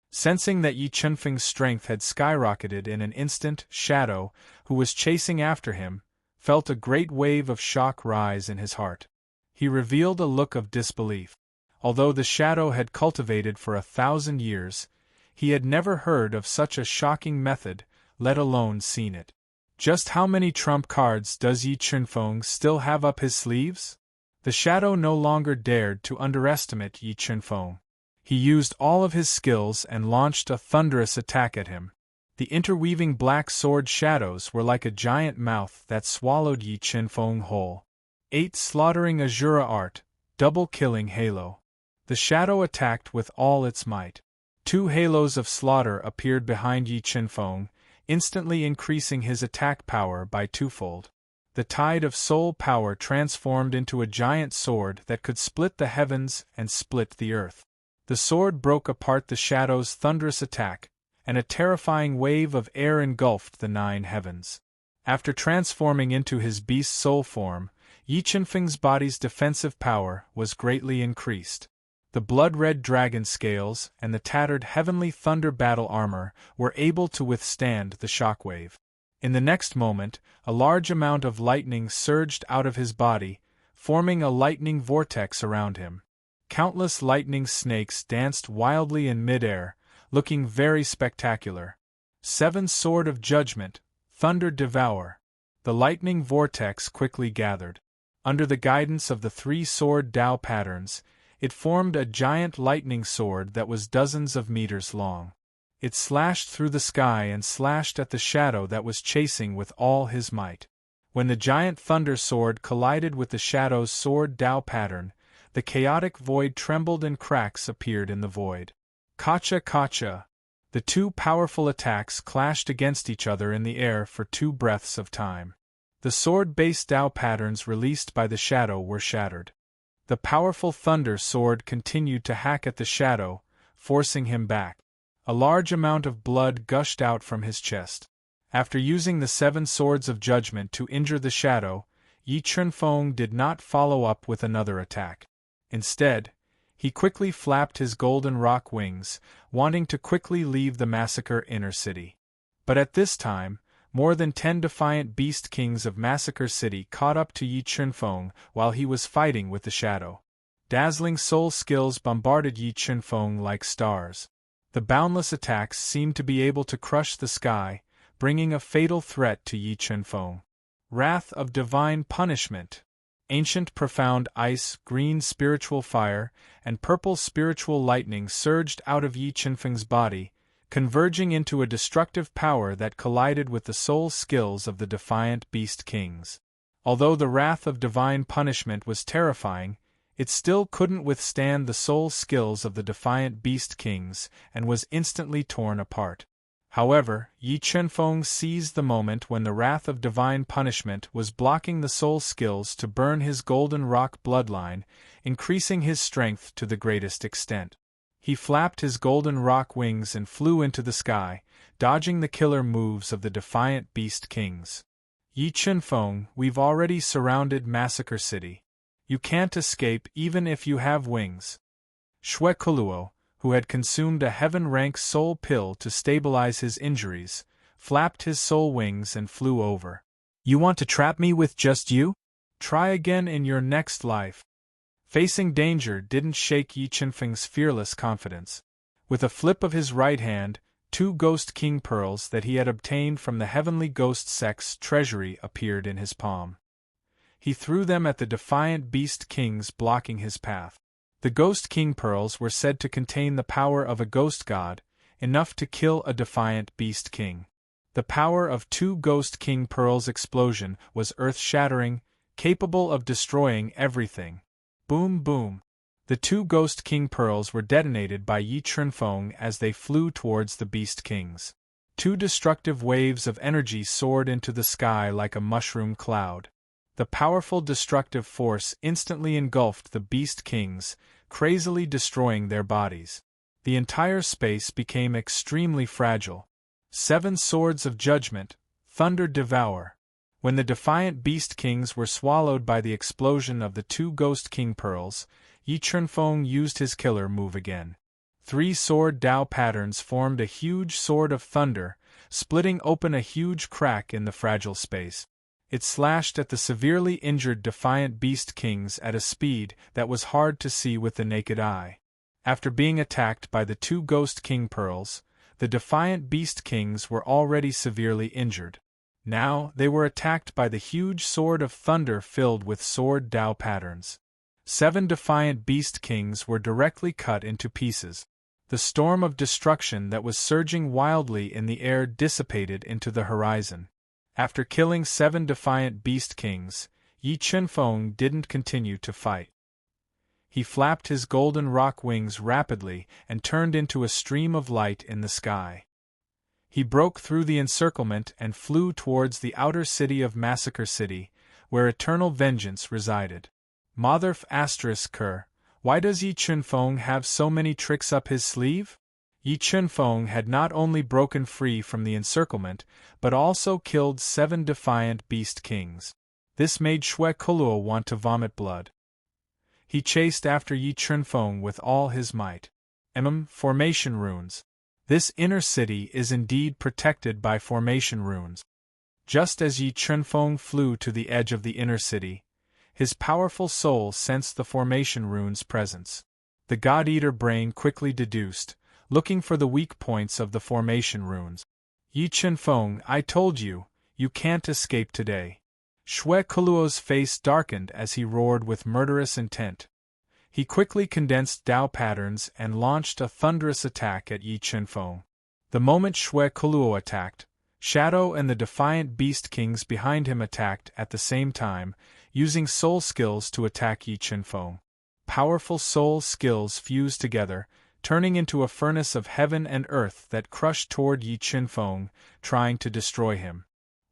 Sensing that Yi Chunfeng's strength had skyrocketed in an instant, Shadow, who was chasing after him, felt a great wave of shock rise in his heart. He revealed a look of disbelief. Although the Shadow had cultivated for 1,000 years, he had never heard of such a shocking method, let alone seen it. Just how many trump cards does Yi Chunfeng still have up his sleeves? The Shadow no longer dared to underestimate Yi Chunfeng. He used all of his skills and launched a thunderous attack at him. The interweaving black sword shadows were like a giant mouth that swallowed Yi Chunfeng whole. 8 Slaughtering Azura Art, Double Killing Halo. The Shadow attacked with all its might. 2 halos of slaughter appeared behind Yi Chunfeng, instantly increasing his attack power by 2-fold. The tide of soul power transformed into a giant sword that could split the heavens and split the earth. The sword broke apart the Shadow's thunderous attack, and a terrifying wave of air engulfed the 9 heavens. After transforming into his beast soul form, Yi Chunfeng's body's defensive power was greatly increased. The blood-red dragon scales and the tattered heavenly thunder battle armor were able to withstand the shockwave. In the next moment, a large amount of lightning surged out of his body, forming a lightning vortex around him. Countless lightning snakes danced wildly in midair, looking very spectacular. 7 Sword of Judgment, Thunder Devour. The lightning vortex quickly gathered. Under the guidance of the 3 sword Dao patterns, it formed a giant lightning sword that was dozens of meters long. It slashed through the sky and slashed at the Shadow that was chasing with all his might. When the giant thunder sword collided with the Shadow's sword Dao pattern, the chaotic void trembled and cracks appeared in the void. Kacha Kacha! The 2 powerful attacks clashed against each other in the air for 2 breaths of time. The sword-based Dao patterns released by the Shadow were shattered. The powerful thunder sword continued to hack at the Shadow, forcing him back. A large amount of blood gushed out from his chest. After using the 7 Swords of Judgment to injure the Shadow, Yi Chunfeng did not follow up with another attack. Instead, he quickly flapped his golden rock wings, wanting to quickly leave the Massacre Inner City. But at this time, more than 10 defiant beast kings of Massacre City caught up to Yi Chunfeng while he was fighting with the Shadow. Dazzling soul skills bombarded Yi Chunfeng like stars. The boundless attacks seemed to be able to crush the sky, bringing a fatal threat to Yi Chunfeng. Wrath of Divine Punishment. Ancient profound ice, green spiritual fire, and purple spiritual lightning surged out of Yi Chunfeng's body, converging into a destructive power that collided with the soul skills of the defiant beast kings. Although the wrath of divine punishment was terrifying, it still couldn't withstand the soul skills of the defiant beast kings and was instantly torn apart. However, Yi Chenfeng seized the moment when the wrath of divine punishment was blocking the soul skills to burn his golden rock bloodline, increasing his strength to the greatest extent. He flapped his golden rock wings and flew into the sky, dodging the killer moves of the defiant beast kings. Yi Chenfeng, we've already surrounded Massacre City. You can't escape even if you have wings. Xue Kuluo, who had consumed a heaven-rank soul pill to stabilize his injuries, flapped his soul wings and flew over. You want to trap me with just you? Try again in your next life. Facing danger didn't shake Yi Chenfeng's fearless confidence. With a flip of his right hand, 2 ghost king pearls that he had obtained from the heavenly ghost sect's treasury appeared in his palm. He threw them at the defiant beast kings blocking his path. The Ghost King Pearls were said to contain the power of a ghost god, enough to kill a defiant beast king. The power of 2 Ghost King Pearls' explosion was earth-shattering, capable of destroying everything. Boom boom. The 2 Ghost King Pearls were detonated by Yi Chenfeng as they flew towards the beast kings. 2 destructive waves of energy soared into the sky like a mushroom cloud. The powerful destructive force instantly engulfed the beast kings, crazily destroying their bodies. The entire space became extremely fragile. 7 swords of judgment, thunder devour. When the defiant beast kings were swallowed by the explosion of the 2 Ghost King Pearls, Yi Chenfeng used his killer move again. 3 sword Dao patterns formed a huge sword of thunder, splitting open a huge crack in the fragile space. It slashed at the severely injured defiant beast kings at a speed that was hard to see with the naked eye. After being attacked by the 2 Ghost King Pearls, the defiant beast kings were already severely injured. Now they were attacked by the huge sword of thunder filled with sword Dao patterns. 7 defiant beast kings were directly cut into pieces. The storm of destruction that was surging wildly in the air dissipated into the horizon. After killing 7 defiant beast kings, Yi Chenfeng didn't continue to fight. He flapped his golden rock wings rapidly and turned into a stream of light in the sky. He broke through the encirclement and flew towards the outer city of Massacre City, where eternal vengeance resided. Motherf *Ker, why does Yi Chenfeng have so many tricks up his sleeve? Yi Chenfeng had not only broken free from the encirclement, but also killed 7 defiant beast kings. This made Xue Kuluo want to vomit blood. He chased after Yi Chenfeng with all his might. Formation runes. This inner city is indeed protected by formation runes. Just as Yi Chenfeng flew to the edge of the inner city, his powerful soul sensed the formation rune's presence. The God-Eater brain quickly deduced, looking for the weak points of the formation runes. Yi Chenfeng, I told you, you can't escape today. Xue Kuluo's face darkened as he roared with murderous intent. He quickly condensed Dao patterns and launched a thunderous attack at Yi Chenfeng. The moment Xue Kuluo attacked, Shadow and the defiant beast kings behind him attacked at the same time, using soul skills to attack Yi Chenfeng. Powerful soul skills fused together, turning into a furnace of heaven and earth that crushed toward Yi Chenfeng, trying to destroy him.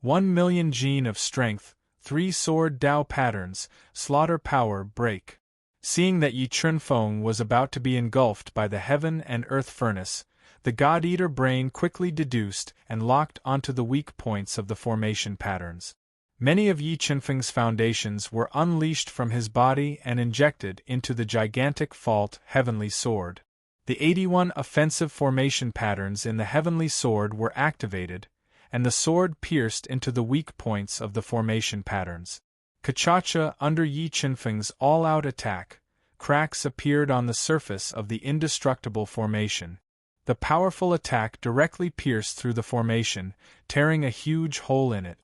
1,000,000 gene of strength, 3 sword Dao patterns, slaughter power break. Seeing that Yi Chenfeng was about to be engulfed by the heaven and earth furnace, the God-Eater brain quickly deduced and locked onto the weak points of the formation patterns. Many of Yi Chenfeng's foundations were unleashed from his body and injected into the gigantic fault heavenly sword. The 81 offensive formation patterns in the heavenly sword were activated, and the sword pierced into the weak points of the formation patterns. Kachacha under Yi Chenfeng's all-out attack, cracks appeared on the surface of the indestructible formation. The powerful attack directly pierced through the formation, tearing a huge hole in it.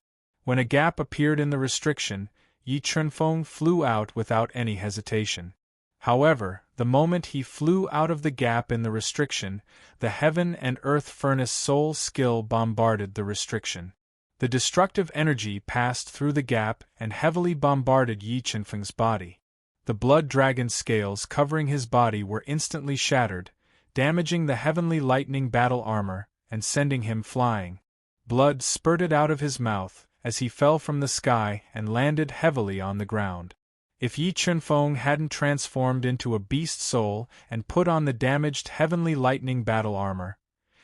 When a gap appeared in the restriction, Yi Chenfeng flew out without any hesitation. However, the moment he flew out of the gap in the restriction, the heaven and earth furnace soul skill bombarded the restriction. The destructive energy passed through the gap and heavily bombarded Yi Chenfeng's body. The blood dragon scales covering his body were instantly shattered, damaging the heavenly lightning battle armor and sending him flying. Blood spurted out of his mouth as he fell from the sky and landed heavily on the ground. If Yi Chunfeng hadn't transformed into a beast soul and put on the damaged heavenly lightning battle armor,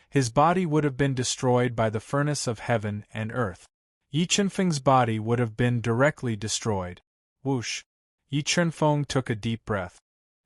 his body would have been destroyed by the furnace of heaven and earth. Yi Chunfeng's body would have been directly destroyed. Whoosh! Yi Chunfeng took a deep breath.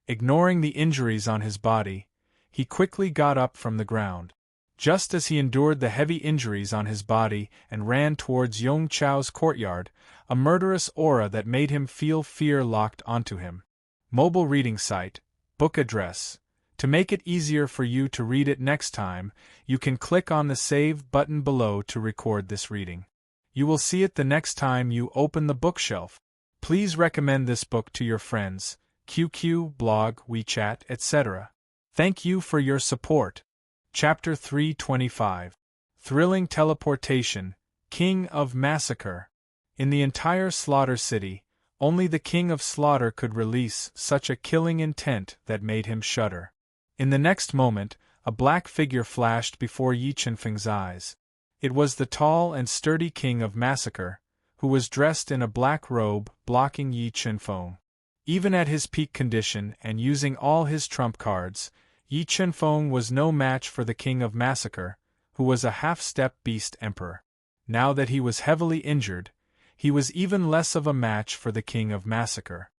Ignoring the injuries on his body, he quickly got up from the ground. Just as he endured the heavy injuries on his body and ran towards Yong Chao's courtyard, a murderous aura that made him feel fear locked onto him. Mobile reading site, book address. To make it easier for you to read it next time, you can click on the Save button below to record this reading. You will see it the next time you open the bookshelf. Please recommend this book to your friends, QQ, blog, WeChat, etc. Thank you for your support. Chapter 325. Thrilling Teleportation, King of Massacre. In the entire Slaughter City, only the King of Slaughter could release such a killing intent that made him shudder. In the next moment, a black figure flashed before Yi Chunfeng's eyes. It was the tall and sturdy King of Massacre, who was dressed in a black robe, blocking Yi Chunfeng. Even at his peak condition and using all his trump cards, Yi Chunfeng was no match for the King of Massacre, who was a half-step beast emperor. Now that he was heavily injured, he was even less of a match for the King of Massacre.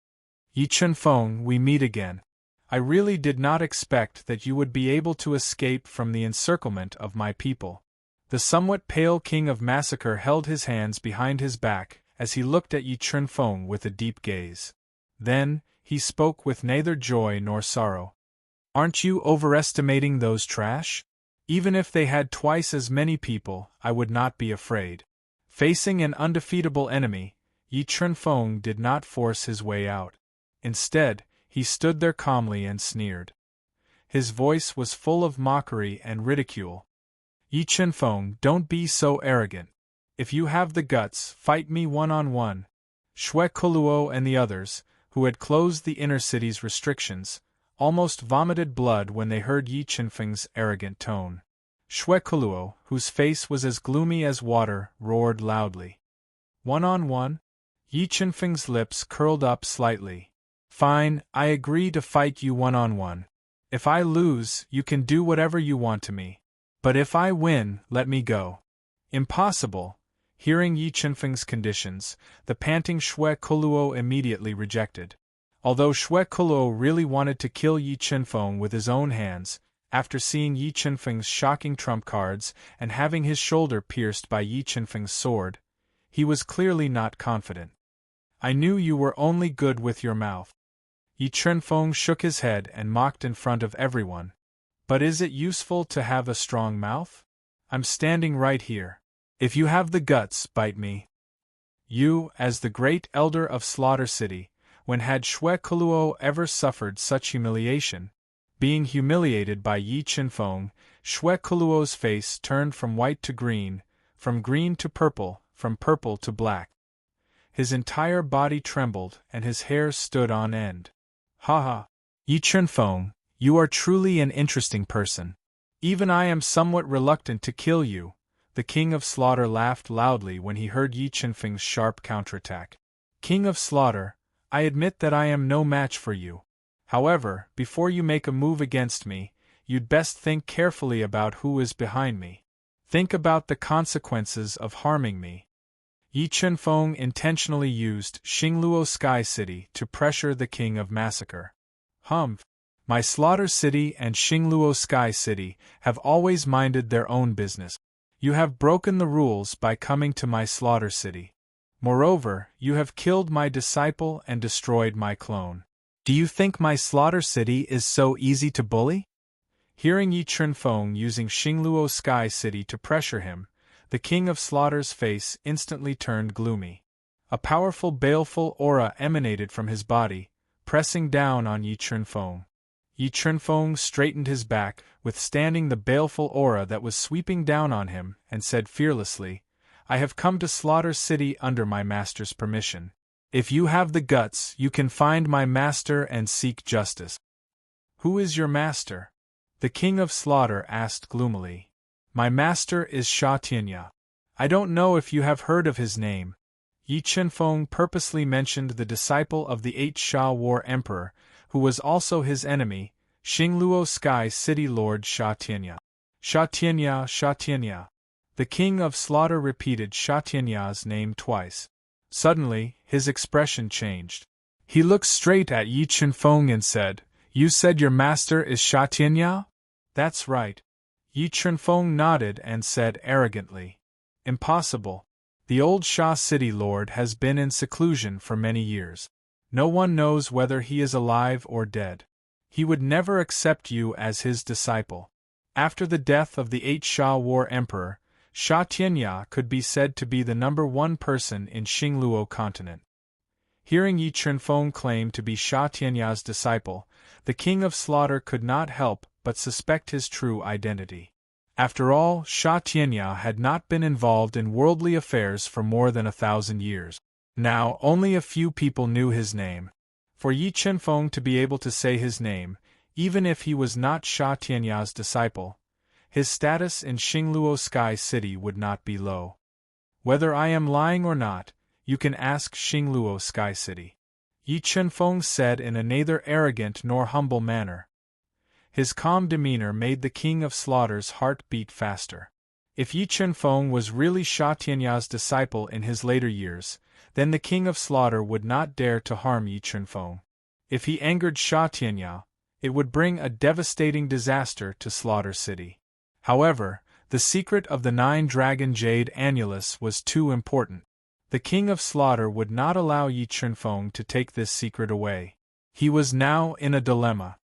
Yi Chunfeng, we meet again. I really did not expect that you would be able to escape from the encirclement of my people. The somewhat pale King of Massacre held his hands behind his back as he looked at Yi Chunfeng with a deep gaze. Then, he spoke with neither joy nor sorrow. Aren't you overestimating those trash? Even if they had twice as many people, I would not be afraid. Facing an undefeatable enemy, Yi Chunfeng did not force his way out. Instead, he stood there calmly and sneered. His voice was full of mockery and ridicule. Yi Chunfeng, don't be so arrogant. If you have the guts, fight me one-on-one. Xue Kuluo and the others, who had closed the inner city's restrictions, almost vomited blood when they heard Yi Chunfeng's arrogant tone. Xue Kuluo, whose face was as gloomy as water, roared loudly. One-on-one? Yi Chunfeng's lips curled up slightly. Fine, I agree to fight you one-on-one. If I lose, you can do whatever you want to me. But if I win, let me go. Impossible. Hearing Yi Chunfeng's conditions, the panting Xue Kuluo immediately rejected. Although Xue Kuluo really wanted to kill Yi Chunfeng with his own hands, after seeing Yi Chunfeng's shocking trump cards and having his shoulder pierced by Yi Chunfeng's sword, he was clearly not confident. I knew you were only good with your mouth. Yi Chunfeng shook his head and mocked in front of everyone. But is it useful to have a strong mouth? I'm standing right here. If you have the guts, bite me. You, as the great elder of Slaughter City, when had Xue Kuluo ever suffered such humiliation? Being humiliated by Yi Chunfeng, Xue Kuluo's face turned from white to green, from green to purple, from purple to black. His entire body trembled and his hair stood on end. Ha ha! Yi Chunfeng, you are truly an interesting person. Even I am somewhat reluctant to kill you. The King of Slaughter laughed loudly when he heard Yi Chunfeng's sharp counterattack. King of Slaughter, I admit that I am no match for you. However, before you make a move against me, you'd best think carefully about who is behind me. Think about the consequences of harming me. Yi Chunfeng intentionally used Xingluo Sky City to pressure the King of Massacre. My Slaughter City and Xingluo Sky City have always minded their own business. You have broken the rules by coming to my Slaughter City. Moreover, you have killed my disciple and destroyed my clone. Do you think my Slaughter City is so easy to bully? Hearing Yi Chunfeng using Xingluo Sky City to pressure him, the King of Slaughter's face instantly turned gloomy. A powerful baleful aura emanated from his body, pressing down on Yi Chunfeng. Yi Chunfeng straightened his back, withstanding the baleful aura that was sweeping down on him, and said fearlessly, I have come to Slaughter City under my master's permission. If you have the guts, you can find my master and seek justice. Who is your master? The King of Slaughter asked gloomily. My master is Sha Tianya. I don't know if you have heard of his name. Yi Chenfeng purposely mentioned the disciple of the 8th Sha War Emperor, who was also his enemy, Xingluo Sky City Lord Sha Tianya. Sha Tianya, Sha Tianya. The king of slaughter repeated Sha Tianya's name twice. Suddenly, his expression changed. He looked straight at Yi Chenfeng and said, You said your master is Sha Tianya? That's right. Yi Chenfeng nodded and said arrogantly. Impossible. The old Sha City Lord has been in seclusion for many years. No one knows whether he is alive or dead. He would never accept you as his disciple. After the death of the 8th Sha War Emperor, Sha Tianya could be said to be the #1 person in Xingluo continent. Hearing Yi Chenfeng claim to be Sha Tianya's disciple, the king of slaughter could not help but suspect his true identity. After all, Sha Tianya had not been involved in worldly affairs for more than 1,000 years. Now, only a few people knew his name. For Yi Chenfeng to be able to say his name, even if he was not Sha Tianya's disciple, his status in Xingluo Sky City would not be low. Whether I am lying or not, you can ask Xingluo Sky City. Yi Chenfeng said in a neither arrogant nor humble manner. His calm demeanor made the king of slaughter's heart beat faster. If Yi Chenfeng was really Sha Tianya's disciple in his later years, then the king of slaughter would not dare to harm Yi Chenfeng. If he angered Sha Tianya, it would bring a devastating disaster to Slaughter City. However, the secret of the 9-dragon jade annulus was too important. The king of slaughter would not allow Yi Chenfeng to take this secret away. He was now in a dilemma.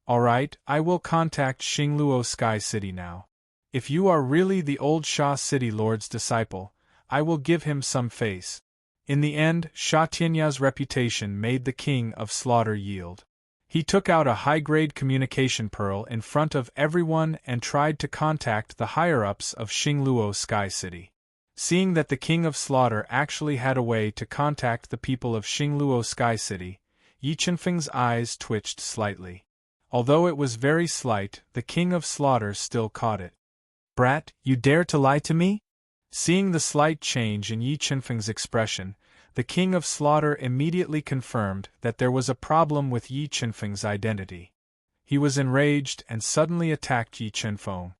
All right, I will contact Xingluo Sky City now. If you are really the old Sha City Lord's disciple, I will give him some face. In the end, Sha Tianya's reputation made the king of slaughter yield. He took out a high-grade communication pearl in front of everyone and tried to contact the higher-ups of Xingluo Sky City. Seeing that the king of slaughter actually had a way to contact the people of Xingluo Sky City, Yi Chenfeng's eyes twitched slightly. Although it was very slight, the king of slaughter still caught it. Brat, you dare to lie to me? Seeing the slight change in Yi Chenfeng's expression, the king of slaughter immediately confirmed that there was a problem with Yi Chenfeng's identity. He was enraged and suddenly attacked Yi Chenfeng.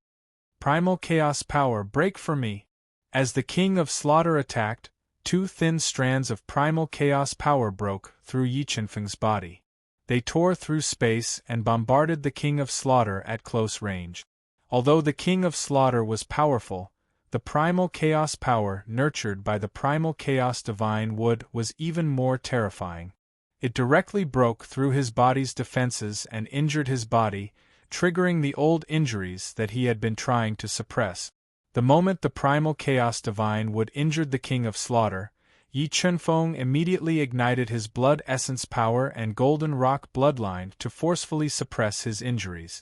Primal chaos power, break for me! As the king of slaughter attacked, 2 thin strands of primal chaos power broke through Yi Chenfeng's body. They tore through space and bombarded the king of slaughter at close range. Although the king of slaughter was powerful, the primal chaos power nurtured by the primal chaos divine wood was even more terrifying. It directly broke through his body's defenses and injured his body, triggering the old injuries that he had been trying to suppress. The moment the primal chaos divine wood injured the king of slaughter, Yi Chenfeng immediately ignited his blood essence power and golden rock bloodline to forcefully suppress his injuries.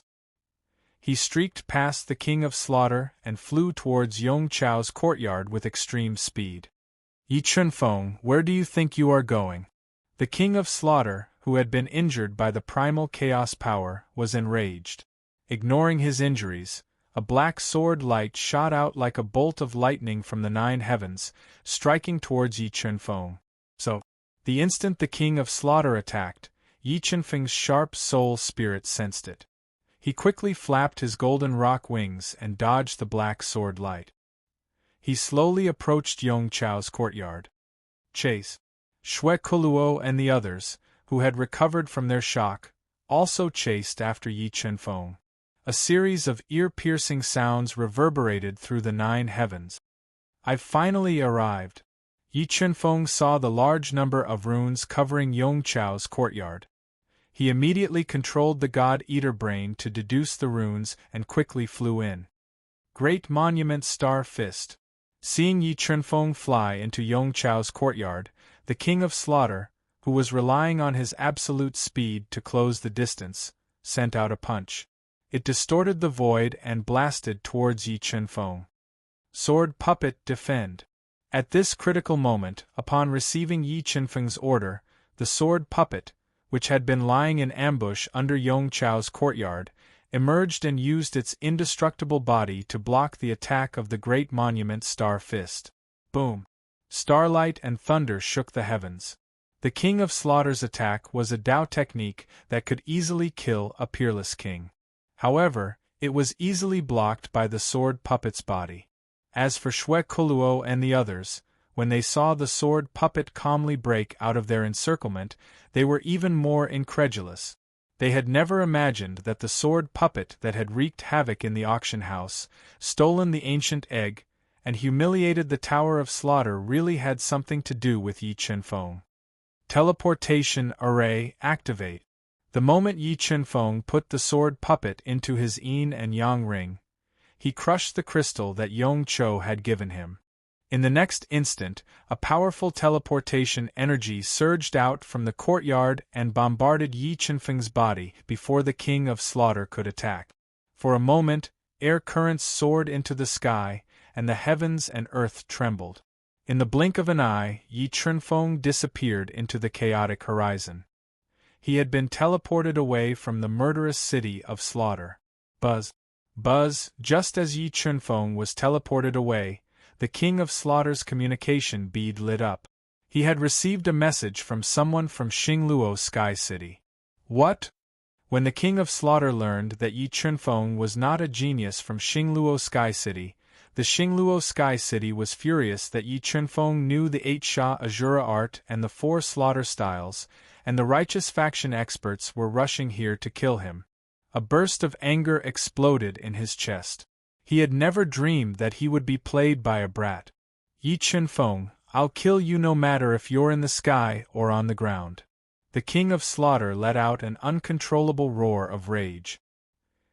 He streaked past the king of slaughter and flew towards Yong Chao's courtyard with extreme speed. Yi Chenfeng, where do you think you are going? The king of slaughter, who had been injured by the primal chaos power, was enraged. Ignoring his injuries, a black sword light shot out like a bolt of lightning from the 9 heavens, striking towards Yi Chenfeng. So, the instant the king of slaughter attacked, Yi Chenfeng's sharp soul spirit sensed it. He quickly flapped his golden rock wings and dodged the black sword light. He slowly approached Yong Chao's courtyard. Chase, Xue Kuluo and the others, who had recovered from their shock, also chased after Yi Chenfeng. A series of ear-piercing sounds reverberated through the 9 heavens. I've finally arrived. Yi Chenfeng saw the large number of runes covering Yong Chao's courtyard. He immediately controlled the God-Eater brain to deduce the runes and quickly flew in. Great Monument Star Fist. Seeing Yi Chenfeng fly into Yong Chao's courtyard, the king of slaughter, who was relying on his absolute speed to close the distance, sent out a punch. It distorted the void and blasted towards Yi Chenfeng. Sword Puppet, defend! At this critical moment, upon receiving Yi Chenfeng's order, the sword puppet, which had been lying in ambush under Yong Chao's courtyard, emerged and used its indestructible body to block the attack of the Great Monument Star Fist. Boom! Starlight and thunder shook the heavens. The King of Slaughter's attack was a Dao technique that could easily kill a peerless king. However, it was easily blocked by the sword puppet's body. As for Shwe Kuluo and the others, when they saw the sword puppet calmly break out of their encirclement, they were even more incredulous. They had never imagined that the sword puppet that had wreaked havoc in the auction house, stolen the ancient egg, and humiliated the Tower of Slaughter really had something to do with Yi Chenfeng. Teleportation Array Activate. The moment Yi Chenfeng put the sword puppet into his yin and yang ring, he crushed the crystal that Yong Cho had given him. In the next instant, a powerful teleportation energy surged out from the courtyard and bombarded Yi Chenfeng's body before the King of Slaughter could attack. For a moment, air currents soared into the sky, and the heavens and earth trembled. In the blink of an eye, Yi Chenfeng disappeared into the chaotic horizon. He had been teleported away from the murderous city of Slaughter. Buzz! Buzz! Just as Yi Chenfeng was teleported away, the King of Slaughter's communication bead lit up. He had received a message from someone from Xingluo Sky City. What? When the King of Slaughter learned that Yi Chenfeng was not a genius from Xingluo Sky City, the Xingluo Sky City was furious that Yi Chenfeng knew the 8 Sha Azura art and the 4 slaughter styles, and the righteous faction experts were rushing here to kill him. A burst of anger exploded in his chest. He had never dreamed that he would be played by a brat. Yi Chenfeng, I'll kill you no matter if you're in the sky or on the ground. The King of Slaughter let out an uncontrollable roar of rage.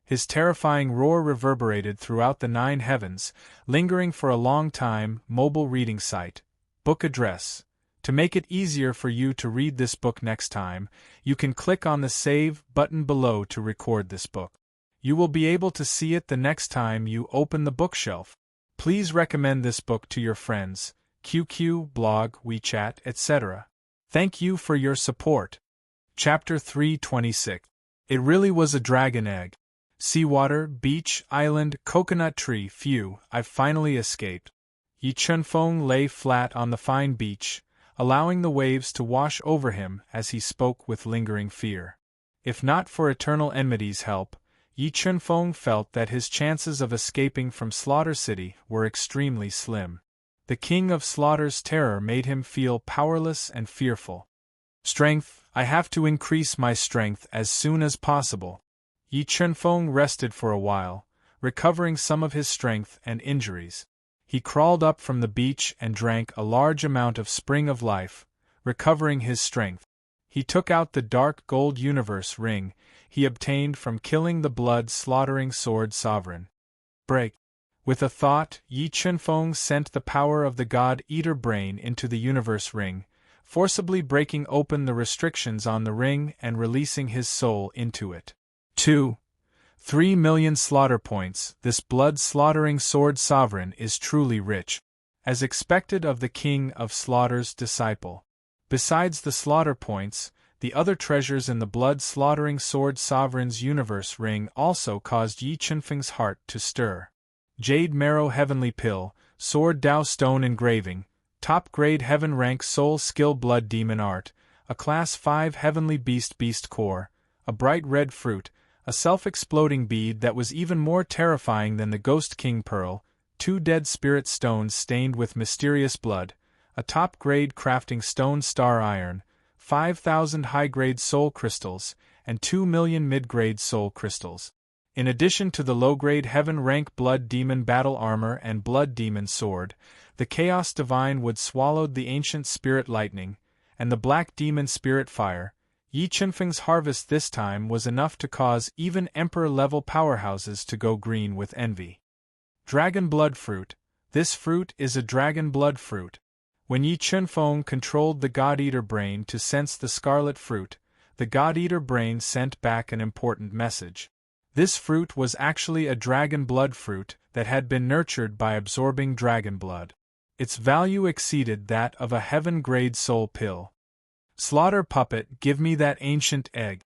His terrifying roar reverberated throughout the 9 heavens, lingering for a long time. Mobile reading site. Book address. To make it easier for you to read this book next time, you can click on the Save button below to record this book. You will be able to see it the next time you open the bookshelf. Please recommend this book to your friends, QQ, blog, WeChat, etc. Thank you for your support. Chapter 326. It really was a dragon egg. Seawater, beach, island, coconut tree. Phew, I've finally escaped. Yi Chenfeng lay flat on the fine beach, allowing the waves to wash over him as he spoke with lingering fear. If not for eternal enmity's help, Yi Chenfeng felt that his chances of escaping from Slaughter City were extremely slim. The King of Slaughter's terror made him feel powerless and fearful. Strength, I have to increase my strength as soon as possible. Yi Chenfeng rested for a while, recovering some of his strength and injuries. He crawled up from the beach and drank a large amount of Spring of Life, recovering his strength. He took out the dark gold universe ring he obtained from killing the blood-slaughtering sword sovereign. Break. With a thought, Yi Chenfeng sent the power of the God-Eater brain into the universe ring, forcibly breaking open the restrictions on the ring and releasing his soul into it. 3 million slaughter points. This blood-slaughtering sword sovereign is truly rich, as expected of the King of Slaughter's disciple. Besides the slaughter points, the other treasures in the blood-slaughtering sword sovereign's universe ring also caused Yi Chenfeng's heart to stir. Jade Marrow Heavenly Pill, Sword Dao Stone Engraving, Top-Grade Heaven Rank Soul Skill Blood Demon Art, a Class 5 Heavenly Beast Core, a bright red fruit, a self-exploding bead that was even more terrifying than the Ghost King Pearl, 2 Dead Spirit Stones stained with mysterious blood, a top-grade crafting stone Star Iron, 5,000 high-grade soul crystals, and 2 million mid-grade soul crystals. In addition to the low-grade Heaven Rank Blood Demon Battle Armor and Blood Demon Sword, the Chaos Divine Wood swallowed the Ancient Spirit Lightning, and the Black Demon Spirit Fire. Yi Chenfeng's harvest this time was enough to cause even Emperor-level powerhouses to go green with envy. Dragon Blood Fruit. This fruit is a dragon blood fruit. When Yi Chenfeng controlled the God-Eater brain to sense the scarlet fruit, the God-Eater brain sent back an important message. This fruit was actually a dragon blood fruit that had been nurtured by absorbing dragon blood. Its value exceeded that of a heaven-grade soul pill. Slaughter puppet, give me that ancient egg.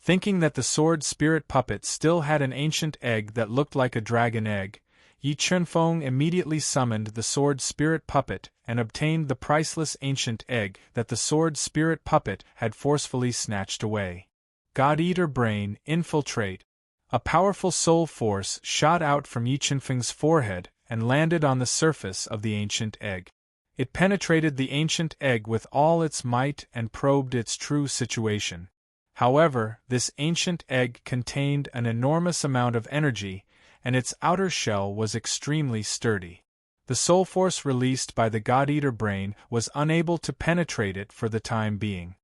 Thinking that the sword spirit puppet still had an ancient egg that looked like a dragon egg, Yi Chunfeng immediately summoned the sword spirit puppet and obtained the priceless ancient egg that the sword spirit puppet had forcefully snatched away. God-Eater Brain, infiltrate. A powerful soul force shot out from Yi Chunfeng's forehead and landed on the surface of the ancient egg. It penetrated the ancient egg with all its might and probed its true situation. However, this ancient egg contained an enormous amount of energy, and its outer shell was extremely sturdy. The soul force released by the God-Eater Brain was unable to penetrate it for the time being.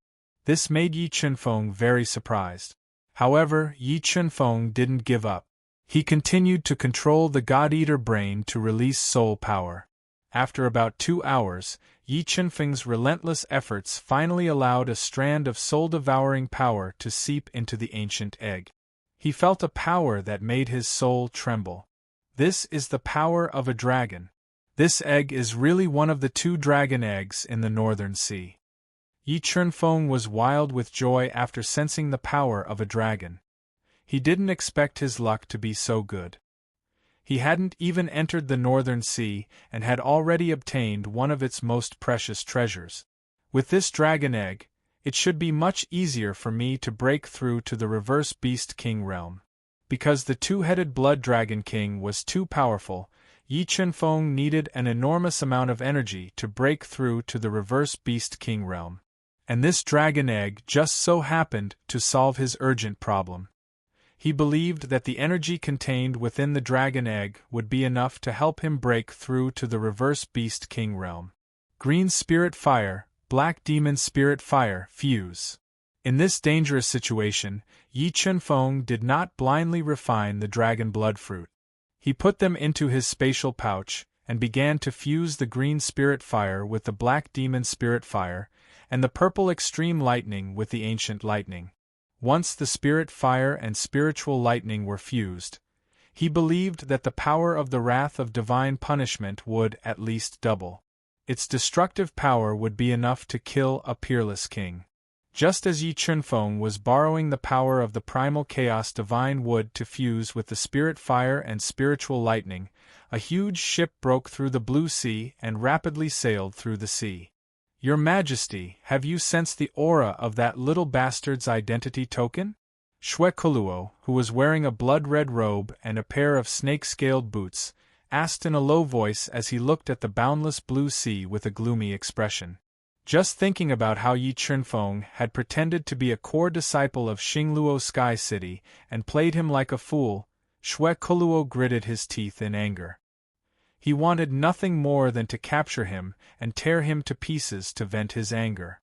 This made Yi Chunfeng very surprised. However, Yi Chunfeng didn't give up. He continued to control the God-Eater Brain to release soul power. After about 2 hours, Yi Chunfeng's relentless efforts finally allowed a strand of soul-devouring power to seep into the ancient egg. He felt a power that made his soul tremble. This is the power of a dragon. This egg is really one of the 2 dragon eggs in the Northern Sea. Yi Chunfeng was wild with joy after sensing the power of a dragon. He didn't expect his luck to be so good. He hadn't even entered the Northern Sea and had already obtained one of its most precious treasures. With this dragon egg, it should be much easier for me to break through to the Reverse Beast King realm. Because the 2-headed Blood Dragon King was too powerful, Yi Chunfeng needed an enormous amount of energy to break through to the Reverse Beast King realm. And this dragon egg just so happened to solve his urgent problem. He believed that the energy contained within the dragon egg would be enough to help him break through to the Reverse Beast King realm. Green Spirit Fire, Black Demon Spirit Fire, fuse. In this dangerous situation, Yi Chunfeng did not blindly refine the dragon blood fruit. He put them into his spatial pouch and began to fuse the green spirit fire with the black demon spirit fire, and the purple extreme lightning with the ancient lightning. Once the spirit fire and spiritual lightning were fused, he believed that the power of the wrath of divine punishment would at least double. Its destructive power would be enough to kill a peerless king. Just as Yi Chunfeng was borrowing the power of the primal chaos divine wood to fuse with the spirit fire and spiritual lightning, a huge ship broke through the blue sea and rapidly sailed through the sea. Your Majesty, have you sensed the aura of that little bastard's identity token? Shue Kuluo, who was wearing a blood-red robe and a pair of snake-scaled boots, asked in a low voice as he looked at the boundless blue sea with a gloomy expression. Just thinking about how Yi Chunfeng had pretended to be a core disciple of Xingluo Sky City and played him like a fool, Shue Kuluo gritted his teeth in anger. He wanted nothing more than to capture him and tear him to pieces to vent his anger.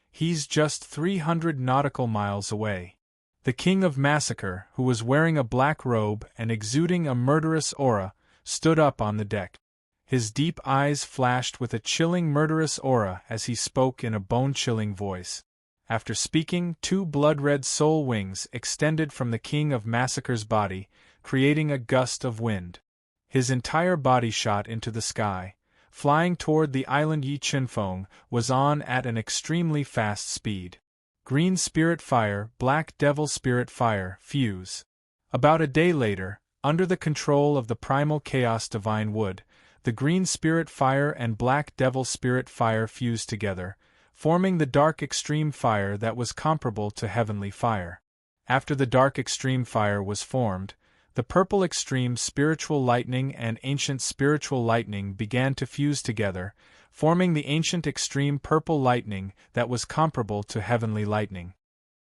He's just 300 nautical miles away. The King of Massacre, who was wearing a black robe and exuding a murderous aura, stood up on the deck. His deep eyes flashed with a chilling murderous aura as he spoke in a bone-chilling voice. After speaking, 2 blood-red soul wings extended from the King of Massacre's body, creating a gust of wind. His entire body shot into the sky, flying toward the island Yi Chunfeng was on at an extremely fast speed. Green Spirit Fire, Black Devil Spirit Fire, fuse. About a day later, under the control of the primal chaos divine wood, the Green Spirit Fire and Black Devil Spirit Fire fused together, forming the Dark Extreme Fire that was comparable to Heavenly Fire. After the Dark Extreme Fire was formed, the Purple Extreme Spiritual Lightning and Ancient Spiritual Lightning began to fuse together, forming the Ancient Extreme Purple Lightning that was comparable to Heavenly Lightning.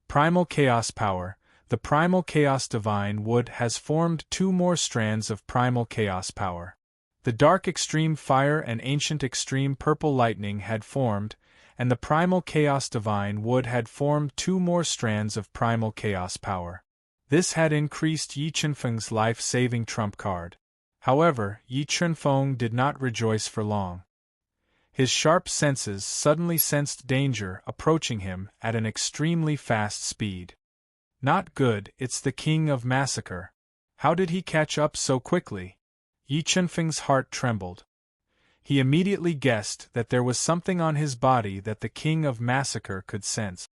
Primal Chaos Power. The Primal Chaos Divine Wood has formed 2 more strands of Primal Chaos Power. The Dark Extreme Fire and Ancient Extreme Purple Lightning had formed, and the Primal Chaos Divine Wood had formed 2 more strands of Primal Chaos Power. This had increased Yi Chunfeng's life-saving trump card. However, Yi Chunfeng did not rejoice for long. His sharp senses suddenly sensed danger approaching him at an extremely fast speed. Not good, it's the King of Massacre. How did he catch up so quickly? Yi Chunfeng's heart trembled. He immediately guessed that there was something on his body that the King of Massacre could sense.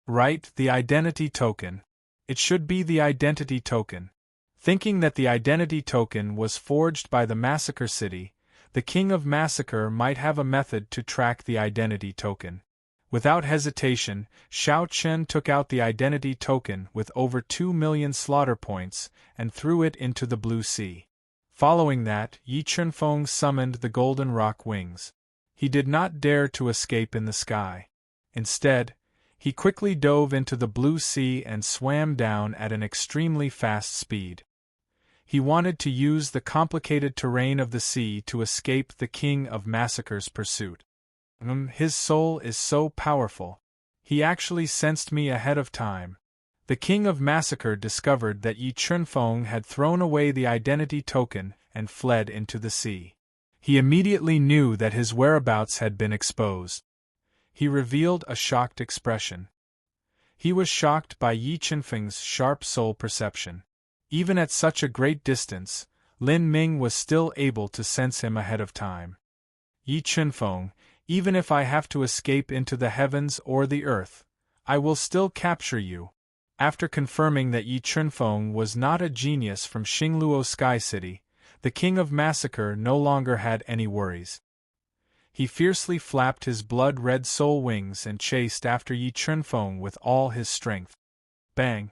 Right, the identity token. It should be the identity token. Thinking that the identity token was forged by the Massacre City, the King of Massacre might have a method to track the identity token. Without hesitation, Xiao Chen took out the identity token with over 2 million slaughter points and threw it into the blue sea. Following that, Yi Chunfeng summoned the golden rock wings. He did not dare to escape in the sky. Instead, he quickly dove into the blue sea and swam down at an extremely fast speed. He wanted to use the complicated terrain of the sea to escape the King of Massacre's pursuit. His soul is so powerful. He actually sensed me ahead of time. The King of Massacre discovered that Yi Chunfeng had thrown away the identity token and fled into the sea. He immediately knew that his whereabouts had been exposed. He revealed a shocked expression. He was shocked by Yi Chunfeng's sharp soul perception. Even at such a great distance, Lin Ming was still able to sense him ahead of time. Yi Chunfeng, even if I have to escape into the heavens or the earth, I will still capture you. After confirming that Yi Chunfeng was not a genius from Xingluo Sky City, the King of Massacre no longer had any worries. He fiercely flapped his blood-red soul wings and chased after Yi Chunfeng with all his strength. Bang!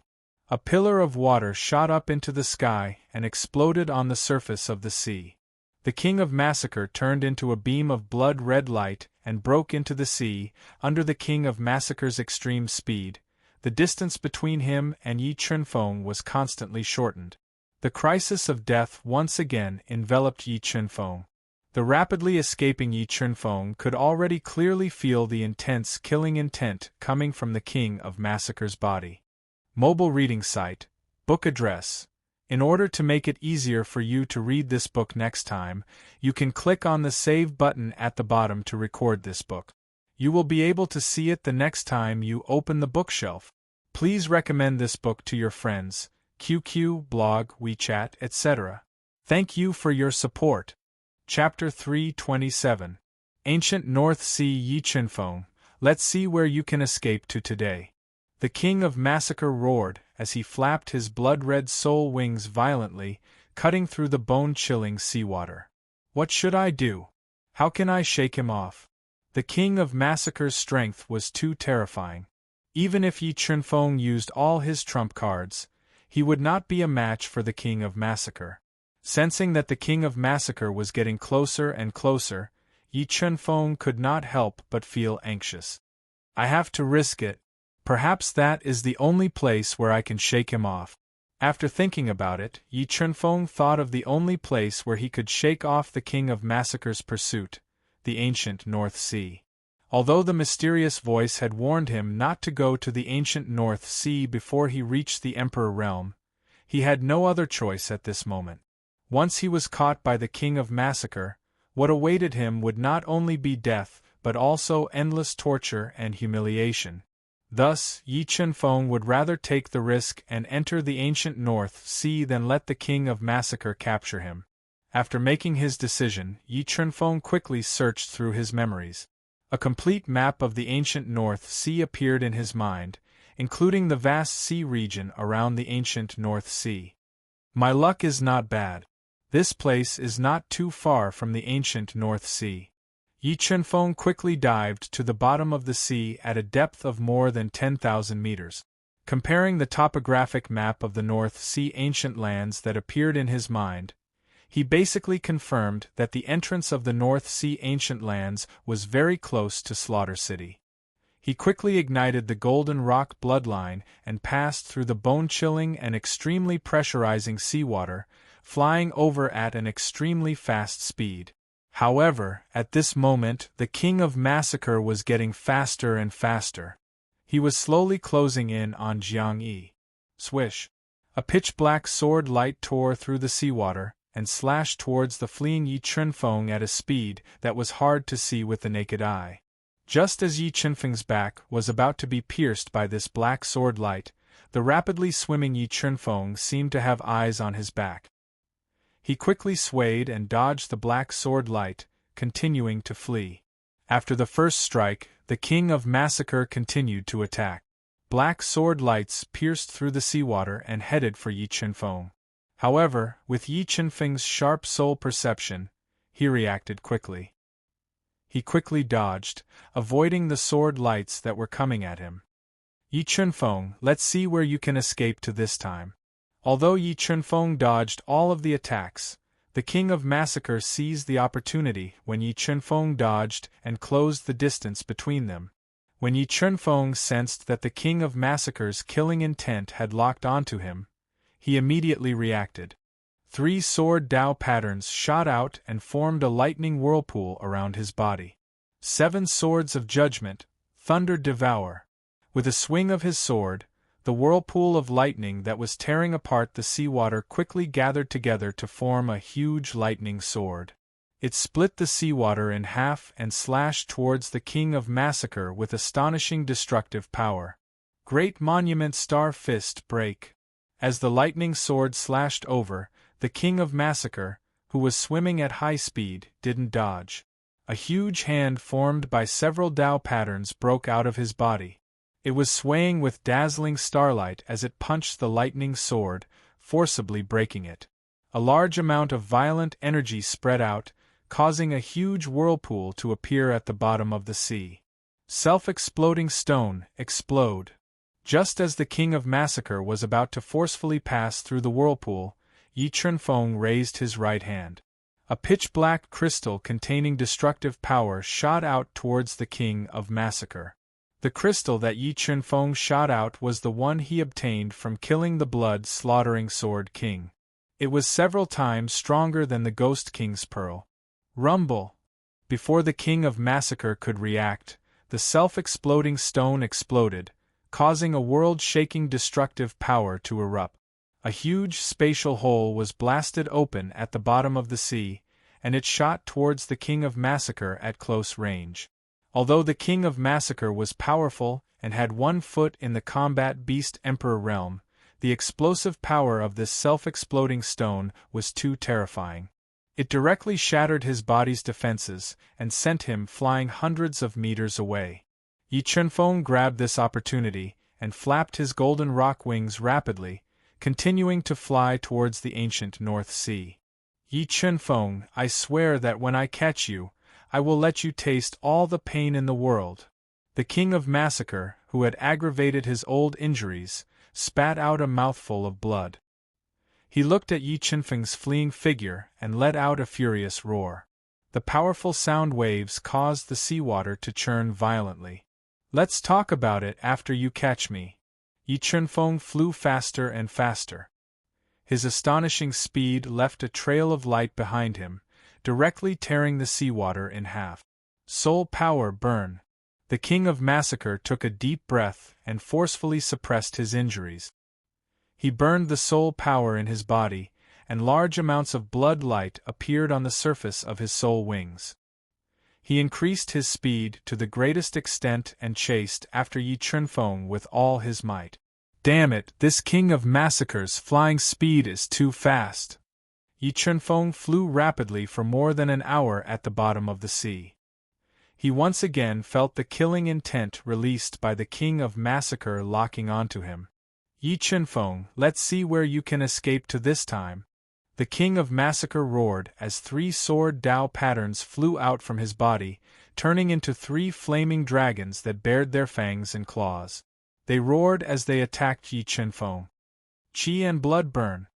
A pillar of water shot up into the sky and exploded on the surface of the sea. The King of Massacre turned into a beam of blood-red light and broke into the sea. Under the King of Massacre's extreme speed, the distance between him and Yi Chunfeng was constantly shortened. The crisis of death once again enveloped Yi Chunfeng. The rapidly escaping Yi Chunfeng could already clearly feel the intense killing intent coming from the King of Massacre's body. Mobile reading site, book address. In order to make it easier for you to read this book next time, you can click on the Save button at the bottom to record this book. You will be able to see it the next time you open the bookshelf. Please recommend this book to your friends, QQ, blog, WeChat, etc. Thank you for your support. Chapter 327. Ancient North Sea Yi Chunfeng. Let's see where you can escape to today. The King of Massacre roared as he flapped his blood-red soul wings violently, cutting through the bone-chilling seawater. What should I do? How can I shake him off? The King of Massacre's strength was too terrifying. Even if Yi Chunfeng used all his trump cards, he would not be a match for the King of Massacre. Sensing that the King of Massacre was getting closer and closer, Yi Chunfeng could not help but feel anxious. I have to risk it. Perhaps that is the only place where I can shake him off. After thinking about it, Yi Chunfeng thought of the only place where he could shake off the King of Massacre's pursuit, the ancient North Sea. Although the mysterious voice had warned him not to go to the ancient North Sea before he reached the Emperor realm, he had no other choice at this moment. Once he was caught by the King of Massacre, what awaited him would not only be death but also endless torture and humiliation. Thus, Yi Chunfeng would rather take the risk and enter the ancient North Sea than let the King of Massacre capture him. After making his decision, Yi Chunfeng quickly searched through his memories. A complete map of the ancient North Sea appeared in his mind, including the vast sea region around the ancient North Sea. My luck is not bad. This place is not too far from the ancient North Sea. Yi Chunfeng quickly dived to the bottom of the sea at a depth of more than 10,000 meters. Comparing the topographic map of the North Sea ancient lands that appeared in his mind, he basically confirmed that the entrance of the North Sea ancient lands was very close to Slaughter City. He quickly ignited the Golden Rock bloodline and passed through the bone-chilling and extremely pressurizing seawater, flying over at an extremely fast speed. However, at this moment, the King of Massacre was getting faster and faster. He was slowly closing in on Jiang Yi. Swish! A pitch-black sword light tore through the seawater and slashed towards the fleeing Yi Chunfeng at a speed that was hard to see with the naked eye. Just as Yi Chunfeng's back was about to be pierced by this black sword light, the rapidly swimming Yi Chunfeng seemed to have eyes on his back. He quickly swayed and dodged the black sword light, continuing to flee. After the first strike, the King of Massacre continued to attack. black sword lights pierced through the seawater and headed for Yi Chunfeng. However, with Yi Chunfeng's sharp soul perception, he reacted quickly. He quickly dodged, avoiding the sword lights that were coming at him. Yi Chunfeng, let's see where you can escape to this time. Although Yi Chunfeng dodged all of the attacks, the King of Massacre seized the opportunity when Yi Chunfeng dodged and closed the distance between them. When Yi Chunfeng sensed that the King of Massacre's killing intent had locked onto him, he immediately reacted. 3 sword Dao patterns shot out and formed a lightning whirlpool around his body. 7 swords of judgment, thunder devour. With a swing of his sword, the whirlpool of lightning that was tearing apart the seawater quickly gathered together to form a huge lightning sword. It split the seawater in half and slashed towards the King of Massacre with astonishing destructive power. Great Monument Star Fist break. As the lightning sword slashed over, the King of Massacre, who was swimming at high speed, didn't dodge. A huge hand formed by several Dao patterns broke out of his body. It was swaying with dazzling starlight as it punched the lightning sword, forcibly breaking it. A large amount of violent energy spread out, causing a huge whirlpool to appear at the bottom of the sea. Self-exploding stone, explode. Just as the King of Massacre was about to forcefully pass through the whirlpool, Yi Chunfeng raised his right hand. A pitch-black crystal containing destructive power shot out towards the King of Massacre. The crystal that Yi Chunfeng shot out was the one he obtained from killing the blood-slaughtering Sword King. It was several times stronger than the Ghost King's pearl. Rumble! Before the King of Massacre could react, the self-exploding stone exploded, causing a world-shaking destructive power to erupt. A huge spatial hole was blasted open at the bottom of the sea, and it shot towards the King of Massacre at close range. Although the King of Massacre was powerful and had 1 foot in the combat beast emperor realm, the explosive power of this self-exploding stone was too terrifying. It directly shattered his body's defenses and sent him flying hundreds of meters away. Yi Chunfeng grabbed this opportunity and flapped his golden rock wings rapidly, continuing to fly towards the ancient North Sea. Yi Chunfeng, I swear that when I catch you, I will let you taste all the pain in the world. The King of Massacre, who had aggravated his old injuries, spat out a mouthful of blood. He looked at Yi Chunfeng's fleeing figure and let out a furious roar. The powerful sound waves caused the seawater to churn violently. Let's talk about it after you catch me. Yi Chunfeng flew faster and faster. His astonishing speed left a trail of light behind him, directly tearing the seawater in half. Soul power burn. The King of Massacre took a deep breath and forcefully suppressed his injuries. He burned the soul power in his body, and large amounts of blood light appeared on the surface of his soul wings. He increased his speed to the greatest extent and chased after Yi Chunfeng with all his might. Damn it, this King of Massacre's flying speed is too fast. Yi Chunfeng flew rapidly for more than an hour at the bottom of the sea. He once again felt the killing intent released by the King of Massacre locking onto him. Yi Chunfeng, let's see where you can escape to this time. The King of Massacre roared as 3 sword Dao patterns flew out from his body, turning into 3 flaming dragons that bared their fangs and claws. They roared as they attacked Yi Chunfeng. Qi and blood burn.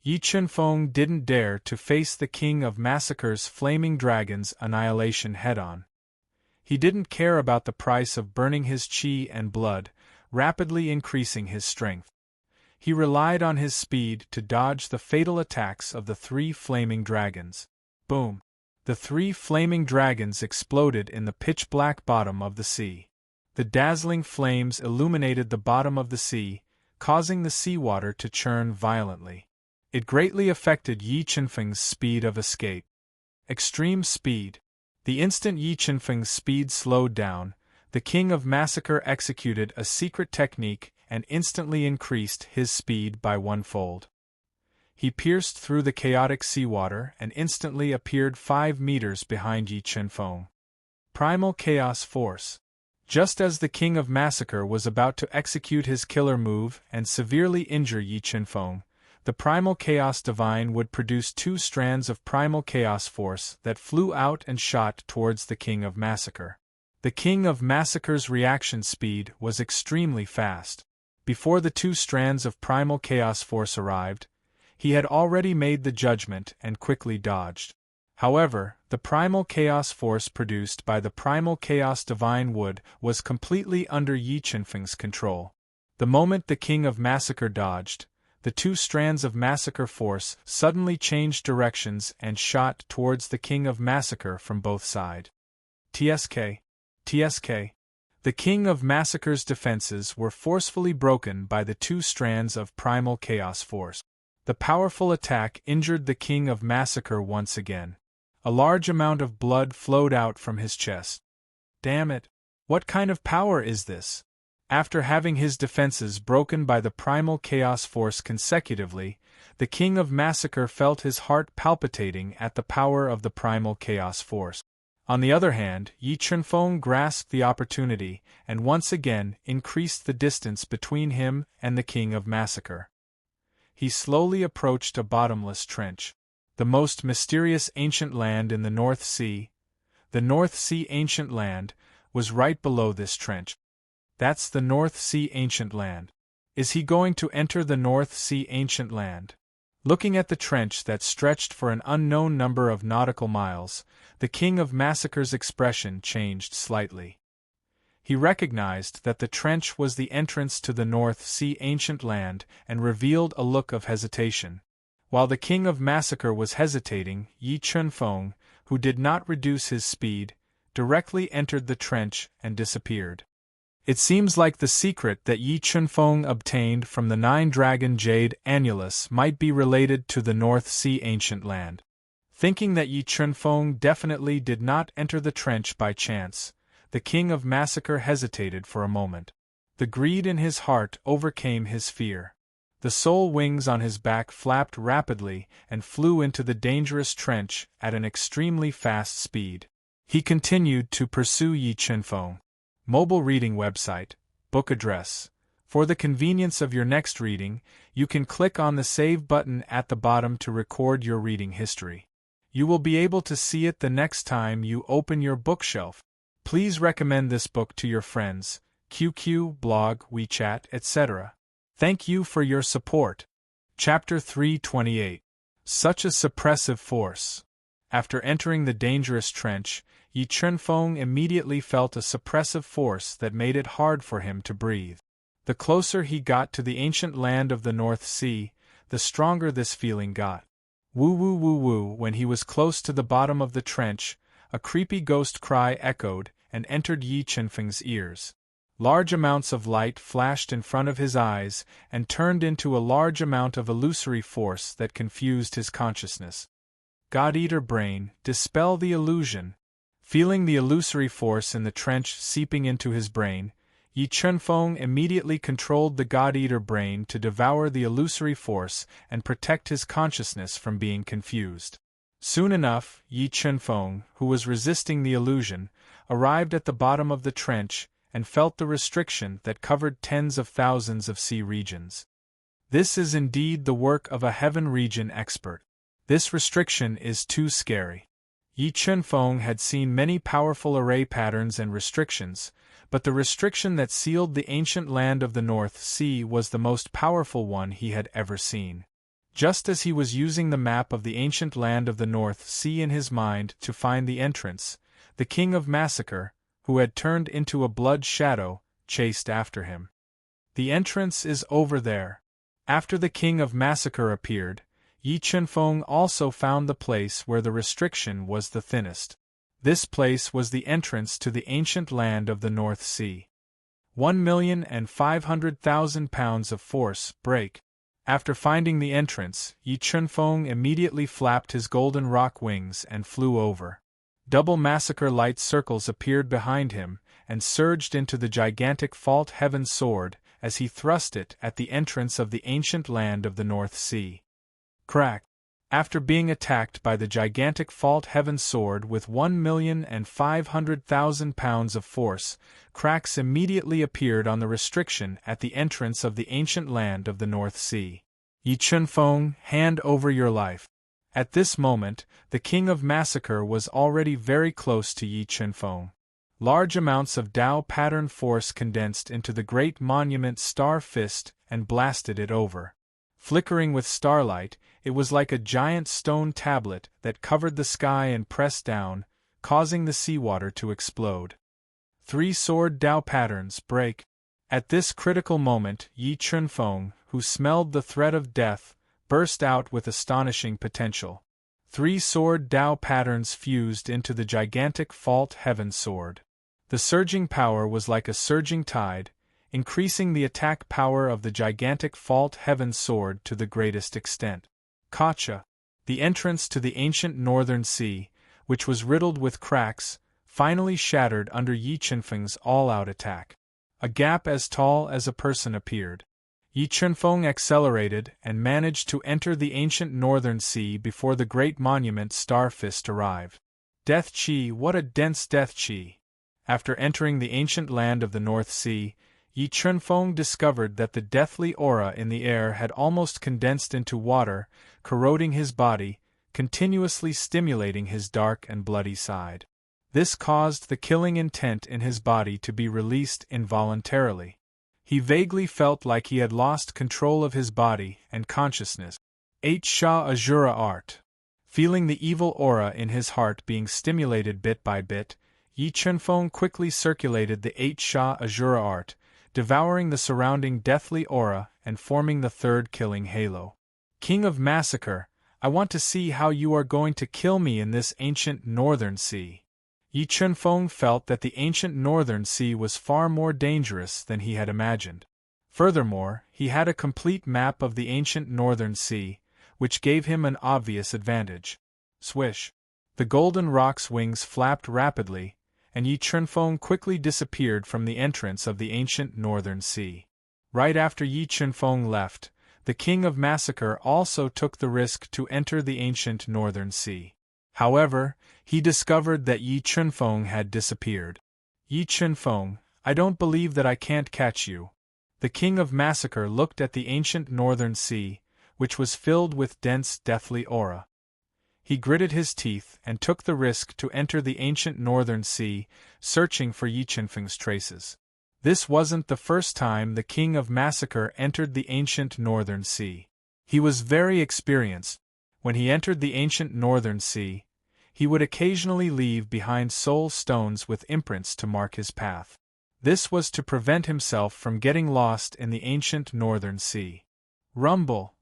Yi Chunfeng didn't dare to face the King of Massacre's flaming dragon's annihilation head-on. He didn't care about the price of burning his qi and blood, rapidly increasing his strength. He relied on his speed to dodge the fatal attacks of the 3 flaming dragons. Boom! The 3 flaming dragons exploded in the pitch-black bottom of the sea. The dazzling flames illuminated the bottom of the sea, causing the seawater to churn violently. It greatly affected Yi Chunfeng's speed of escape. Extreme speed. The instant Yi Chunfeng's speed slowed down, the King of Massacre executed a secret technique and instantly increased his speed by 1-fold. He pierced through the chaotic seawater and instantly appeared 5 meters behind Yi Chunfeng. Primal Chaos Force. Just as the King of Massacre was about to execute his killer move and severely injure Yi Qinfeng, the Primal Chaos Divine would produce 2 strands of Primal Chaos Force that flew out and shot towards the King of Massacre. The King of Massacre's reaction speed was extremely fast. Before the 2 strands of Primal Chaos Force arrived, he had already made the judgment and quickly dodged. However, the Primal Chaos Force produced by the Primal Chaos Divine Wood was completely under Yi Qinfeng's control. The moment the King of Massacre dodged, the 2 strands of Massacre Force suddenly changed directions and shot towards the King of Massacre from both sides. TSK. The King of Massacre's defenses were forcefully broken by the 2 strands of Primal Chaos Force. The powerful attack injured the King of Massacre once again. A large amount of blood flowed out from his chest. Damn it! What kind of power is this? After having his defenses broken by the Primal Chaos Force consecutively, the King of Massacre felt his heart palpitating at the power of the Primal Chaos Force. On the other hand, Yi Qinfeng grasped the opportunity and once again increased the distance between him and the King of Massacre. He slowly approached a bottomless trench. The most mysterious ancient land in the North Sea, the North Sea Ancient Land, was right below this trench. That's the North Sea Ancient Land. Is he going to enter the North Sea Ancient Land? Looking at the trench that stretched for an unknown number of nautical miles, the King of Massacre's expression changed slightly. He recognized that the trench was the entrance to the North Sea Ancient Land and revealed a look of hesitation. While the King of Massacre was hesitating, Yi Qinfeng, who did not reduce his speed, directly entered the trench and disappeared. It seems like the secret that Yi Qinfeng obtained from the 9-dragon jade annulus might be related to the North Sea Ancient Land. Thinking that Yi Qinfeng definitely did not enter the trench by chance, the King of Massacre hesitated for a moment. The greed in his heart overcame his fear. The soul wings on his back flapped rapidly and flew into the dangerous trench at an extremely fast speed. He continued to pursue Yi Qinfeng. Mobile reading website, book address. For the convenience of your next reading, you can click on the Save button at the bottom to record your reading history. You will be able to see it the next time you open your bookshelf. Please recommend this book to your friends, QQ, blog, WeChat, etc. Thank you for your support. Chapter 328. Such a suppressive force. After entering the dangerous trench, Yi Qinfeng immediately felt a suppressive force that made it hard for him to breathe. The closer he got to the ancient land of the North Sea, the stronger this feeling got. Woo woo woo woo. When he was close to the bottom of the trench, a creepy ghost cry echoed and entered Yi Qinfeng's ears. Large amounts of light flashed in front of his eyes and turned into a large amount of illusory force that confused his consciousness. God-Eater brain, dispel the illusion. Feeling the illusory force in the trench seeping into his brain, Yi Qinfeng immediately controlled the God-Eater brain to devour the illusory force and protect his consciousness from being confused. Soon enough, Yi Qinfeng, who was resisting the illusion, arrived at the bottom of the trench and felt the restriction that covered tens of thousands of sea regions. This is indeed the work of a heaven region expert. This restriction is too scary. Yi Qinfeng had seen many powerful array patterns and restrictions, but the restriction that sealed the ancient land of the North Sea was the most powerful one he had ever seen. Just as he was using the map of the ancient land of the North Sea in his mind to find the entrance, the King of Massacre, who had turned into a blood shadow, chased after him. The entrance is over there. After the King of Massacre appeared, Yi Qinfeng also found the place where the restriction was the thinnest. This place was the entrance to the ancient land of the North Sea. 1,500,000 pounds of force break. After finding the entrance, Yi Qinfeng immediately flapped his golden rock wings and flew over. Double massacre light circles appeared behind him and surged into the gigantic fault heaven sword as he thrust it at the entrance of the ancient land of the North Sea. Crack! After being attacked by the gigantic Fault Heaven sword with 1,500,000 pounds of force, cracks immediately appeared on the restriction at the entrance of the ancient land of the North Sea. Yi Chunfeng, hand over your life. At this moment, the King of Massacre was already very close to Yi Chunfeng. Large amounts of Tao pattern force condensed into the great monument star fist and blasted it over. Flickering with starlight, it was like a giant stone tablet that covered the sky and pressed down, causing the seawater to explode. 3 sword Tao patterns break. At this critical moment, Yi Chunfeng, who smelled the threat of death, burst out with astonishing potential. 3 sword Tao patterns fused into the gigantic Fault Heaven sword. The surging power was like a surging tide, increasing the attack power of the gigantic Fault Heaven sword to the greatest extent. Kacha, the entrance to the ancient northern sea, which was riddled with cracks, finally shattered under Yi Chunfeng's all-out attack. A gap as tall as a person appeared. Yi Chunfeng accelerated and managed to enter the ancient northern sea before the great monument star fist arrived. Death Chi, what a dense death Chi! After entering the ancient land of the North Sea, Yi Chunfeng discovered that the deathly aura in the air had almost condensed into water, corroding his body, continuously stimulating his dark and bloody side. This caused the killing intent in his body to be released involuntarily. He vaguely felt like he had lost control of his body and consciousness. 8 Sha Azura Art. Feeling the evil aura in his heart being stimulated bit by bit, Yi Chunfeng quickly circulated the 8 Sha Azura Art, devouring the surrounding deathly aura and forming the third killing halo. King of Massacre, I want to see how you are going to kill me in this ancient northern sea. Yi Chunfeng felt that the ancient northern sea was far more dangerous than he had imagined. Furthermore, he had a complete map of the ancient northern sea, which gave him an obvious advantage. Swish! The golden rock's wings flapped rapidly, and Yi Chunfeng quickly disappeared from the entrance of the ancient northern sea. Right after Yi Chunfeng left, the King of Massacre also took the risk to enter the ancient northern sea. However, he discovered that Yi Chunfeng had disappeared. Yi Chunfeng, I don't believe that I can't catch you. The King of Massacre looked at the ancient northern sea, which was filled with dense deathly aura. He gritted his teeth and took the risk to enter the ancient northern sea, searching for Yi Chunfeng's traces. This wasn't the first time the King of Massacre entered the ancient northern sea. He was very experienced. When he entered the ancient northern sea, he would occasionally leave behind soul stones with imprints to mark his path. This was to prevent himself from getting lost in the ancient northern sea. Rumble!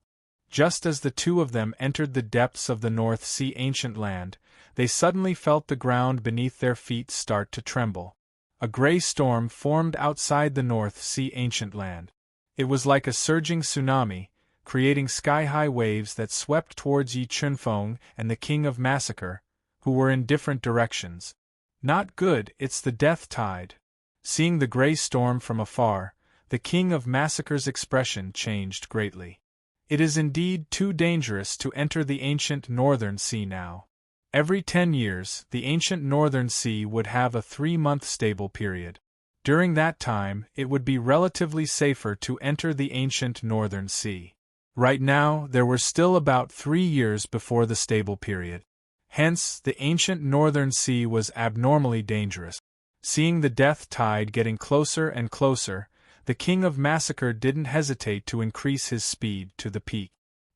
Just as the two of them entered the depths of the North Sea ancient land, they suddenly felt the ground beneath their feet start to tremble. A gray storm formed outside the North Sea ancient land. It was like a surging tsunami, creating sky-high waves that swept towards Yi Chunfeng and the King of Massacre, who were in different directions. Not good, it's the death tide. Seeing the gray storm from afar, the King of Massacre's expression changed greatly. It is indeed too dangerous to enter the ancient northern sea now. Every 10 years, the ancient northern sea would have a 3-month stable period. During that time, it would be relatively safer to enter the ancient northern sea. Right now, there were still about 3 years before the stable period. Hence, the ancient northern sea was abnormally dangerous. Seeing the death tide getting closer and closer, the King of Massacre didn't hesitate to increase his speed to the peak.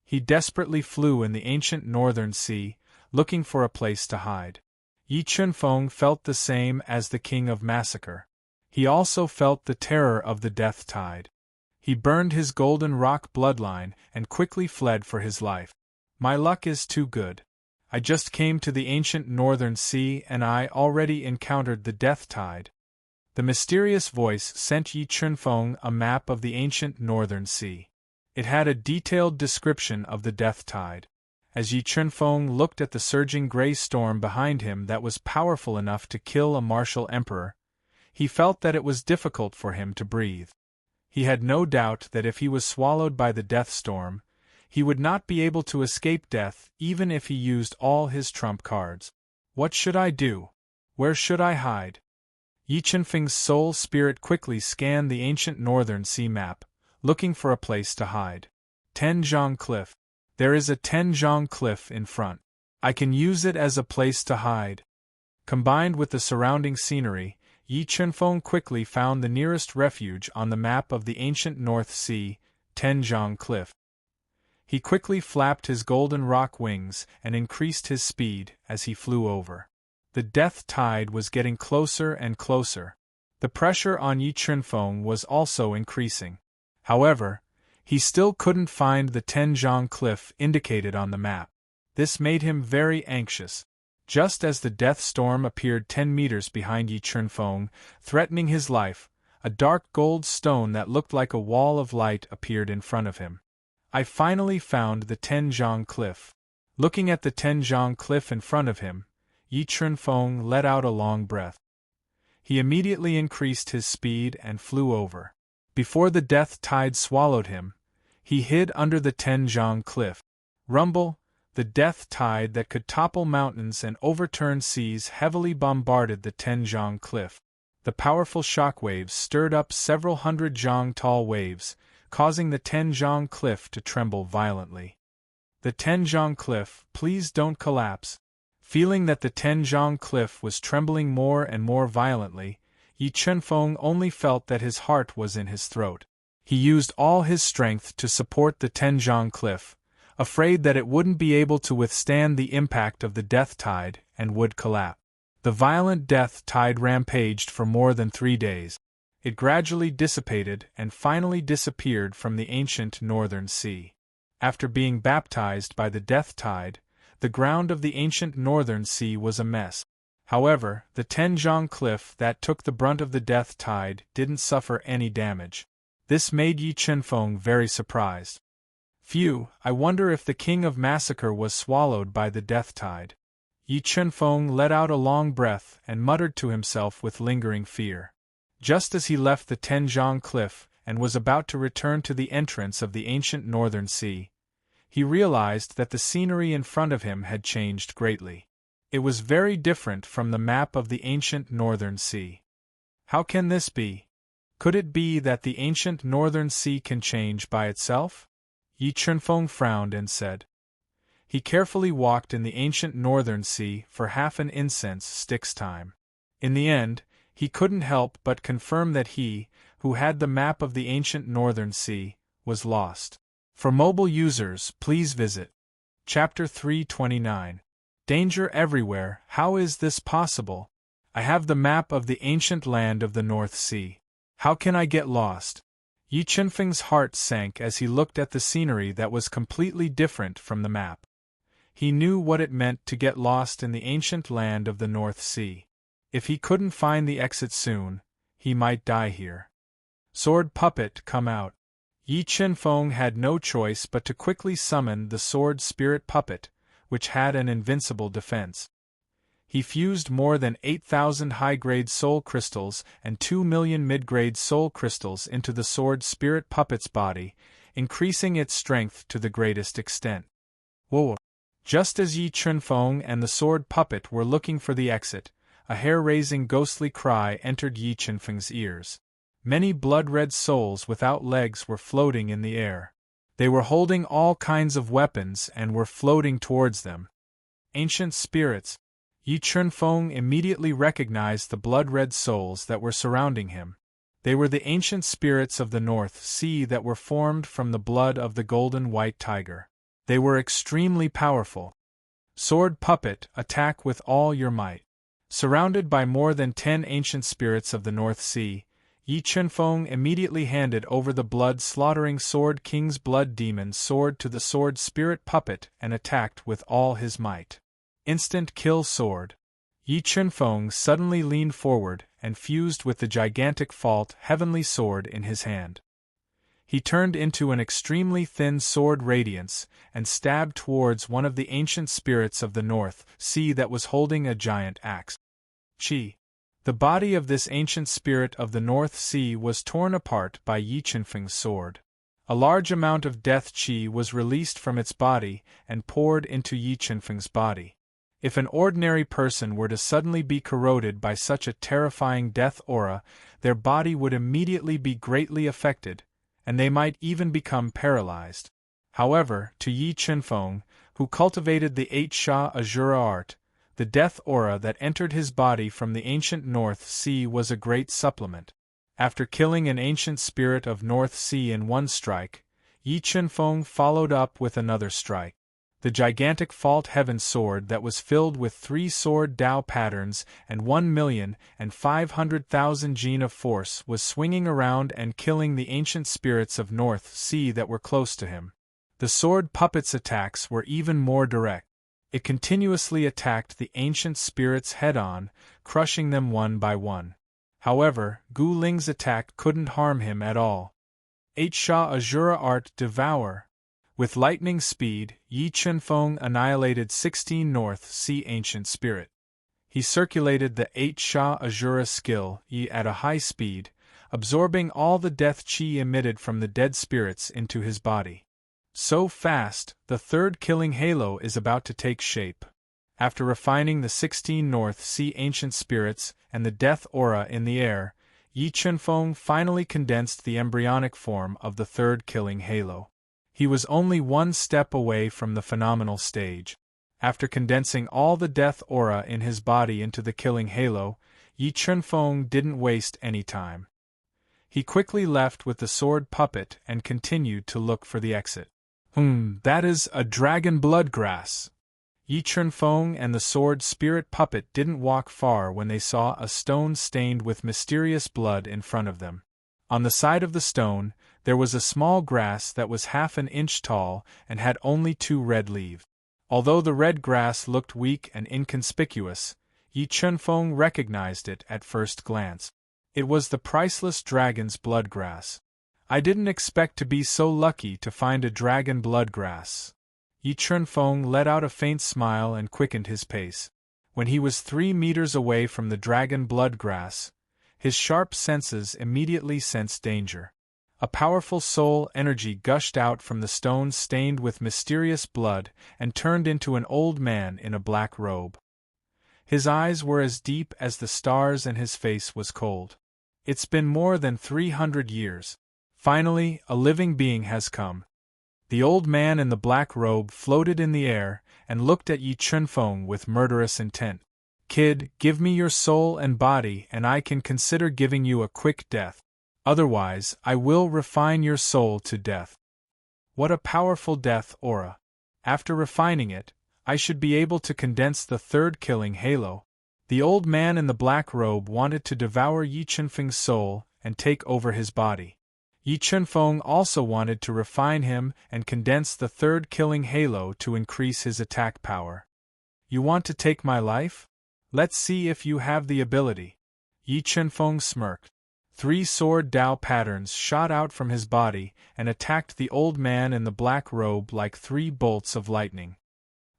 He desperately flew in the ancient northern sea, looking for a place to hide. Yi Chunfeng felt the same as the King of Massacre. He also felt the terror of the death tide. He burned his golden rock bloodline and quickly fled for his life. My luck is too good. I just came to the ancient northern sea and I already encountered the death tide. The mysterious voice sent Yi Chunfeng a map of the ancient northern sea. It had a detailed description of the death tide. As Yi Chunfeng looked at the surging gray storm behind him that was powerful enough to kill a martial emperor, he felt that it was difficult for him to breathe. He had no doubt that if he was swallowed by the death storm, He would not be able to escape death even if he used all his trump cards. What should I do? Where should I hide? Yi Qianfeng's soul spirit quickly scanned the ancient northern sea map, looking for a place to hide. Tenjiang Cliff. There is a Tenjiang Cliff in front. I can use it as a place to hide. Combined with the surrounding scenery, Yi Qianfeng quickly found the nearest refuge on the map of the ancient North Sea, Tenjiang Cliff. He quickly flapped his golden rock wings and increased his speed as he flew over. The death tide was getting closer and closer. The pressure on Yi Qianfeng was also increasing. However, he still couldn't find the Tenjiang Cliff indicated on the map. This made him very anxious. Just as the death storm appeared 10 meters behind Yi Qianfeng, threatening his life, a dark gold stone that looked like a wall of light appeared in front of him. I finally found the Tenjiang Cliff. Looking at the Tenjiang Cliff in front of him, Yi Qianfeng let out a long breath. He immediately increased his speed and flew over. Before the death tide swallowed him, he hid under the Tenjiang Cliff. Rumble, the death tide that could topple mountains and overturn seas heavily bombarded the Tenjiang Cliff. The powerful shock waves stirred up several hundred zhang tall waves, causing the Tenjiang Cliff to tremble violently. The Tenjiang Cliff, please don't collapse. Feeling that the Tenjiang Cliff was trembling more and more violently, Yi Qianfeng only felt that his heart was in his throat. He used all his strength to support the Tenjiang Cliff, afraid that it wouldn't be able to withstand the impact of the death tide and would collapse. The violent death tide rampaged for more than 3 days. It gradually dissipated and finally disappeared from the ancient northern sea. After being baptized by the death tide, the ground of the ancient northern sea was a mess. However, the Tenjiang Cliff that took the brunt of the death tide didn't suffer any damage. This made Yi Qianfeng very surprised. Phew, I wonder if the King of Massacre was swallowed by the death tide. Yi Qianfeng let out a long breath and muttered to himself with lingering fear. Just as he left the Tenjiang Cliff and was about to return to the entrance of the ancient northern sea, he realized that the scenery in front of him had changed greatly. It was very different from the map of the ancient northern sea. How can this be? Could it be that the ancient northern sea can change by itself? Yi Qianfeng frowned and said. He carefully walked in the ancient northern sea for half an incense stick's time. In the end, he couldn't help but confirm that he, who had the map of the ancient northern sea, was lost. For mobile users, please visit Chapter 329. Danger everywhere, how is this possible? I have the map of the ancient land of the North Sea. How can I get lost? Yi Qianfeng's heart sank as he looked at the scenery that was completely different from the map. He knew what it meant to get lost in the ancient land of the North Sea. If he couldn't find the exit soon, he might die here. Sword puppet, come out. Yi Qianfeng had no choice but to quickly summon the sword spirit puppet, which had an invincible defense. He fused more than 8,000 high-grade soul crystals and 2 million mid-grade soul crystals into the sword spirit puppet's body, increasing its strength to the greatest extent. Whoa! Just as Yi Qianfeng and the sword puppet were looking for the exit, a hair-raising ghostly cry entered Yi Qianfeng's ears. Many blood-red souls without legs were floating in the air. They were holding all kinds of weapons and were floating towards them. Ancient spirits. Yi Qianfeng immediately recognized the blood-red souls that were surrounding him. They were the ancient spirits of the North Sea that were formed from the blood of the golden white tiger. They were extremely powerful. Sword puppet, attack with all your might. Surrounded by more than 10 ancient spirits of the North Sea, Yi Qianfeng immediately handed over the blood-slaughtering Sword King's blood demon sword to the sword spirit puppet and attacked with all his might. Instant kill sword. Yi Qianfeng suddenly leaned forward and fused with the gigantic fault heavenly sword in his hand. He turned into an extremely thin sword radiance and stabbed towards one of the ancient spirits of the North Sea that was holding a giant axe. Chi. The body of this ancient spirit of the North Sea was torn apart by Yi Qianfeng's sword. A large amount of death qi was released from its body and poured into Yi Qinfeng's body. If an ordinary person were to suddenly be corroded by such a terrifying death aura, their body would immediately be greatly affected, and they might even become paralyzed. However, to Yi Qinfeng, who cultivated the 8 Sha Azura art, the death aura that entered his body from the ancient North Sea was a great supplement. After killing an ancient spirit of North Sea in one strike, Yi Qinfeng followed up with another strike. The gigantic Fault Heaven sword that was filled with 3 sword Dao patterns and 1,500,000 gene of force was swinging around and killing the ancient spirits of North Sea that were close to him. The sword puppet's attacks were even more direct. It continuously attacked the ancient spirits head-on, crushing them one by one. However, Gu Ling's attack couldn't harm him at all. 8 Sha Azura art Devour. With lightning speed, Yi Qinfeng annihilated 16 North Sea ancient spirit. He circulated the 8 Sha Azura skill Yi at a high speed, absorbing all the death qi emitted from the dead spirits into his body. So fast, the third killing halo is about to take shape. After refining the 16 North Sea ancient spirits and the death aura in the air, Yi Qinfeng finally condensed the embryonic form of the third killing halo. He was only one step away from the phenomenal stage. After condensing all the death aura in his body into the killing halo, Yi Qinfeng didn't waste any time. He quickly left with the sword puppet and continued to look for the exit. That is a dragon blood grass. Yi Qinfeng and the sword spirit puppet didn't walk far when they saw a stone stained with mysterious blood in front of them. On the side of the stone, there was a small grass that was half an inch tall and had only 2 red leaves. Although the red grass looked weak and inconspicuous, Yi Qinfeng recognized it at first glance. It was the priceless dragon's blood grass. I didn't expect to be so lucky to find a dragon blood grass. Yi Qinfeng let out a faint smile and quickened his pace. When he was 3 meters away from the dragon blood grass, his sharp senses immediately sensed danger. A powerful soul energy gushed out from the stone stained with mysterious blood and turned into an old man in a black robe. His eyes were as deep as the stars and his face was cold. It's been more than 300 years. Finally, a living being has come. The old man in the black robe floated in the air and looked at Yi Qinfeng with murderous intent. Kid, give me your soul and body and I can consider giving you a quick death. Otherwise, I will refine your soul to death. What a powerful death aura. After refining it, I should be able to condense the third killing halo. The old man in the black robe wanted to devour Yi Qinfeng's soul and take over his body. Yi Qinfeng also wanted to refine him and condense the third killing halo to increase his attack power. You want to take my life? Let's see if you have the ability. Yi Qinfeng smirked. 3 sword Dao patterns shot out from his body and attacked the old man in the black robe like 3 bolts of lightning.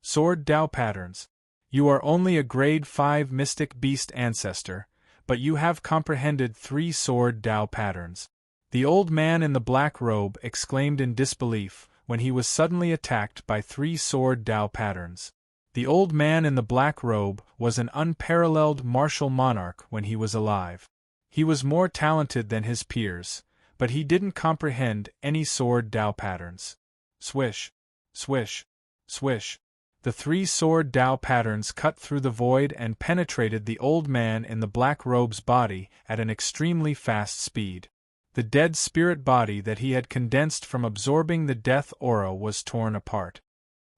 Sword Dao patterns. You are only a grade 5 mystic beast ancestor, but you have comprehended 3 sword Dao patterns. The old man in the black robe exclaimed in disbelief when he was suddenly attacked by 3 sword Dao patterns. The old man in the black robe was an unparalleled martial monarch when he was alive. He was more talented than his peers, but he didn't comprehend any sword Dao patterns. Swish, swish, swish. The 3 sword Dao patterns cut through the void and penetrated the old man in the black robe's body at an extremely fast speed. The dead spirit body that he had condensed from absorbing the death aura was torn apart.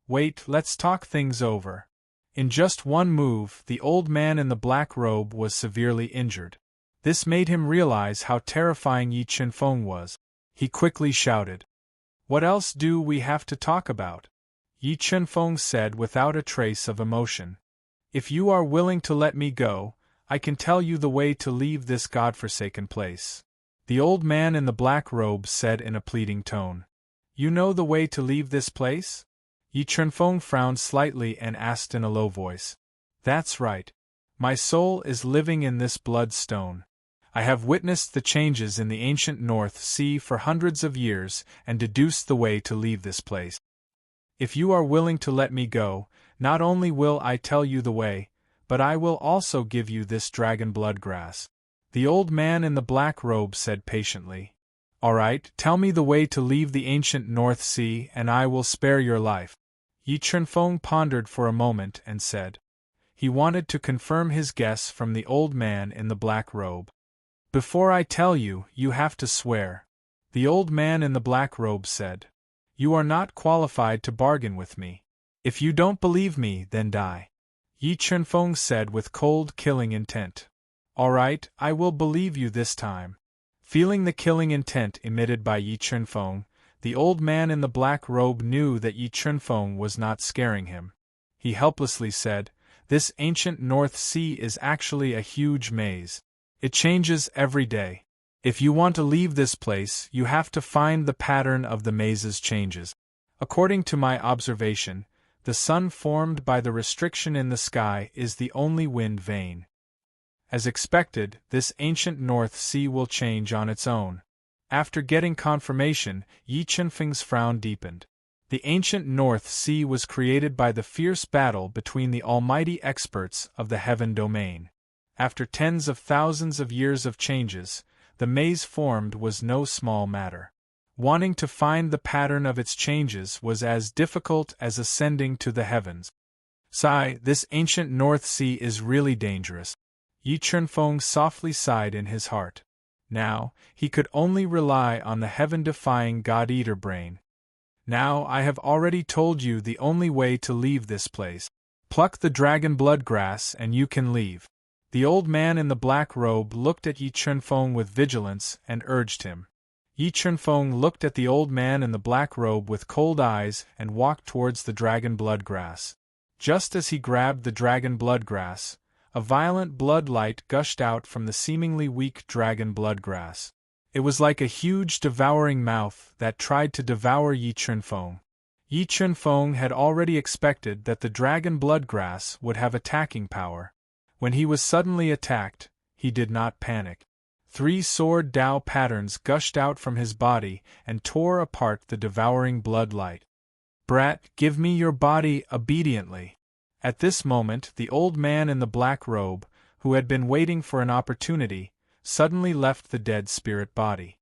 Wait, let's talk things over. In just one move, the old man in the black robe was severely injured. This made him realize how terrifying Yi Qinfeng was. He quickly shouted, "What else do we have to talk about?" Yi Qinfeng said without a trace of emotion. "If you are willing to let me go, I can tell you the way to leave this godforsaken place." The old man in the black robe said in a pleading tone. "You know the way to leave this place?" Yi Qinfeng frowned slightly and asked in a low voice. "That's right. My soul is living in this bloodstone. I have witnessed the changes in the ancient North Sea for hundreds of years and deduced the way to leave this place. If you are willing to let me go, not only will I tell you the way, but I will also give you this dragon blood grass." The old man in the black robe said patiently, "All right, tell me the way to leave the ancient North Sea and I will spare your life." Yi Chunfeng pondered for a moment and said. He wanted to confirm his guess from the old man in the black robe. "Before I tell you, you have to swear." The old man in the black robe said. "You are not qualified to bargain with me. If you don't believe me, then die." Yi Chunfeng said with cold, killing intent. "All right, I will believe you this time." Feeling the killing intent emitted by Yi Chunfeng, the old man in the black robe knew that Yi Chunfeng was not scaring him. He helplessly said, "This ancient North Sea is actually a huge maze. It changes every day. If you want to leave this place, you have to find the pattern of the maze's changes. According to my observation, the sun formed by the restriction in the sky is the only wind vane. As expected, this ancient North Sea will change on its own." After getting confirmation, Yi Chunfeng's frown deepened. The ancient North Sea was created by the fierce battle between the almighty experts of the heaven domain. After tens of thousands of years of changes, the maze formed was no small matter. Wanting to find the pattern of its changes was as difficult as ascending to the heavens. "Sigh, this ancient North Sea is really dangerous." Yi Chunfeng softly sighed in his heart. Now, he could only rely on the heaven-defying God-Eater brain. "Now I have already told you the only way to leave this place. Pluck the dragon blood grass and you can leave." The old man in the black robe looked at Yi Chunfeng with vigilance and urged him. Yi Chunfeng looked at the old man in the black robe with cold eyes and walked towards the dragon blood grass. Just as he grabbed the dragon blood grass, a violent blood light gushed out from the seemingly weak dragon blood grass. It was like a huge devouring mouth that tried to devour Yi Chunfeng. Yi Chunfeng had already expected that the dragon blood grass would have attacking power. When he was suddenly attacked, he did not panic. 3 sword Dao patterns gushed out from his body and tore apart the devouring blood light. "Brat, give me your body obediently." At this moment, the old man in the black robe, who had been waiting for an opportunity, suddenly left the dead spirit body.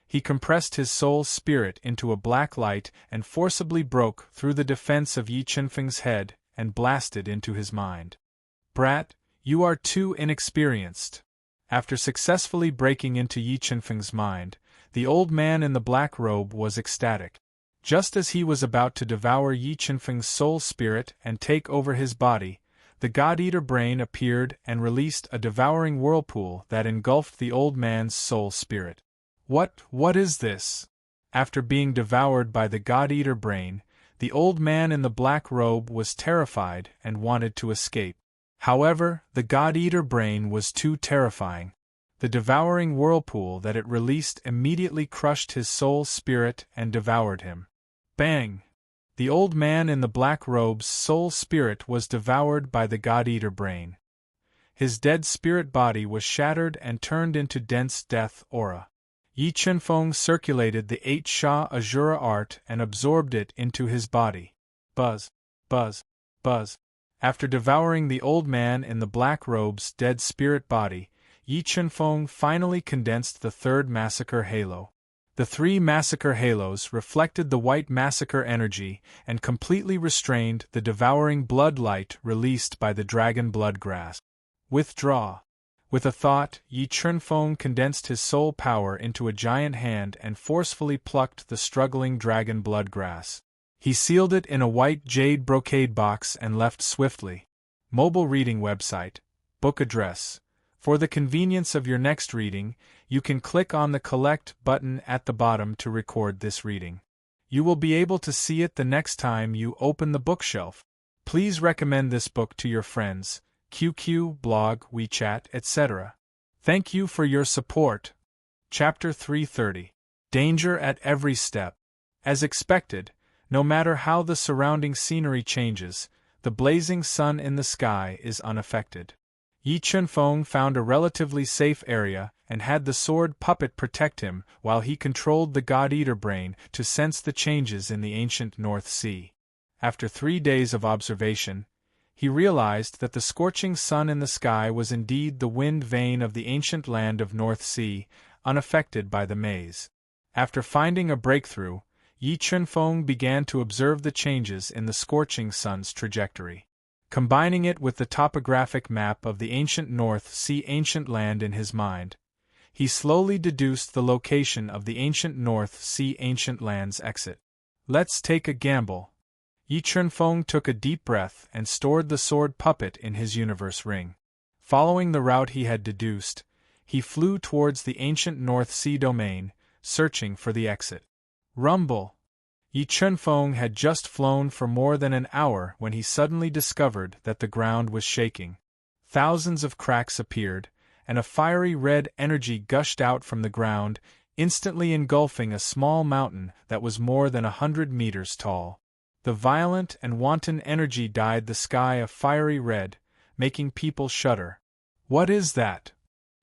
He compressed his soul spirit into a black light and forcibly broke through the defense of Yi Chunfeng's head and blasted into his mind. "Brat, you are too inexperienced." After successfully breaking into Yi Chunfeng's mind, the old man in the black robe was ecstatic. Just as he was about to devour Yi Chunfeng's soul spirit and take over his body, the God-Eater brain appeared and released a devouring whirlpool that engulfed the old man's soul spirit. What is this?" After being devoured by the God-Eater brain, the old man in the black robe was terrified and wanted to escape. However, the God-Eater brain was too terrifying. The devouring whirlpool that it released immediately crushed his soul spirit and devoured him. Bang! The old man in the black robe's soul spirit was devoured by the God-Eater brain. His dead spirit body was shattered and turned into dense death aura. Yi Chunfeng circulated the 8 Sha Azura art and absorbed it into his body. Buzz, buzz, buzz. After devouring the old man in the black robe's dead spirit body, Yi Chunfeng finally condensed the 3rd massacre halo. The 3 massacre halos reflected the white massacre energy and completely restrained the devouring blood light released by the dragon blood grass. Withdraw. With a thought, Yi Chunfeng condensed his soul power into a giant hand and forcefully plucked the struggling dragon blood grass. He sealed it in a white jade brocade box and left swiftly. Mobile reading website. Book address. For the convenience of your next reading, you can click on the Collect button at the bottom to record this reading. You will be able to see it the next time you open the bookshelf. Please recommend this book to your friends, QQ, blog, WeChat, etc. Thank you for your support. Chapter 330. Danger at every step. As expected, no matter how the surrounding scenery changes, the blazing sun in the sky is unaffected. Yi Chunfeng found a relatively safe area and had the sword puppet protect him while he controlled the God-Eater brain to sense the changes in the ancient North Sea. After 3 days of observation, he realized that the scorching sun in the sky was indeed the wind vane of the ancient land of North Sea, unaffected by the maze. After finding a breakthrough, Yi Chunfeng began to observe the changes in the scorching sun's trajectory. Combining it with the topographic map of the ancient North Sea ancient land in his mind, he slowly deduced the location of the ancient North Sea ancient land's exit. Let's take a gamble. Yi Chunfeng took a deep breath and stored the sword puppet in his universe ring. Following the route he had deduced, he flew towards the ancient North Sea domain, searching for the exit. Rumble! Yi Chunfeng had just flown for more than an hour when he suddenly discovered that the ground was shaking. Thousands of cracks appeared, and a fiery red energy gushed out from the ground, instantly engulfing a small mountain that was more than 100 meters tall. The violent and wanton energy dyed the sky a fiery red, making people shudder. What is that?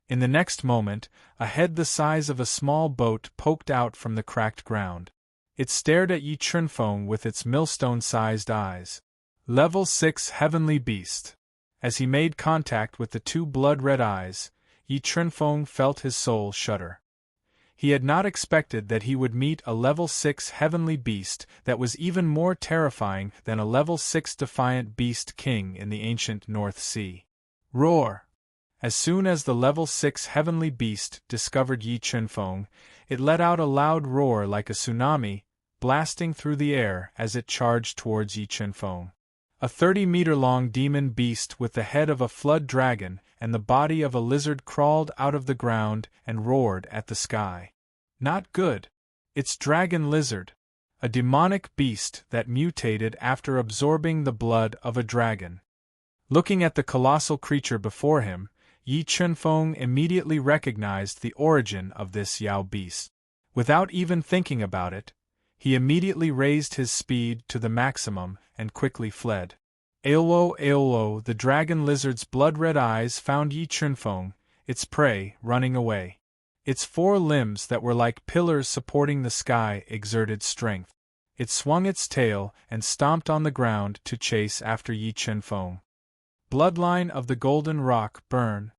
In the next moment, a head the size of a small boat poked out from the cracked ground. It stared at Yi Chunfeng with its millstone-sized eyes. Level 6 Heavenly Beast. As he made contact with the 2 blood-red eyes, Yi Chunfeng felt his soul shudder. He had not expected that he would meet a level 6 heavenly beast that was even more terrifying than a level 6 defiant beast king in the ancient North Sea. Roar! As soon as the level 6 heavenly beast discovered Yi Chunfeng, it let out a loud roar like a tsunami, blasting through the air as it charged towards Yi Chunfeng. A 30-meter-long demon beast with the head of a flood dragon and the body of a lizard crawled out of the ground and roared at the sky. Not good. It's Dragon Lizard, a demonic beast that mutated after absorbing the blood of a dragon. Looking at the colossal creature before him, Yi Chunfeng immediately recognized the origin of this Yao beast. Without even thinking about it, he immediately raised his speed to the maximum and quickly fled. Aolo, Aolo, the dragon lizard's blood-red eyes found Yi Chunfeng, its prey, running away. Its 4 limbs that were like pillars supporting the sky exerted strength. It swung its tail and stomped on the ground to chase after Yi Chunfeng. Bloodline of the Golden Rock burn.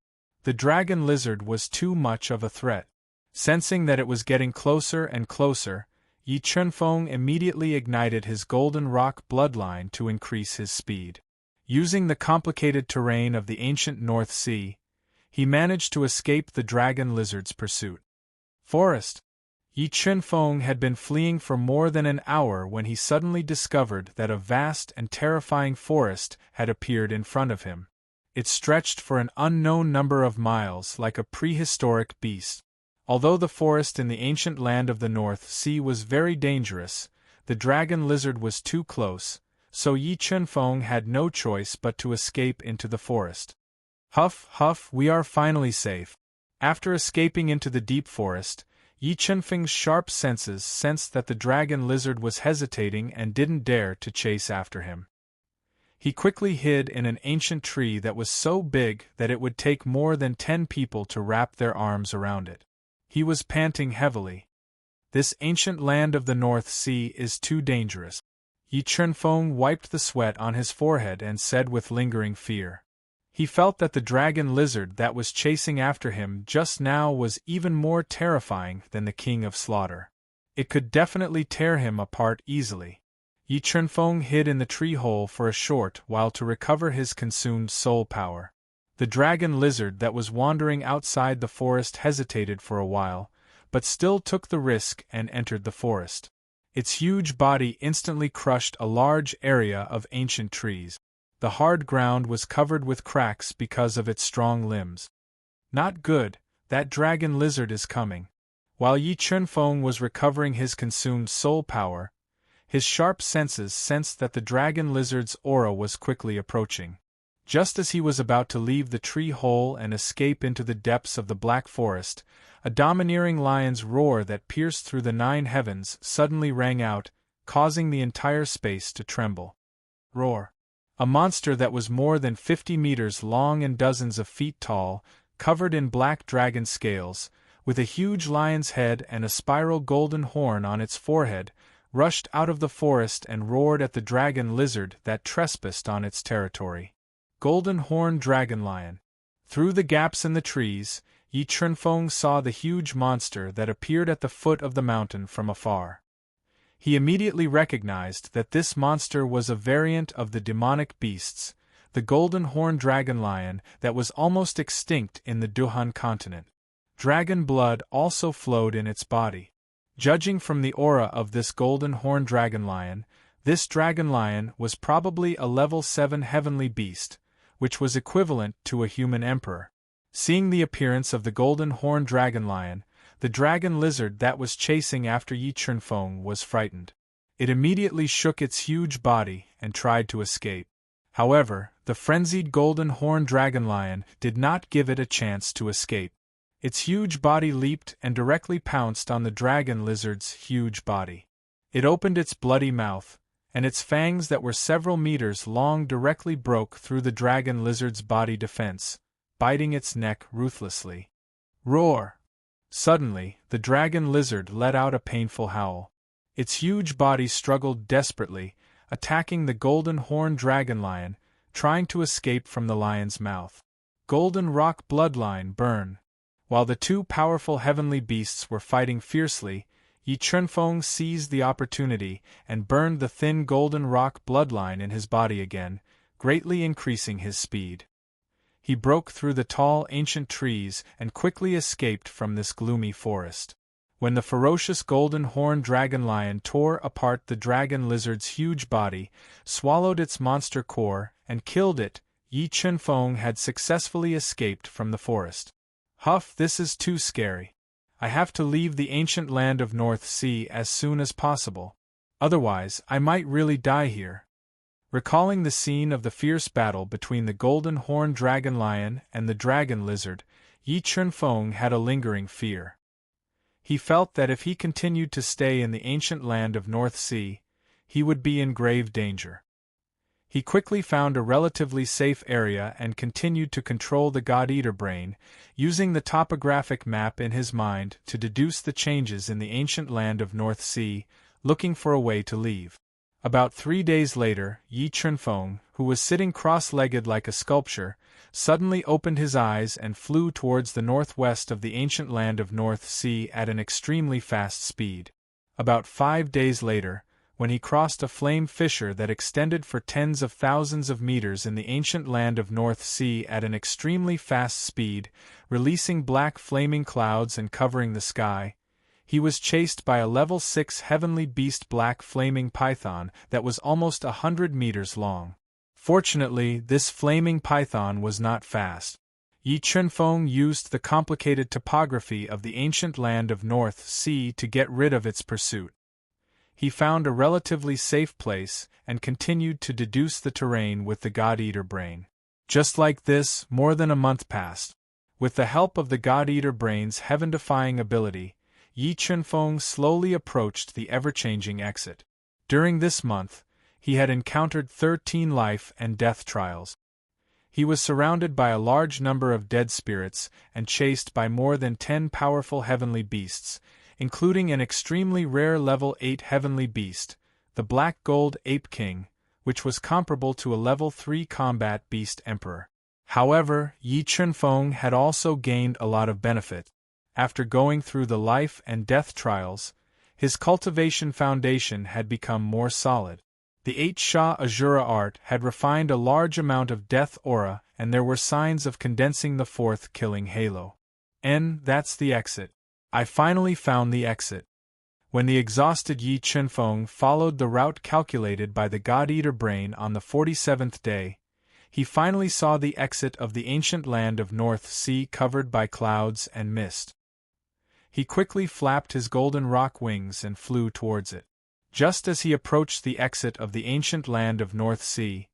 The dragon lizard was too much of a threat. Sensing that it was getting closer and closer, Yi Chunfeng immediately ignited his Golden Rock bloodline to increase his speed. Using the complicated terrain of the ancient North Sea, he managed to escape the dragon lizard's pursuit. Forest. Yi Chunfeng had been fleeing for more than an hour when he suddenly discovered that a vast and terrifying forest had appeared in front of him. It stretched for an unknown number of miles like a prehistoric beast. Although the forest in the ancient land of the North Sea was very dangerous, the dragon lizard was too close, so Yi Chunfeng had no choice but to escape into the forest. Huff, huff, we are finally safe. After escaping into the deep forest, Yi Chunfeng's sharp senses sensed that the dragon lizard was hesitating and didn't dare to chase after him. He quickly hid in an ancient tree that was so big that it would take more than 10 people to wrap their arms around it. He was panting heavily. This ancient land of the North Sea is too dangerous. Yi Chunfeng wiped the sweat on his forehead and said with lingering fear. He felt that the dragon lizard that was chasing after him just now was even more terrifying than the King of Slaughter. It could definitely tear him apart easily. Yi Chunfeng hid in the tree hole for a short while to recover his consumed soul power. The dragon lizard that was wandering outside the forest hesitated for a while, but still took the risk and entered the forest. Its huge body instantly crushed a large area of ancient trees. The hard ground was covered with cracks because of its strong limbs. Not good, that dragon lizard is coming. While Yi Chunfeng was recovering his consumed soul power, his sharp senses sensed that the dragon lizard's aura was quickly approaching. Just as he was about to leave the tree hole and escape into the depths of the black forest, a domineering lion's roar that pierced through the 9 heavens suddenly rang out, causing the entire space to tremble. Roar! A monster that was more than 50 meters long and dozens of feet tall, covered in black dragon scales, with a huge lion's head and a spiral golden horn on its forehead, rushed out of the forest and roared at the dragon lizard that trespassed on its territory. Golden Horned Dragon Lion. Through the gaps in the trees, Yi Chunfeng saw the huge monster that appeared at the foot of the mountain from afar. He immediately recognized that this monster was a variant of the demonic beasts, the Golden Horned Dragon Lion that was almost extinct in the Duhan continent. Dragon blood also flowed in its body. Judging from the aura of this Golden Horned Dragon Lion, this dragon lion was probably a level 7 heavenly beast, which was equivalent to a human emperor. Seeing the appearance of the Golden Horned Dragon Lion, the dragon lizard that was chasing after Yi Chunfeng was frightened. It immediately shook its huge body and tried to escape. However, the frenzied Golden Horned Dragon Lion did not give it a chance to escape. Its huge body leaped and directly pounced on the dragon lizard's huge body. It opened its bloody mouth, and its fangs that were several meters long directly broke through the dragon lizard's body defense, biting its neck ruthlessly. Roar! Suddenly, the dragon lizard let out a painful howl. Its huge body struggled desperately, attacking the Golden Horned Dragon Lion, trying to escape from the lion's mouth. Golden Rock Bloodline Burn. While the two powerful heavenly beasts were fighting fiercely, Yi Chunfeng seized the opportunity and burned the thin golden rock bloodline in his body again, greatly increasing his speed. He broke through the tall ancient trees and quickly escaped from this gloomy forest. When the ferocious Golden Horned Dragon Lion tore apart the dragon lizard's huge body, swallowed its monster core, and killed it, Yi Chunfeng had successfully escaped from the forest. Huff, this is too scary. I have to leave the ancient land of North Sea as soon as possible. Otherwise, I might really die here. Recalling the scene of the fierce battle between the Golden Horned Dragon Lion and the dragon lizard, Yi Chunfeng had a lingering fear. He felt that if he continued to stay in the ancient land of North Sea, he would be in grave danger. He quickly found a relatively safe area and continued to control the God-Eater brain, using the topographic map in his mind to deduce the changes in the ancient land of North Sea, looking for a way to leave. About 3 days later, Yi Chunfeng, who was sitting cross-legged like a sculpture, suddenly opened his eyes and flew towards the northwest of the ancient land of North Sea at an extremely fast speed. About 5 days later, when he crossed a flame fissure that extended for tens of thousands of meters in the ancient land of North Sea at an extremely fast speed, releasing black flaming clouds and covering the sky, he was chased by a level 6 heavenly beast black flaming python that was almost 100 meters long. Fortunately, this flaming python was not fast. Yi Chunfeng used the complicated topography of the ancient land of North Sea to get rid of its pursuit. He found a relatively safe place and continued to deduce the terrain with the God-Eater brain. Just like this, more than a month passed. With the help of the God-Eater brain's heaven-defying ability, Yi Chunfeng slowly approached the ever-changing exit. During this month, he had encountered 13 life and death trials. He was surrounded by a large number of dead spirits and chased by more than 10 powerful heavenly beasts, including an extremely rare level 8 heavenly beast, the Black Gold Ape King, which was comparable to a level 3 combat beast emperor. However, Yi Chunfeng had also gained a lot of benefit. After going through the life and death trials, his cultivation foundation had become more solid. The 8 Sha Azura art had refined a large amount of death aura, and there were signs of condensing the 4th killing halo. That's the exit. I finally found the exit. When the exhausted Yi Chunfeng followed the route calculated by the God-Eater brain on the 47th day, he finally saw the exit of the ancient land of North Sea covered by clouds and mist. He quickly flapped his golden rock wings and flew towards it. Just as he approached the exit of the ancient land of North Sea,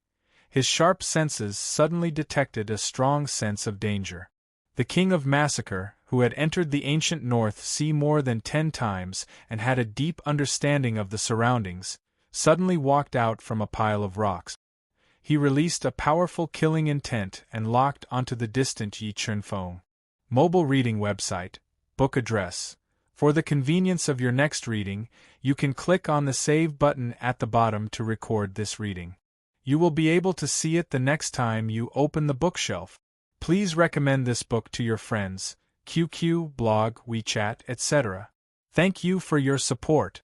his sharp senses suddenly detected a strong sense of danger. The King of Massacre, who had entered the ancient North Sea more than 10 times and had a deep understanding of the surroundings, suddenly walked out from a pile of rocks. he released a powerful killing intent and locked onto the distant Yi Chunfeng. Mobile reading website, book address. For the convenience of your next reading, you can click on the Save button at the bottom to record this reading. You will be able to see it the next time you open the bookshelf. Please recommend this book to your friends, QQ, blog, WeChat, etc. Thank you for your support.